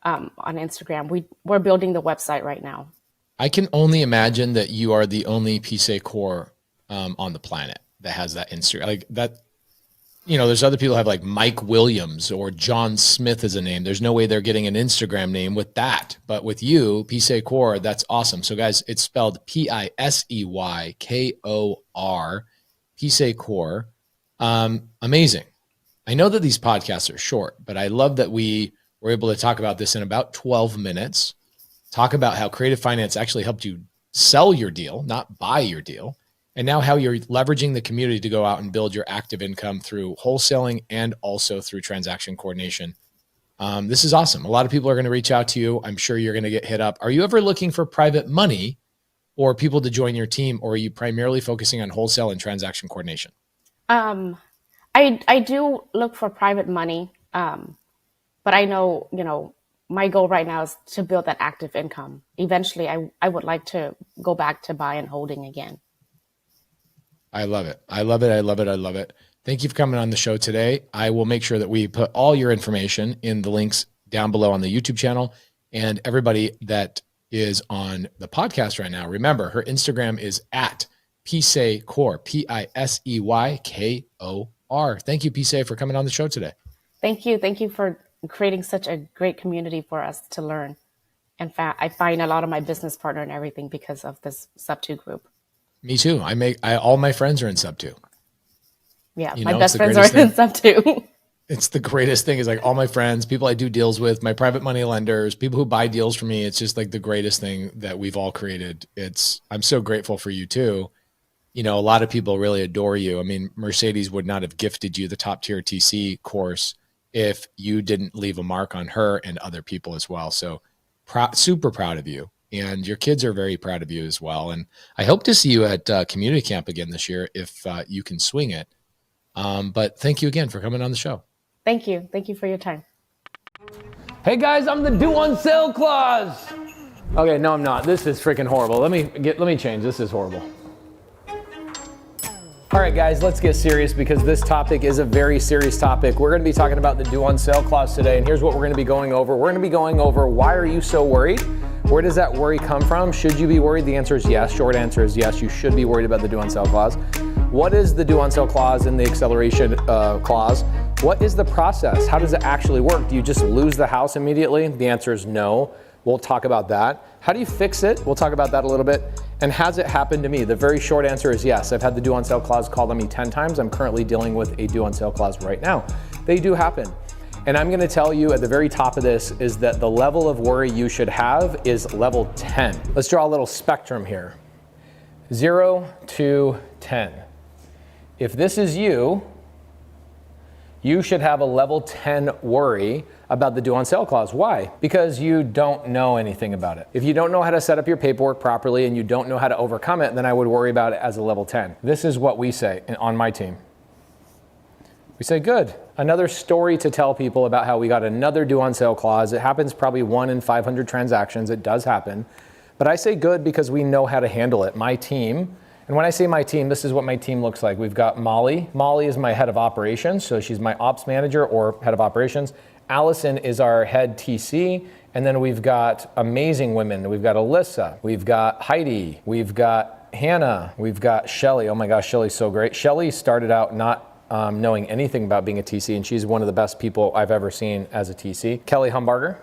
S13: on Instagram. We're building the website right now.
S5: I can only imagine that you are the only PSA Core on the planet that has that Instagram. Like that, there's other people who have like Mike Williams or John Smith as a name. There's no way they're getting an Instagram name with that. But with you, PSay Core, that's awesome. So guys, it's spelled PISEYKOR, PSay Core. Amazing. I know that these podcasts are short, but I love that we were able to talk about this in about 12 minutes, talk about how creative finance actually helped you sell your deal, not buy your deal. And now how you're leveraging the community to go out and build your active income through wholesaling and also through transaction coordination. This is awesome. A lot of people are going to reach out to you. I'm sure you're going to get hit up. Are you ever looking for private money or people to join your team, or are you primarily focusing on wholesale and transaction coordination?
S13: I do look for private money, but I know, my goal right now is to build that active income. Eventually, I would like to go back to buy and holding again.
S5: I love it. I love it. I love it. I love it. Thank you for coming on the show today. I will make sure that we put all your information in the links down below on the YouTube channel, and everybody that is on the podcast right now. Remember, her Instagram is at PSayKor, PISEYKOR. Thank you, PSay, for coming on the show today.
S13: Thank you. Thank you for creating such a great community for us to learn. In fact, I find a lot of my business partner and everything because of this SubTo group.
S5: Me too. All my friends are in SubTo.
S13: Yeah, my best friends are in SubTo.
S5: It's the greatest thing. Is like all my friends, people I do deals with, my private money lenders, people who buy deals for me. It's just like the greatest thing that we've all created. I'm so grateful for you too. A lot of people really adore you. I mean, Mercedes would not have gifted you the top tier TC course if you didn't leave a mark on her and other people as well. So super proud of you. And your kids are very proud of you as well. And I hope to see you at community camp again this year if you can swing it. But thank you again for coming on the show.
S13: Thank you. Thank you for your time.
S1: Hey guys, I'm the due on sale clause. Okay, no, I'm not. This is freaking horrible. Let me change. This is horrible. All right, guys, let's get serious because this topic is a very serious topic. We're going to be talking about the due on sale clause today, and here's what we're going to be going over. We're going to be going over why are you so worried? Where does that worry come from? Should you be worried? The answer is yes. Short answer is yes, you should be worried about the due on sale clause. What is the due on sale clause and the acceleration clause? What is the process? How does it actually work? Do you just lose the house immediately? The answer is no. We'll talk about that. How do you fix it? We'll talk about that a little bit. And has it happened to me? The very short answer is yes. I've had the due on sale clause called on me 10 times. I'm currently dealing with a due on sale clause right now. They do happen. And I'm gonna tell you at the very top of this is that the level of worry you should have is level 10. Let's draw a little spectrum here. 0 to 10. If this is you, you should have a level 10 worry about the due on sale clause. Why? Because you don't know anything about it. If you don't know how to set up your paperwork properly and you don't know how to overcome it, then I would worry about it as a level 10. This is what we say on my team. We say, good. Another story to tell people about how we got another due on sale clause. It happens probably 1 in 500 transactions. It does happen. But I say good because we know how to handle it. My team, and when I say my team, this is what my team looks like. We've got Molly. Molly is my head of operations, so she's my ops manager or head of operations. Allison is our head TC. And then we've got amazing women. We've got Alyssa. We've got Heidi. We've got Hannah. We've got Shelly. Oh my gosh, Shelly's so great. Shelly started out not knowing anything about being a TC, and she's one of the best people I've ever seen as a TC. Kelly Humbarger,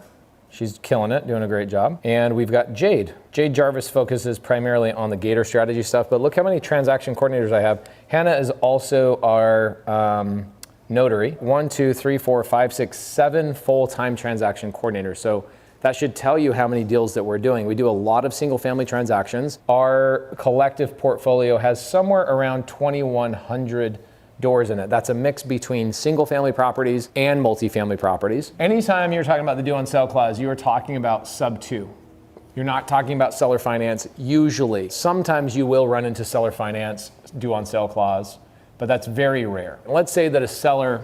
S1: she's killing it, doing a great job. And we've got Jade. Jade Jarvis focuses primarily on the Gator strategy stuff, but look how many transaction coordinators I have. Hannah is also our notary. 1, 2, 3, 4, 5, 6, 7 full-time transaction coordinators. So that should tell you how many deals that we're doing. We do a lot of single family transactions. Our collective portfolio has somewhere around 2,100 doors in it. That's a mix between single family properties and multifamily properties. Anytime you're talking about the due on sale clause, you are talking about SubTo. You're not talking about seller finance usually. Sometimes you will run into seller finance due on sale clause, but that's very rare. Let's say that a seller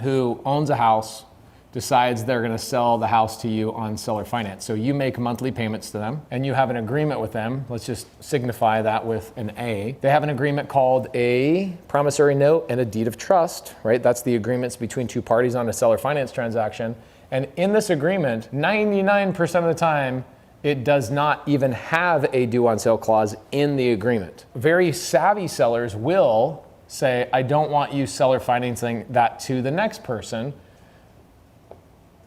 S1: who owns a house decides they're going to sell the house to you on seller finance. So you make monthly payments to them and you have an agreement with them. Let's just signify that with an A. They have an agreement called a promissory note and a deed of trust, right? That's the agreements between two parties on a seller finance transaction. And in this agreement, 99% of the time, it does not even have a due on sale clause in the agreement. Very savvy sellers will say, I don't want you seller financing that to the next person.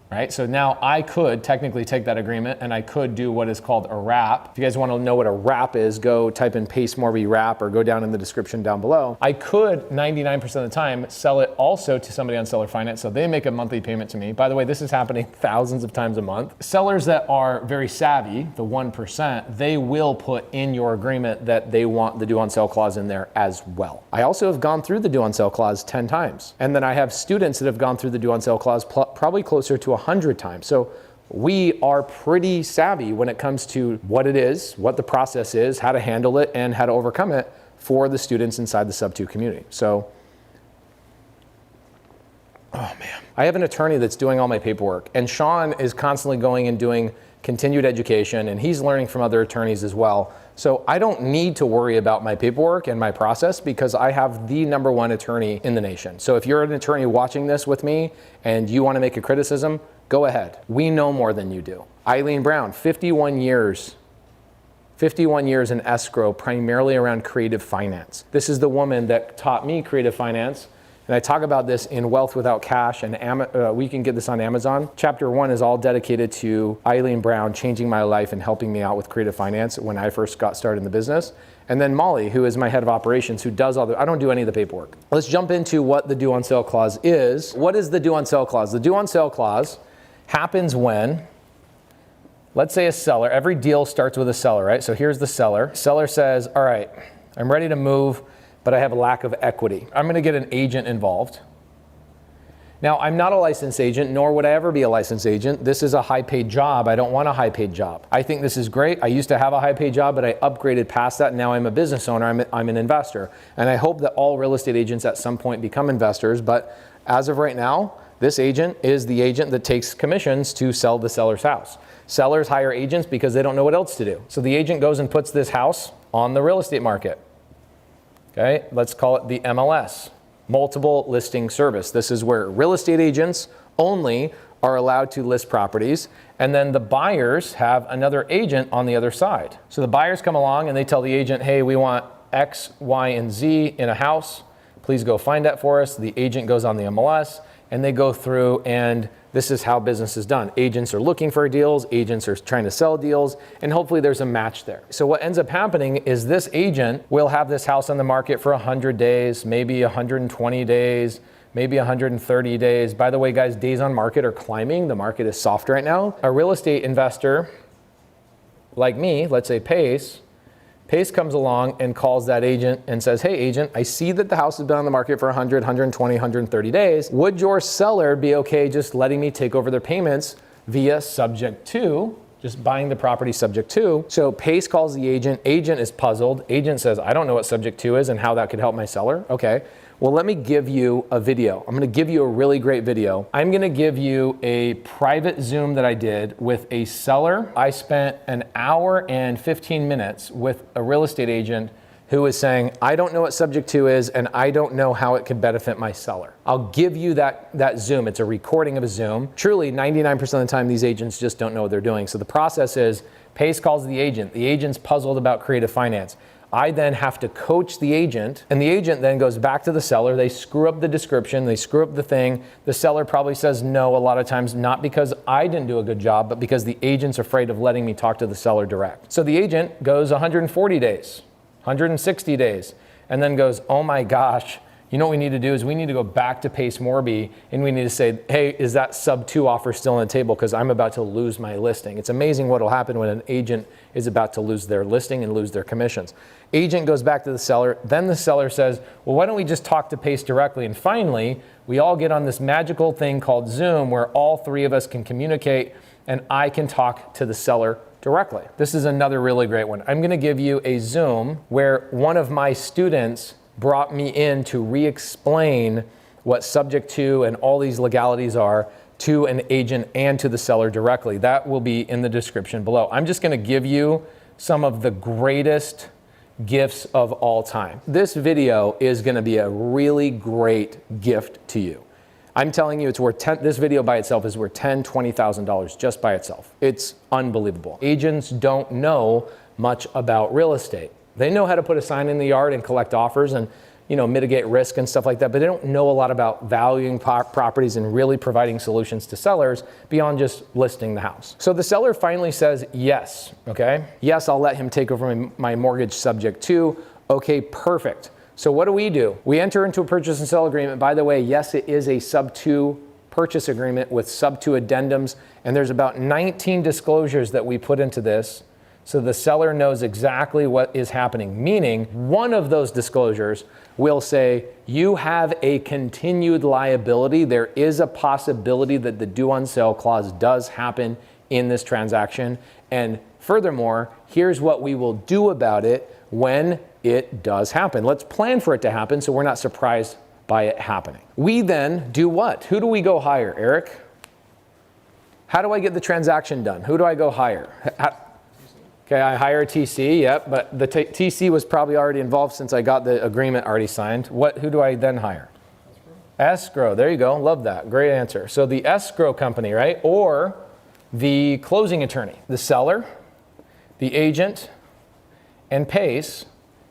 S1: Right? So now I could technically take that agreement and I could do what is called a wrap. If you guys want to know what a wrap is, go type in paste Morby wrap or go down in the description down below. I could 99% of the time sell it also to somebody on seller finance so they make a monthly payment to me. By the way, this is happening thousands of times a month. Sellers that are very savvy, the 1%, they will put in your agreement that they want the due on sale clause in there as well. I also have gone through the due on sale clause 10 times. And then I have students that have gone through the due on sale clause probably closer to 100 times. So we are pretty savvy when it comes to what it is, what the process is, how to handle it, and how to overcome it for the students inside the SubTo community. So, oh man. I have an attorney that's doing all my paperwork, and Sean is constantly going and doing continued education, and he's learning from other attorneys as well. So I don't need to worry about my paperwork and my process because I have the #1 attorney in the nation. So if you're an attorney watching this with me and you want to make a criticism, go ahead. We know more than you do. Eileen Brown, 51 years in escrow, primarily around creative finance. This is the woman that taught me creative finance. And I talk about this in Wealth Without Cash, and we can get this on Amazon. Chapter 1 is all dedicated to Eileen Brown changing my life and helping me out with creative finance when I first got started in the business. And then Molly, who is my head of operations, who does all the, I don't do any of the paperwork. Let's jump into what the due on sale clause is. What is the due on sale clause? The due on sale clause happens when, let's say a seller, every deal starts with a seller, right? So here's the seller. Seller says, all right, I'm ready to move, but I have a lack of equity. I'm gonna get an agent involved. Now, I'm not a licensed agent, nor would I ever be a licensed agent. This is a high-paid job. I don't want a high-paid job. I think this is great. I used to have a high-paid job, but I upgraded past that, and now I'm a business owner. I'm an investor. And I hope that all real estate agents at some point become investors, but as of right now, this agent is the agent that takes commissions to sell the seller's house. Sellers hire agents because they don't know what else to do. So the agent goes and puts this house on the real estate market. Okay, let's call it the MLS, multiple listing service. This is where real estate agents only are allowed to list properties, and then the buyers have another agent on the other side. So the buyers come along and they tell the agent, hey, we want X, Y, and Z in a house. Please go find that for us. The agent goes on the MLS and they go through, and this is how business is done. Agents are looking for deals, agents are trying to sell deals, and hopefully there's a match there. So what ends up happening is this agent will have this house on the market for 100 days, maybe 120 days, maybe 130 days. By the way, guys, days on market are climbing. The market is soft right now. A real estate investor like me, let's say Pace comes along and calls that agent and says, hey agent, I see that the house has been on the market for 100, 120, 130 days. Would your seller be okay just letting me take over their payments via subject to, just buying the property subject to? So Pace calls the agent is puzzled. Agent says, I don't know what subject to is and how that could help my seller. Okay. Well, let me give you a video. I'm gonna give you a really great video. I'm gonna give you a private Zoom that I did with a seller. I spent an hour and 15 minutes with a real estate agent who was saying, I don't know what subject to is and I don't know how it could benefit my seller. I'll give you that Zoom. It's a recording of a Zoom. Truly, 99% of the time, these agents just don't know what they're doing. So the process is, Pace calls the agent. The agent's puzzled about creative finance. I then have to coach the agent, and the agent then goes back to the seller. They screw up the description, they screw up the thing. The seller probably says no a lot of times, not because I didn't do a good job, but because the agent's afraid of letting me talk to the seller direct. So the agent goes 140 days, 160 days, and then goes, oh my gosh, you know what we need to do is we need to go back to Pace Morby and we need to say, hey, is that SubTo offer still on the table? Because I'm about to lose my listing. It's amazing what will happen when an agent is about to lose their listing and lose their commissions. Agent goes back to the seller. Then the seller says, well, why don't we just talk to Pace directly? And finally, we all get on this magical thing called Zoom where all three of us can communicate and I can talk to the seller directly. This is another really great one. I'm gonna give you a Zoom where one of my students brought me in to re-explain what subject to and all these legalities are to an agent and to the seller directly. That will be in the description below. I'm just gonna give you some of the greatest gifts of all time. This video is gonna be a really great gift to you. I'm telling you, it's worth this video by itself is worth $10,000, $20,000 just by itself. It's unbelievable. Agents don't know much about real estate. They know how to put a sign in the yard and collect offers and mitigate risk and stuff like that, but they don't know a lot about valuing properties and really providing solutions to sellers beyond just listing the house. So the seller finally says yes, okay? Yes, I'll let him take over my mortgage subject to. Okay, perfect. So what do? We enter into a purchase and sell agreement. By the way, yes, it is a SubTo purchase agreement with SubTo addendums, and there's about 19 disclosures that we put into this. So the seller knows exactly what is happening, meaning one of those disclosures will say, you have a continued liability. There is a possibility that the due on sale clause does happen in this transaction. And furthermore, here's what we will do about it when it does happen. Let's plan for it to happen so we're not surprised by it happening. We then do what? Who do we go hire, Eric? How do I get the transaction done? Who do I go hire? Okay, I hire a TC, yep, but the TC was probably already involved since I got the agreement already signed. Who do I then hire? Escrow, there you go, love that, great answer. So the escrow company, right? Or the closing attorney. The seller, the agent, and Pace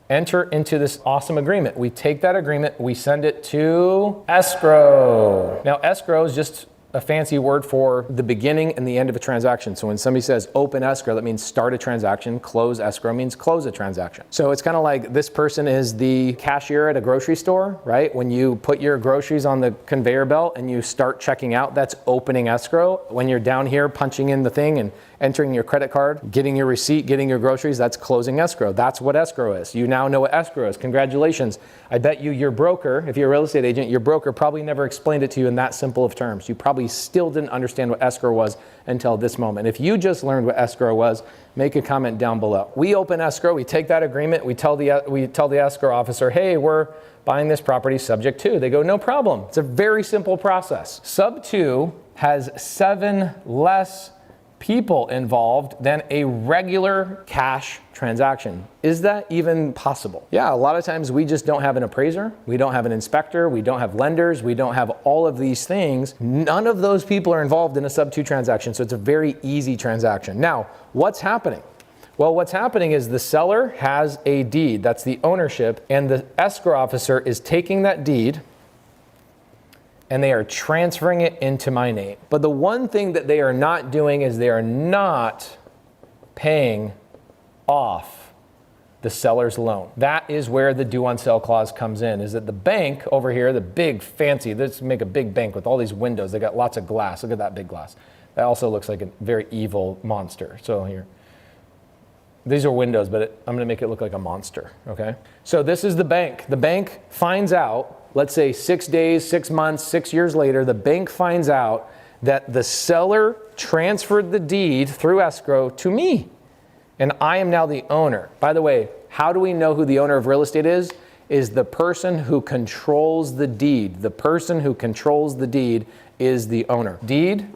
S1: enter into this awesome agreement. We take that agreement, we send it to escrow. Now escrow is just a fancy word for the beginning and the end of a transaction. So when somebody says open escrow, that means start a transaction. Close escrow means close a transaction. So it's kind of like this person is the cashier at a grocery store, right? When you put your groceries on the conveyor belt and you start checking out, that's opening escrow. When you're down here punching in the thing and entering your credit card, getting your receipt, getting your groceries, that's closing escrow. That's what escrow is. You now know what escrow is. Congratulations. I bet you your broker, if you're a real estate agent, your broker probably never explained it to you in that simple of terms. You probably still didn't understand what escrow was until this moment. If you just learned what escrow was, make a comment down below. We open escrow, we take that agreement, we tell the escrow officer, hey, we're buying this property subject to. They go, no problem. It's a very simple process. SubTo has 7 less people involved than a regular cash transaction. Is that even possible? Yeah, a lot of times we just don't have an appraiser, we don't have an inspector, we don't have lenders, we don't have all of these things. None of those people are involved in a sub-2 transaction, so it's a very easy transaction. Now, what's happening? Well, what's happening is the seller has a deed, that's the ownership, and the escrow officer is taking that deed and they are transferring it into my name. But the one thing that they are not doing is they are not paying off the seller's loan. That is where the due on sale clause comes in, is that the bank over here, the big fancy, let's make a big bank with all these windows. They got lots of glass. Look at that big glass. That also looks like a very evil monster. So here, these are windows, but I'm gonna make it look like a monster, okay? So this is the bank. The bank finds out, let's say 6 days, 6 months, 6 years later, the bank finds out that the seller transferred the deed through escrow to me, and I am now the owner. By the way, how do we know who the owner of real estate is? Is the person who controls the deed. The person who controls the deed is the owner. Deed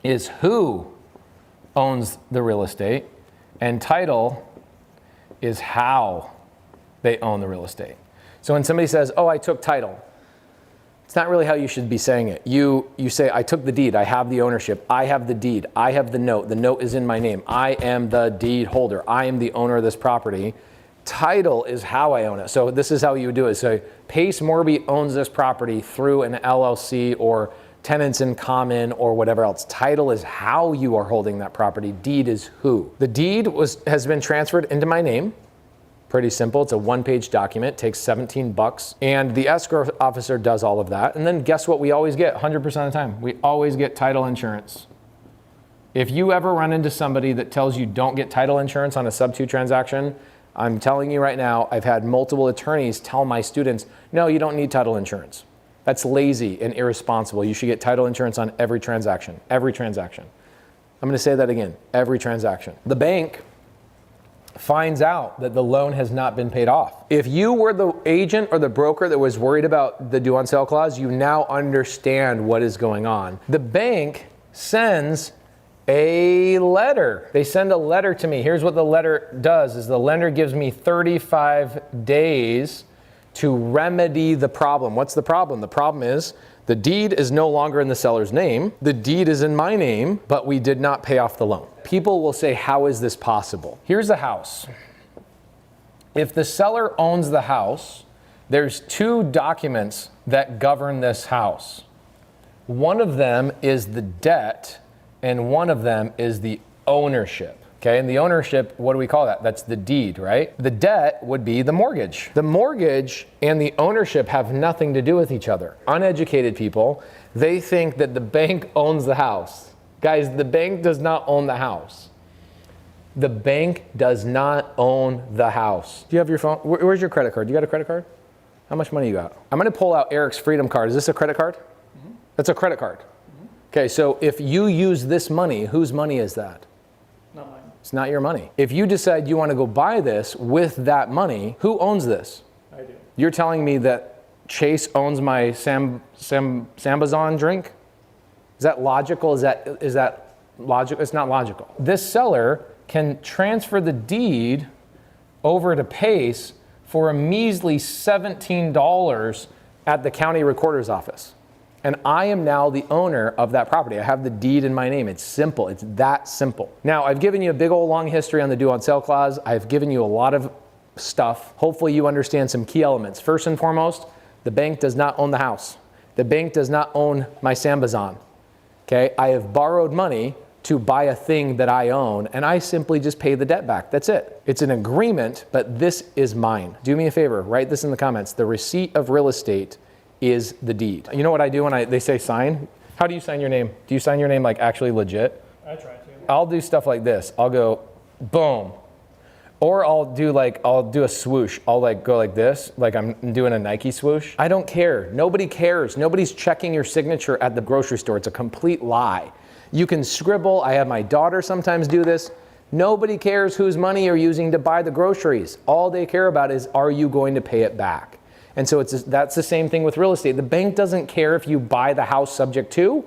S1: is who owns the real estate, and title is how they own the real estate. So when somebody says, oh, I took title, it's not really how you should be saying it. You say, I took the deed, I have the ownership, I have the deed, I have the note is in my name, I am the deed holder, I am the owner of this property. Title is how I own it. So this is how you would do it. So Pace Morby owns this property through an LLC or tenants in common or whatever else. Title is how you are holding that property. Deed is who. The deed has been transferred into my name. Pretty simple. It's a one-page document, takes $17, and the escrow officer does all of that. And then guess what we always get 100% of the time? We always get title insurance. If you ever run into somebody that tells you don't get title insurance on a sub-2 transaction, I'm telling you right now, I've had multiple attorneys tell my students, no, you don't need title insurance. That's lazy and irresponsible. You should get title insurance on every transaction, every transaction. I'm gonna say that again, every transaction. The bank finds out that the loan has not been paid off. If you were the agent or the broker that was worried about the due on sale clause, you now understand what is going on. The bank sends a letter. They send a letter to me. Here's what the letter does, is the lender gives me 35 days to remedy the problem. What's the problem? The problem is the deed is no longer in the seller's name. The deed is in my name, but we did not pay off the loan. People will say, how is this possible? Here's a house. If the seller owns the house, there's 2 documents that govern this house. One of them is the debt, and one of them is the ownership. Okay, and the ownership, what do we call that? That's the deed, right? The debt would be the mortgage. The mortgage and the ownership have nothing to do with each other. Uneducated people, they think that the bank owns the house. Guys, the bank does not own the house. The bank does not own the house. Do you have your phone? Where's your credit card? You got a credit card? How much money you got? I'm gonna pull out Eric's Freedom Card. Is this a credit card? Mm-hmm. That's a credit card. Mm-hmm. Okay, so if you use this money, whose money is that?
S3: Not mine.
S1: It's not your money. If you decide you want to go buy this with that money, who owns this?
S3: I do.
S1: You're telling me that Chase owns my Sambazon drink? Is that logical? Is that logical? It's not logical. This seller can transfer the deed over to Pace for a measly $17 at the county recorder's office. And I am now the owner of that property. I have the deed in my name. It's simple. It's that simple. Now, I've given you a big old long history on the due on sale clause. I've given you a lot of stuff. Hopefully you understand some key elements. First and foremost, the bank does not own the house. The bank does not own my Sambazon. Okay, I have borrowed money to buy a thing that I own, and I simply just pay the debt back. That's it. It's an agreement, but this is mine. Do me a favor, write this in the comments. The receipt of real estate is the deed. You know what I do when they say sign? How do you sign your name? Do you sign your name like actually legit?
S3: I try to.
S1: I'll do stuff like this. I'll go, boom. Or I'll do a swoosh. I'll go like this, like I'm doing a Nike swoosh. I don't care. Nobody cares. Nobody's checking your signature at the grocery store. It's a complete lie. You can scribble. I have my daughter sometimes do this. Nobody cares whose money you're using to buy the groceries. All they care about is, are you going to pay it back? And so that's the same thing with real estate. The bank doesn't care if you buy the house subject to.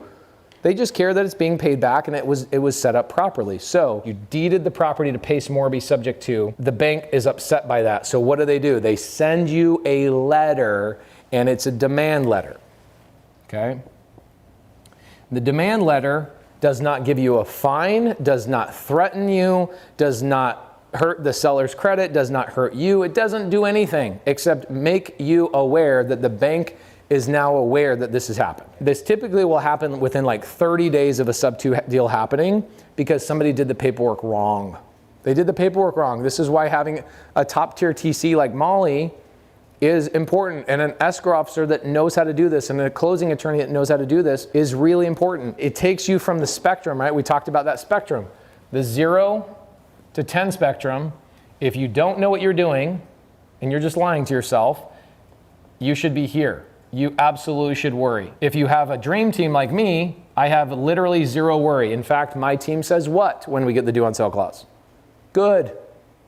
S1: They just care that it's being paid back and it was set up properly. So you deeded the property to Pace Morby subject to. The bank is upset by that. So what do? They send you a letter, and it's a demand letter. Okay? The demand letter does not give you a fine, does not threaten you, does not hurt the seller's credit, does not hurt you. It doesn't do anything except make you aware that the bank is now aware that this has happened. This typically will happen within like 30 days of a SubTo deal happening because somebody did the paperwork wrong. They did the paperwork wrong. This is why having a top tier TC like Molly is important, and an escrow officer that knows how to do this and a closing attorney that knows how to do this is really important. It takes you from the spectrum, right? We talked about that spectrum, the 0 to 10 spectrum. If you don't know what you're doing and you're just lying to yourself, you should be here. You absolutely should worry. If you have a dream team like me, I have literally 0 worry. In fact, my team says what when we get the due on sale clause? Good.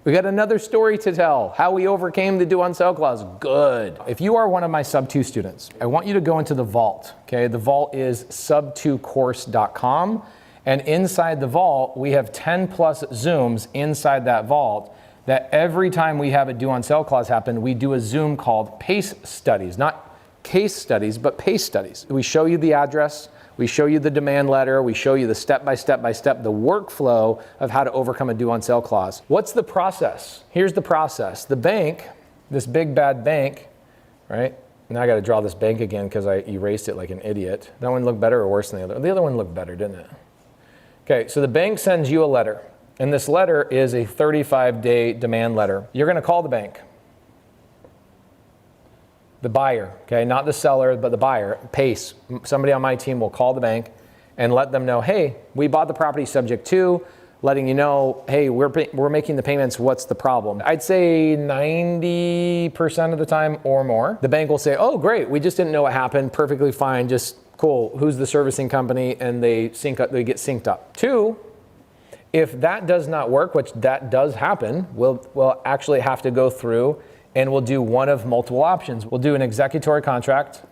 S1: We got another story to tell, how we overcame the due on sale clause. Good. If you are one of my SubTo students, I want you to go into the vault. Okay, the vault is subtocourse.com, and inside the vault, we have 10 plus Zooms inside that vault that every time we have a due on sale clause happen, we do a Zoom called PACE studies, not case studies, but PACE studies. We show you the address, we show you the demand letter, we show you the step-by-step, the workflow of how to overcome a due on sale clause. What's the process? Here's the process. The bank, this big bad bank, right? Now I gotta draw this bank again because I erased it like an idiot. That one looked better or worse than the other? The other one looked better, didn't it? Okay, so the bank sends you a letter, and this letter is a 35-day demand letter. You're gonna call the bank. The buyer, okay, not the seller, but the buyer, Pace. Somebody on my team will call the bank and let them know, hey, we bought the property subject to, letting you know, hey, we're making the payments, what's the problem? I'd say 90% of the time or more. The bank will say, oh, great, we just didn't know what happened, perfectly fine, just cool. Who's the servicing company? And they get synced up. 2, if that does not work, which that does happen, we'll actually have to go through and we'll do one of multiple options. We'll do an executory contract,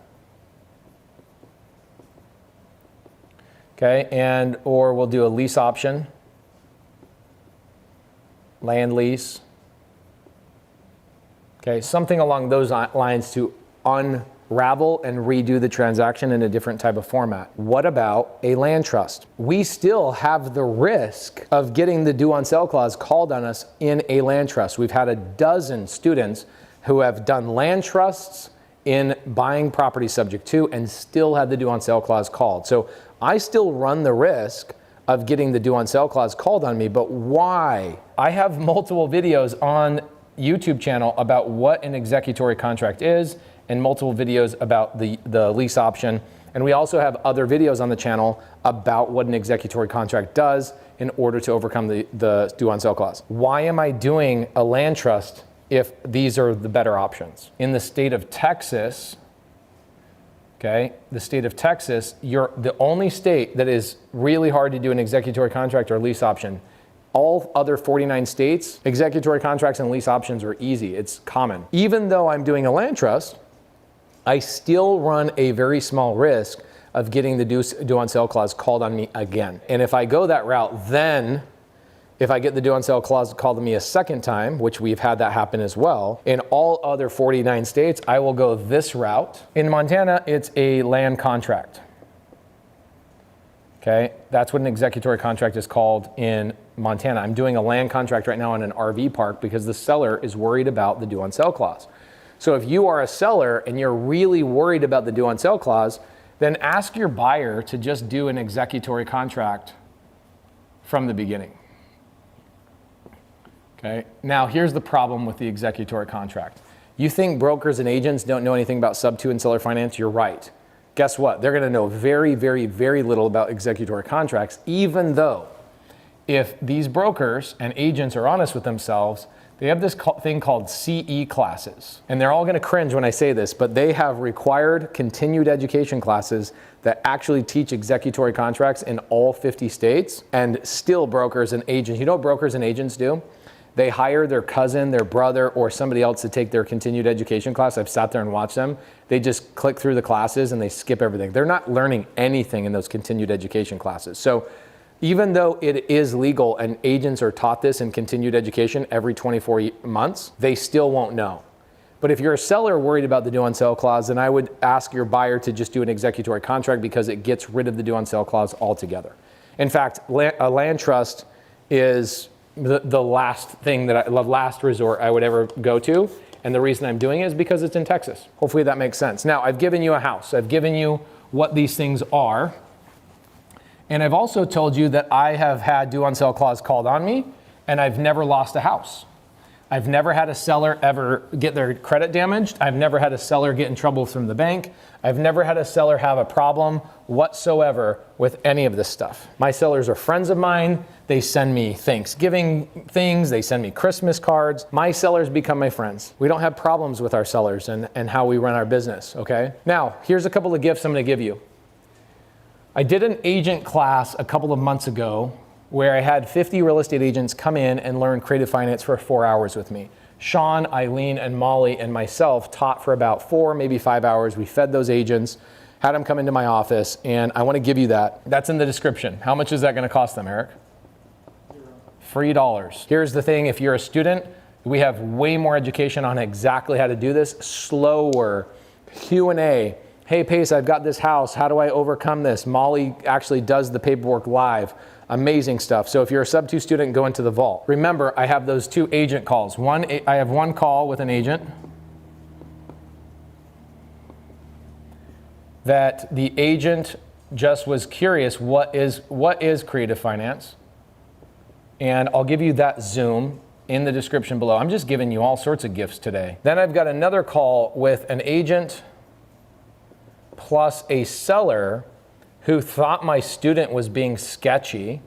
S1: okay, or we'll do a lease option, land lease, okay, something along those lines to unravel and redo the transaction in a different type of format. What about a land trust? We still have the risk of getting the due on sale clause called on us in a land trust. We've had a dozen students who have done land trusts in buying property subject to and still had the due on sale clause called. So I still run the risk of getting the due on sale clause called on me, but why? I have multiple videos on YouTube channel about what an executory contract is and multiple videos about the lease option. And we also have other videos on the channel about what an executory contract does in order to overcome the due on sale clause. Why am I doing a land trust if these are the better options? In the state of Texas, okay, the state of Texas, you're the only state that is really hard to do an executory contract or lease option. All other 49 states, executory contracts and lease options are easy. It's common. Even though I'm doing a land trust, I still run a very small risk of getting the due on sale clause called on me again. And if I go that route, then if I get the due on sale clause called on me a second time, which we've had that happen as well, in all other 49 states, I will go this route. In Montana, it's a land contract. Okay, that's what an executory contract is called in Montana. I'm doing a land contract right now on an RV park because the seller is worried about the due on sale clause. So if you are a seller and you're really worried about the due on sale clause, then ask your buyer to just do an executory contract from the beginning. Okay, now here's the problem with the executory contract. You think brokers and agents don't know anything about SubTo and seller finance? You're right. Guess what? They're gonna know very, very, very little about executory contracts, even though if these brokers and agents are honest with themselves, they have this thing called CE classes. And they're all gonna cringe when I say this, but they have required continued education classes that actually teach executory contracts in all 50 states, and still brokers and agents, you know what brokers and agents do? They hire their cousin, their brother, or somebody else to take their continued education class. I've sat there and watched them. They just click through the classes and they skip everything. They're not learning anything in those continued education classes. So even though it is legal and agents are taught this in continued education every 24 months, they still won't know. But if you're a seller worried about the due on sale clause, then I would ask your buyer to just do an executory contract because it gets rid of the due on sale clause altogether. In fact, a land trust is the last thing that last resort I would ever go to. And the reason I'm doing it is because it's in Texas. Hopefully that makes sense. Now, I've given you a house. I've given you what these things are. And I've also told you that I have had due on sale clause called on me, and I've never lost a house. I've never had a seller ever get their credit damaged. I've never had a seller get in trouble from the bank. I've never had a seller have a problem whatsoever with any of this stuff. My sellers are friends of mine. They send me Thanksgiving things. They send me Christmas cards. My sellers become my friends. We don't have problems with our sellers and how we run our business, okay? Now, here's a couple of gifts I'm gonna give you. I did an agent class a couple of months ago where I had 50 real estate agents come in and learn creative finance for 4 hours with me. Sean, Eileen, and Molly and myself taught for about 4, maybe 5 hours. We fed those agents, had them come into my office, and I wanna give you that. That's in the description. How much is that gonna cost them, Eric? $3. Here's the thing, if you're a student, we have way more education on exactly how to do this. Slower, Q&A. Hey Pace, I've got this house. How do I overcome this? Molly actually does the paperwork live. Amazing stuff. So if you're a SubTo student, go into the vault. Remember, I have those 2 agent calls. I have 1 call with an agent that the agent just was curious, what is creative finance? And I'll give you that Zoom in the description below. I'm just giving you all sorts of gifts today. Then I've got another call with an agent plus a seller who thought my student was being sketchy.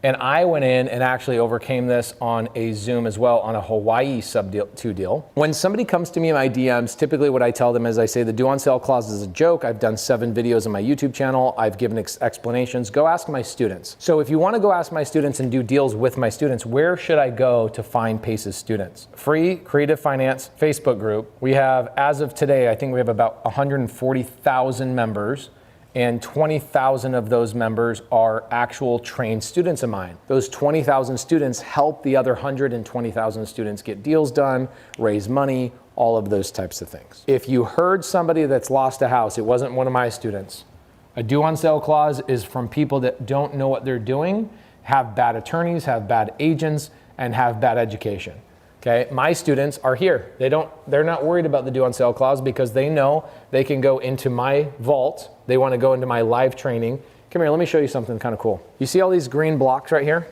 S1: And I went in and actually overcame this on a Zoom as well on a Hawaii SubTo deal. When somebody comes to me in my DMs, typically what I tell them is I say the due on sale clause is a joke. I've done 7 videos on my YouTube channel. I've given explanations. Go ask my students. So if you want to go ask my students and do deals with my students, where should I go to find Pace's students? Free Creative Finance Facebook group. We have, as of today, I think we have about 140,000 members. And 20,000 of those members are actual trained students of mine. Those 20,000 students help the other 120,000 students get deals done, raise money, all of those types of things. If you heard somebody that's lost a house, it wasn't one of my students. A due on sale clause is from people that don't know what they're doing, have bad attorneys, have bad agents, and have bad education. Okay, my students are here. They're not worried about the due on sale clause because they know they can go into my vault. They want to go into my live training. Come here, let me show you something kind of cool. You see all these green blocks right here?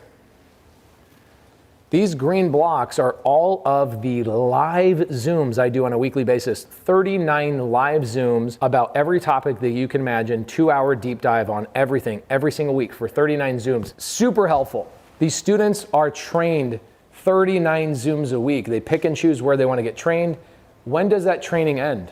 S1: These green blocks are all of the live Zooms I do on a weekly basis. 39 live Zooms about every topic that you can imagine, 2-hour deep dive on everything, every single week for 39 Zooms. Super helpful. These students are trained 39 Zooms a week. They pick and choose where they want to get trained. When does that training end?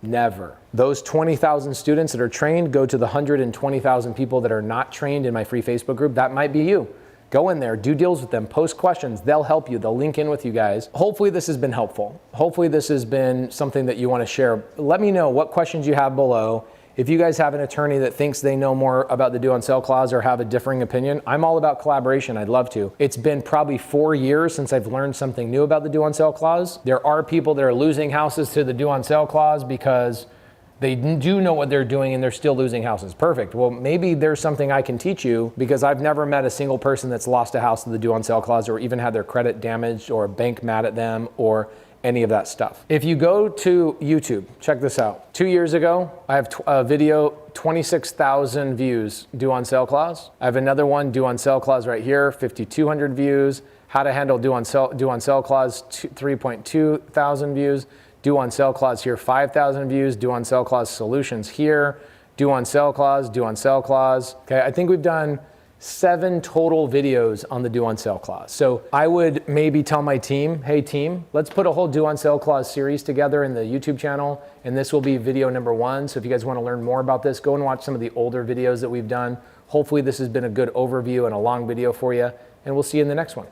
S1: Never. Those 20,000 students that are trained go to the 120,000 people that are not trained in my free Facebook group. That might be you. Go in there, do deals with them, post questions. They'll help you. They'll link in with you guys. Hopefully this has been helpful. Hopefully this has been something that you want to share. Let me know what questions you have below. If you guys have an attorney that thinks they know more about the due on sale clause or have a differing opinion, I'm all about collaboration. I'd love to. It's been probably 4 years since I've learned something new about the due on sale clause. There are people that are losing houses to the due on sale clause because they do know what they're doing and they're still losing houses. Perfect. Well, maybe there's something I can teach you because I've never met a single person that's lost a house to the due on sale clause or even had their credit damaged or a bank mad at them or any of that stuff. If you go to YouTube, check this out. 2 years ago, I have a video, 26,000 views, due on sale clause. I have another one, due on sale clause right here, 5,200 views. How to handle due on sale clause, 3.2 thousand views. Due on sale clause here, 5,000 views. Due on sale clause solutions here. Due on sale clause, due on sale clause. Okay, I think we've done 7 total videos on the due on sale clause. So I would maybe tell my team, hey team, let's put a whole due on sale clause series together in the YouTube channel. And this will be video number 1. So if you guys want to learn more about this, go and watch some of the older videos that we've done. Hopefully this has been a good overview and a long video for you. And we'll see you in the next one.